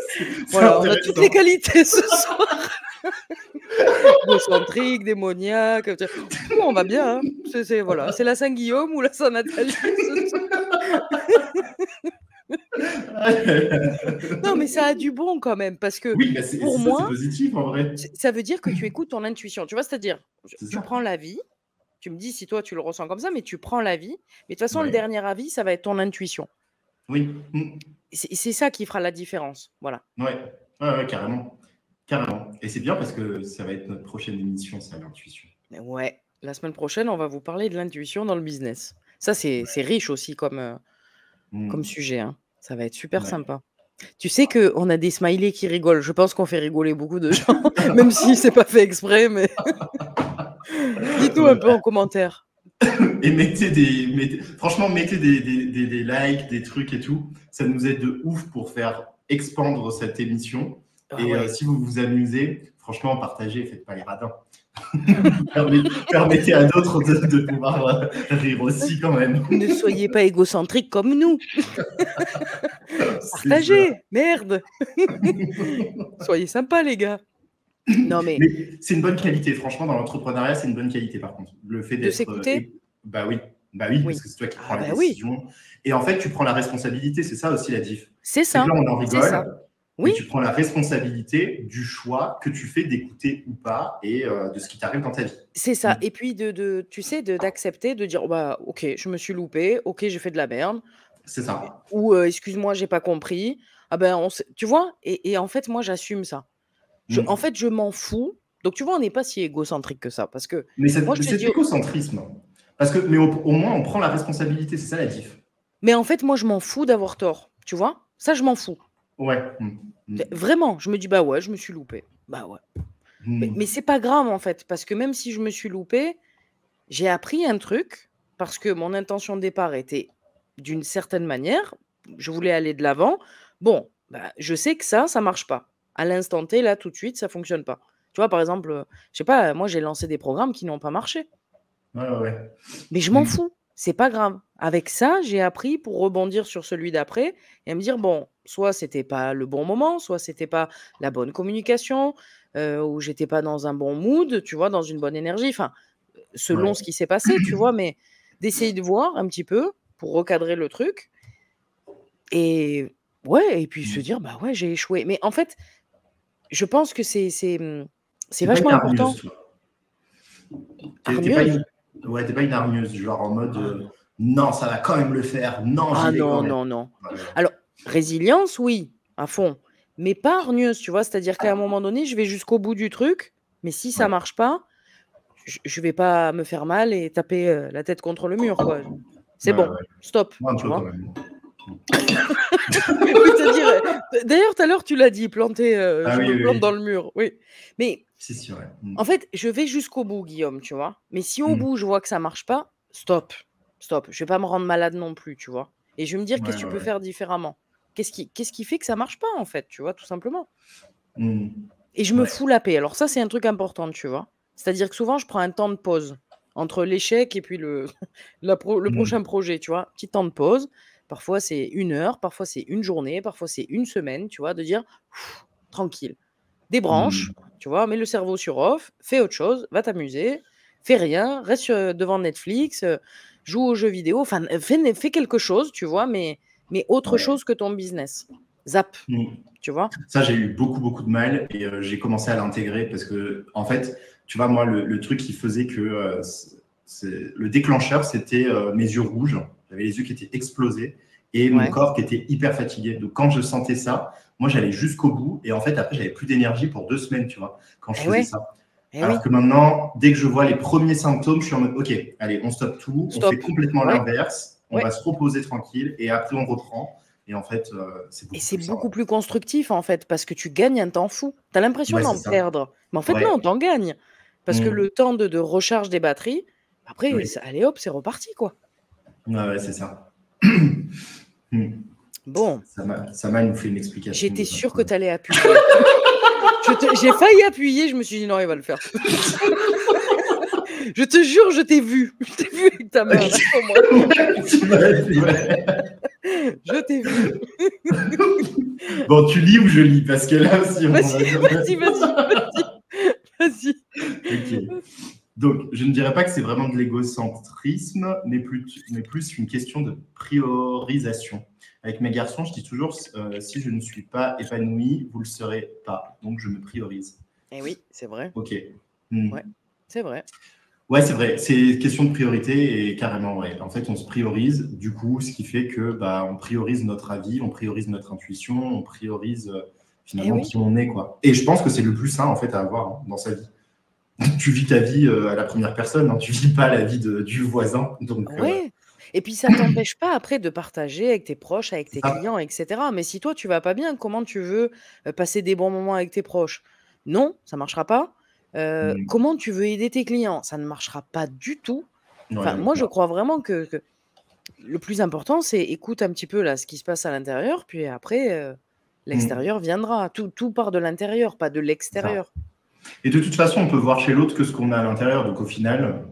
C'est Voilà, on a toutes les intéressant. qualités ce soir. Égocentrique, démoniaque, c'est bon, on va bien, hein. Voilà, c'est la Saint-Guillaume ou la Saint-Nathalie ce soir. Non, mais ça a du bon quand même parce que Oui, bah c'est pour ça, c'est moi, positif en vrai. ça veut dire que tu écoutes ton intuition, tu vois? C'est-à-dire, C'est tu ça. prends l'avis, tu me dis si toi tu le ressens comme ça, mais tu prends l'avis, mais de toute façon le Ouais. dernier avis, ça va être ton intuition. Oui. C'est ça qui fera la différence, voilà. Ouais. Ouais, carrément. Carrément. Et c'est bien parce que ça va être notre prochaine émission, ça, l'intuition. Ouais, la semaine prochaine, on va vous parler de l'intuition dans le business. Ça, c'est riche aussi comme sujet, hein. Ça va être super Ouais. sympa. Tu sais qu'on a des smileys qui rigolent. Je pense qu'on fait rigoler beaucoup de gens, même si c'est pas fait exprès, mais dites-nous un peu en commentaire. Et franchement, mettez des likes, des trucs et tout. Ça nous aide de ouf pour faire expandre cette émission. Ah Et ouais. si vous vous amusez, franchement, partagez, faites pas les radins. Permettez à d'autres de pouvoir rire aussi quand même. Ne soyez pas égocentriques comme nous. C'est ça. Partagez, merde. Soyez sympas, les gars. Non, mais Mais c'est une bonne qualité, franchement, dans l'entrepreneuriat, c'est une bonne qualité par contre. Le fait de d'être. s'écouter, Bah oui, oui. parce que c'est toi qui prends Ah la bah oui, décision. Et en fait, tu prends la responsabilité, c'est ça aussi la diff. c'est C'est que ça, là, on en c'est ça. rigole, mais Oui, tu prends la responsabilité du choix que tu fais d'écouter ou pas et de ce qui t'arrive dans ta vie. c'est ça. Et puis tu sais, d'accepter, de dire, bah, ok, je me suis loupé, ok, j'ai fait de la merde, C'est ça. ou excuse-moi, j'ai pas compris. Ah ben, tu vois, et en fait, moi, j'assume ça. En fait, je m'en fous. Donc, tu vois, on n'est pas si égocentrique que ça, parce que Mais moi, je te c'est dis, l'égocentrisme. Parce que, mais au moins, on prend la responsabilité, c'est ça la diff. mais en fait, moi, je m'en fous d'avoir tort. Tu vois, ça, je m'en fous. Ouais. Vraiment, je me dis, bah ouais, je me suis loupé. Bah ouais. Mais c'est pas grave, en fait, parce que même si je me suis loupé, j'ai appris un truc, parce que mon intention de départ était d'une certaine manière. Je voulais aller de l'avant. Bon, bah, je sais que ça marche pas. À l'instant T, là, tout de suite, ça fonctionne pas. Tu vois, par exemple, je sais pas, moi, j'ai lancé des programmes qui n'ont pas marché. Ouais. Mais je m'en fous, c'est pas grave. Avec ça, j'ai appris pour rebondir sur celui d'après et me dire, bon, soit c'était pas le bon moment, soit c'était pas la bonne communication, ou j'étais pas dans un bon mood, tu vois, dans une bonne énergie, enfin, selon ce qui s'est passé, tu vois, mais d'essayer de voir un petit peu pour recadrer le truc et ouais, et puis se dire, bah ouais, j'ai échoué. Mais en fait, je pense que c'est T'es pas une vachement important. hargneuse, toi. Hargneuse? T'es pas une hargneuse, genre en mode non, ça va quand même le faire, non, Ah j'y vais quand non, même. non. Ouais. Alors, résilience, oui, à fond, mais pas hargneuse, tu vois? C'est-à-dire qu'à un moment donné, je vais jusqu'au bout du truc, mais si ça Ouais. marche pas, je vais pas me faire mal et taper, la tête contre le mur, quoi. C'est bon, stop, Moi, un tu peu vois? quand même. Oui, c'est-à-dire, d'ailleurs, tout à l'heure, tu l'as dit, planter, je me plante dans le mur, oui. Mais Si, ouais. en fait, je vais jusqu'au bout, Guillaume, tu vois? Mais si au bout, je vois que ça marche pas, stop. Je vais pas me rendre malade non plus, tu vois? Et je vais me dire: «Qu'est-ce que tu peux faire différemment? Qu'est-ce qui fait que ça marche pas, en fait?» Tu vois? Tout simplement. Et je me fous la paix. Alors ça, c'est un truc important, tu vois? C'est-à-dire que souvent, je prends un temps de pause entre l'échec et puis le prochain projet, tu vois? Petit temps de pause. Parfois, c'est 1 heure, parfois, c'est 1 journée, parfois, c'est 1 semaine, tu vois? De dire: «Tranquille, débranche», tu vois? Mets le cerveau sur off, fais autre chose, va t'amuser, fais rien, reste, devant Netflix, joue aux jeux vidéo, enfin, fais quelque chose, tu vois? Mais autre chose que ton business. Zap, Mm. tu vois? Ça, j'ai eu beaucoup de mal et j'ai commencé à l'intégrer parce que, en fait, tu vois, moi, le truc qui faisait que le déclencheur, c'était mes yeux rouges. J'avais les yeux qui étaient explosés et mon Ouais. corps qui était hyper fatigué. Donc, quand je sentais ça, moi, j'allais jusqu'au bout et en fait, après, j'avais plus d'énergie pour 2 semaines, tu vois, quand je Eh faisais ouais, ça. eh oui, Alors que maintenant, dès que je vois les premiers symptômes, je suis en mode, OK, allez, on stoppe tout, on fait stop. complètement Ouais, l'inverse, on ouais. va se reposer tranquille et après, on reprend. Et en fait, c'est Et beaucoup c'est plus beaucoup simple. plus constructif, en fait, parce que tu gagnes un temps fou. Tu as l'impression Ouais, c'est d'en ça. perdre, mais en fait, Ouais. non, tu en gagnes. Parce que Mm. le temps de recharge des batteries, après, Oui. allez hop, c'est reparti, quoi. Ouais, c'est ça. Mm. Bon, Ça m'a nous fait une explication. j'étais de sûre que notre- tu allais appuyer. J'ai failli appuyer, je me suis dit non, il va le faire. Je te jure, je t'ai vu. Je t'ai vu avec ta main là, sur moi. Tu m'as dit, ouais. Je t'ai vu. Bon, tu lis ou je lis? Parce que là aussi, on va dire. Vas-y. Ok. Donc, je ne dirais pas que c'est vraiment de l'égocentrisme, mais plus une question de priorisation. Avec mes garçons, je dis toujours, si je ne suis pas épanoui, vous ne le serez pas. Donc, je me priorise. Eh oui, c'est vrai. Ok. Mm. Ouais, c'est vrai. Ouais, c'est vrai. C'est question de priorité et carrément, ouais. En fait, on se priorise, du coup, ce qui fait que bah, on priorise notre avis, on priorise notre intuition, on priorise finalement oui. qui on est, quoi. Et je pense que c'est le plus sain, en fait, à avoir hein, dans sa vie. Tu vis ta vie à la première personne, hein, tu vis pas la vie du voisin. Donc, Ouais. Et puis ça t'empêche pas après de partager avec tes proches, avec tes ça. clients, etc. Mais si toi tu vas pas bien, comment tu veux passer des bons moments avec tes proches? Non, ça marchera pas. Mm. Comment tu veux aider tes clients? Ça ne marchera pas du tout. Ouais, Enfin, donc, moi je crois vraiment que le plus important, c'est écoute un petit peu là ce qui se passe à l'intérieur, puis après l'extérieur viendra. Tout part de l'intérieur, pas de ça. l'extérieur. Et de toute façon, on peut voir chez l'autre que ce qu'on a à l'intérieur. Donc, au final,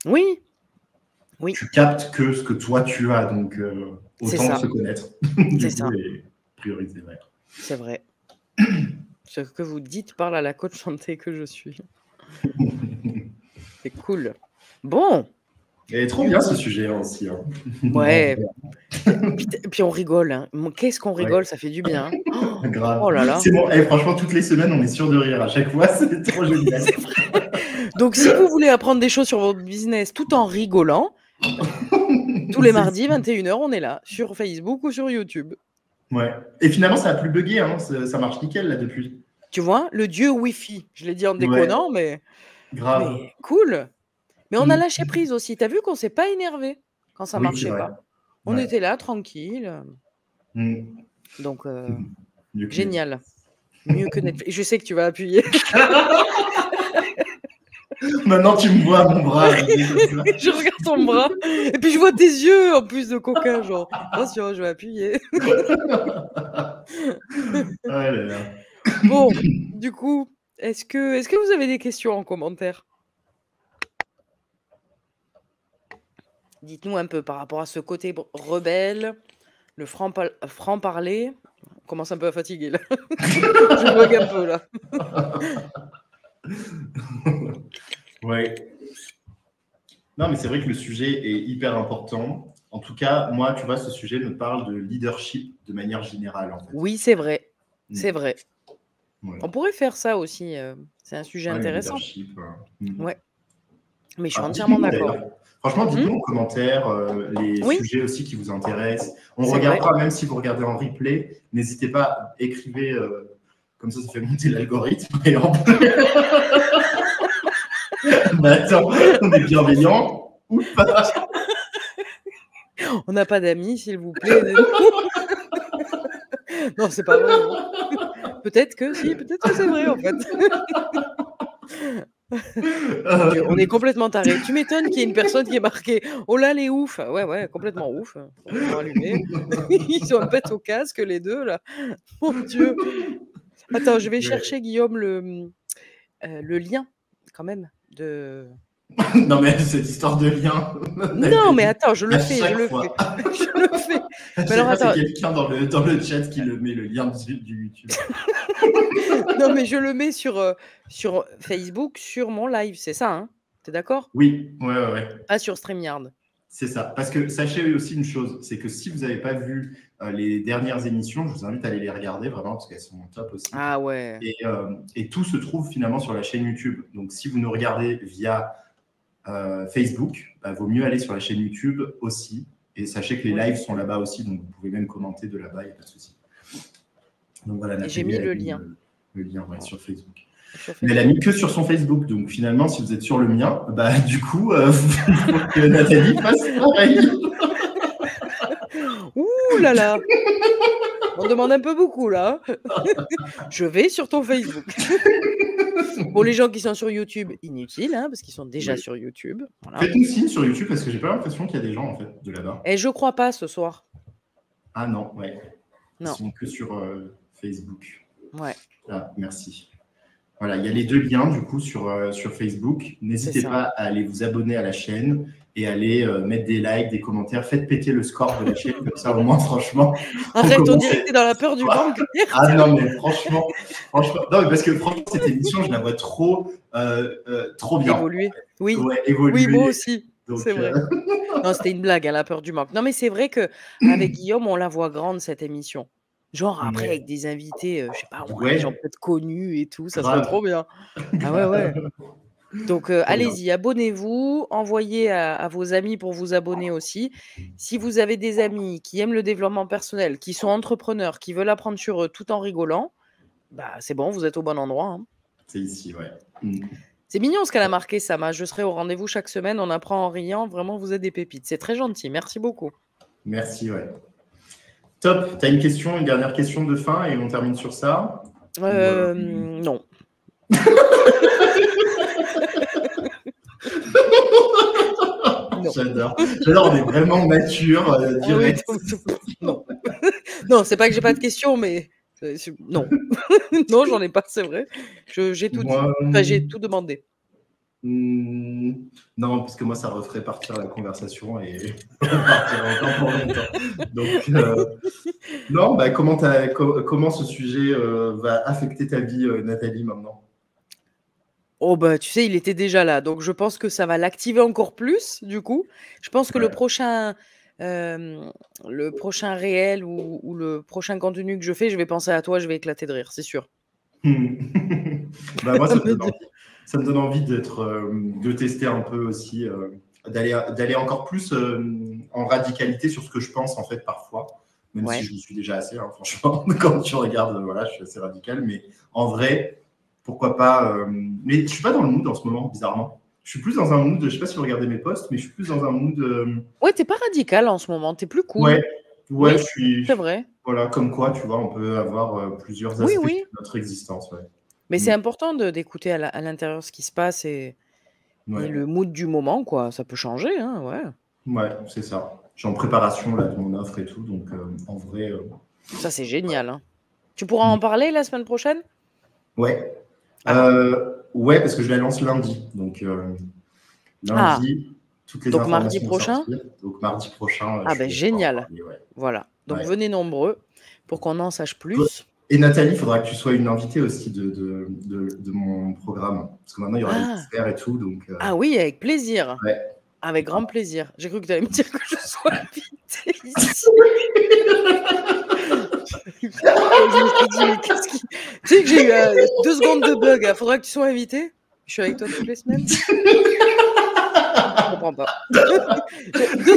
Oui, oui, tu captes que ce que toi, tu as. Donc, c'est autant ça, se connaître, c'est du ça, coup, et prioriser. Ouais. c'est vrai. Ce que vous dites parle à la coach santé que je suis. C'est cool. Bon, Et trop du bien coup, ce sujet hein, aussi. Hein. ouais. Puis on rigole. Hein. Qu'est-ce qu'on Ouais. rigole, ça fait du bien. Hein. Grave. Oh là là. C'est bon. Et franchement, toutes les semaines, on est sûr de rire à chaque fois. C'est trop génial. C'est vrai. Donc, si vous voulez apprendre des choses sur votre business tout en rigolant, tous les mardis, 21h, on est là, sur Facebook ou sur YouTube. Ouais. Et finalement, ça a plus bugué. Hein. Ça marche nickel là depuis. Tu vois, le dieu Wi-Fi. Je l'ai dit en Ouais. déconnant, mais Grave. cool. Mais on a Mm. lâché prise aussi. T'as vu qu'on s'est pas énervé quand ça Oui, c'est marchait vrai. pas. On Ouais. était là, tranquille. Mm. Donc, Mieux que génial. Mieux que Netflix. Je sais que tu vas appuyer. Maintenant, tu me vois à mon bras. Je regarde ton bras. Et puis, je vois tes yeux en plus de coquin. Genre, attention, je vais appuyer. Ah là là. Bon, du coup, est-ce que vous avez des questions en commentaire? Dites-nous un peu par rapport à ce côté rebelle, le franc-parler. On commence un peu à fatiguer là. Je bug un peu là. Ouais. Non, mais c'est vrai que le sujet est hyper important. En tout cas, moi, tu vois, ce sujet me parle de leadership de manière générale. En fait. Oui, c'est vrai. Mm. C'est vrai. Ouais. On pourrait faire ça aussi. C'est un sujet Ouais, le intéressant. leadership, Ouais. Mais je suis Ah, entièrement dites-nous, d'accord. d'ailleurs. Franchement, dites-nous en commentaire les Oui. sujets aussi qui vous intéressent. On C'est regardera, même si vous regardez en replay, n'hésitez pas, écrivez, comme ça fait monter l'algorithme. Et en plus... bah, attends, on est bienveillant ou pas? On n'a pas d'amis, s'il vous plaît. aidez-nous. Non, c'est pas vrai. Peut-être que si, peut-être que c'est vrai en fait. Mon Dieu, on est complètement tarés. Tu m'étonnes qu'il y ait une personne qui est marquée « Oh là, les ouf !» Ouais, complètement ouf. Complètement allumés. Ils ont un pet au casque, les deux, là. Mon Dieu. Attends, je vais chercher, Guillaume, le lien, quand même, de... Non, mais cette histoire de lien. Non, mais attends, je le à fais, chaque je le fois. fais. Je le fais. À Mais chaque alors, fois, attends. c'est quelqu'un dans le chat qui le met, le lien du YouTube. Non, mais je le mets sur Facebook, sur mon live, c'est ça, hein? T'es d'accord? Oui, ouais. Pas sur StreamYard. C'est ça. Parce que sachez aussi une chose, c'est que si vous n'avez pas vu les dernières émissions, je vous invite à aller les regarder vraiment parce qu'elles sont top aussi. Ah ouais. Et tout se trouve finalement sur la chaîne YouTube. Donc si vous nous regardez via Facebook, vaut mieux aller sur la chaîne YouTube aussi. Et sachez que les lives sont là-bas aussi, donc vous pouvez même commenter de là-bas, il n'y a pas de souci. Donc voilà, J'ai mis le lien. Le lien sur Facebook. Mais elle a mis que sur son Facebook, donc finalement, si vous êtes sur le mien, du coup, que Nathalie fasse pareil. Ouh là là. On demande un peu beaucoup là. Je vais sur ton Facebook. Pour les gens qui sont sur YouTube, inutile, parce qu'ils sont déjà sur YouTube. Voilà. Faites-nous signe sur YouTube parce que j'ai pas l'impression qu'il y a des gens en fait de là-bas. Et je crois pas ce soir. Ah non, ouais. Non. Ils sont que sur Facebook. Ouais. Ah, merci. Voilà, il y a les deux liens du coup sur Facebook. N'hésitez pas à aller vous abonner à la chaîne et aller mettre des likes, des commentaires. Faites péter le score de la chaîne, comme ça au moins, franchement. Arrête, on dirait que t'es dans la peur du manque. Ah non, mais franchement, non, mais parce que franchement, cette émission, je la vois trop bien. Évoluer. Oui. Ouais, évoluer. Oui, moi aussi. Donc, c'est vrai. Non, c'était une blague, la peur du manque. Non, mais c'est vrai qu'avec Guillaume, on la voit grande, cette émission. Genre après, avec des invités, je sais pas, des gens peut-être connus et tout, ça serait trop bien. Ah ouais. Donc, allez-y, abonnez-vous, envoyez à vos amis pour vous abonner aussi. Si vous avez des amis qui aiment le développement personnel, qui sont entrepreneurs, qui veulent apprendre sur eux tout en rigolant, c'est bon, vous êtes au bon endroit. C'est ici, ouais. C'est mignon ce qu'elle a marqué, Sama. Je serai au rendez-vous chaque semaine, on apprend en riant. Vraiment, vous êtes des pépites. C'est très gentil. Merci beaucoup. Merci, ouais. Top. Tu as une dernière question de fin et on termine sur ça Non. J'adore. On est vraiment mature, direct. Non. Non, c'est pas que j'ai pas de questions, mais non. Non, j'en ai pas, c'est vrai. J'ai tout dit. Enfin, j'ai tout demandé. Non, parce que moi, ça referait partir la conversation et partir encore pour longtemps. Donc, non, comment ce sujet va affecter ta vie, Nathalie, maintenant? Oh, tu sais, il était déjà là. Donc, je pense que ça va l'activer encore plus, du coup. Je pense que le prochain réel ou le prochain contenu que je fais, je vais penser à toi, je vais éclater de rire, c'est sûr. Moi, ça me donne envie de tester un peu aussi, d'aller encore plus en radicalité sur ce que je pense en fait parfois, même si je le suis déjà assez, franchement, quand tu regardes, je suis assez radical, mais en vrai, pourquoi pas, mais je suis pas dans le mood en ce moment, bizarrement. Je suis plus dans un mood, je sais pas si vous regardez mes posts, mais je suis plus dans un mood... Ouais, t'es pas radical en ce moment, t'es plus cool. Ouais, je suis... C'est vrai. Voilà, comme quoi, tu vois, on peut avoir plusieurs aspects de notre existence, Mais c'est important d'écouter à l'intérieur ce qui se passe et le mood du moment, quoi. Ça peut changer, Ouais, c'est ça. Je suis en préparation là, de mon offre et tout, donc en vrai... Ça, c'est génial. Tu pourras en parler la semaine prochaine? Ouais. Ouais, parce que je la lance lundi. Donc, lundi, toutes les informations mardi prochain sortir. Donc, mardi prochain. Génial. Voilà. Donc, venez nombreux pour qu'on en sache plus. Et Nathalie, il faudra que tu sois une invitée aussi de mon programme. Parce que maintenant, il y aura des experts et tout. Donc, Ah oui, avec plaisir. Ouais. Avec grand plaisir. J'ai cru que tu allais me dire que je sois invitée ici. Je me suis dit, mais qu'est-ce qui... Tu sais que j'ai eu 2 secondes de bug. Il faudra que tu sois invité. Je suis avec toi toutes les semaines. Je comprends pas. 2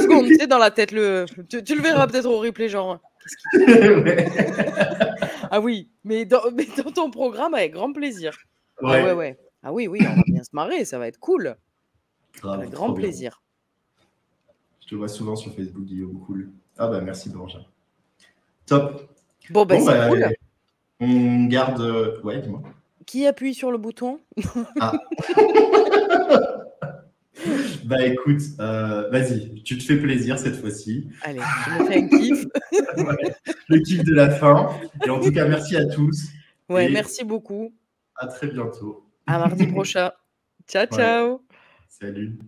secondes, tu sais, dans la tête. Tu le verras peut-être au replay, genre. Ah oui, mais dans ton programme, avec grand plaisir. Ouais. Ah oui, on va bien se marrer. Ça va être cool. Avec grand plaisir. Je te vois souvent sur Facebook, Guillaume. Cool. Ah merci, Borja. Top. Bon, c'est cool. On garde... Ouais, dis-moi. Qui appuie sur le bouton? Écoute, vas-y, tu te fais plaisir cette fois-ci. Allez, je me fais un kiff. Le kiff de la fin. Et en tout cas, merci à tous. Ouais, merci beaucoup. À très bientôt. À mardi prochain. Ciao. Salut.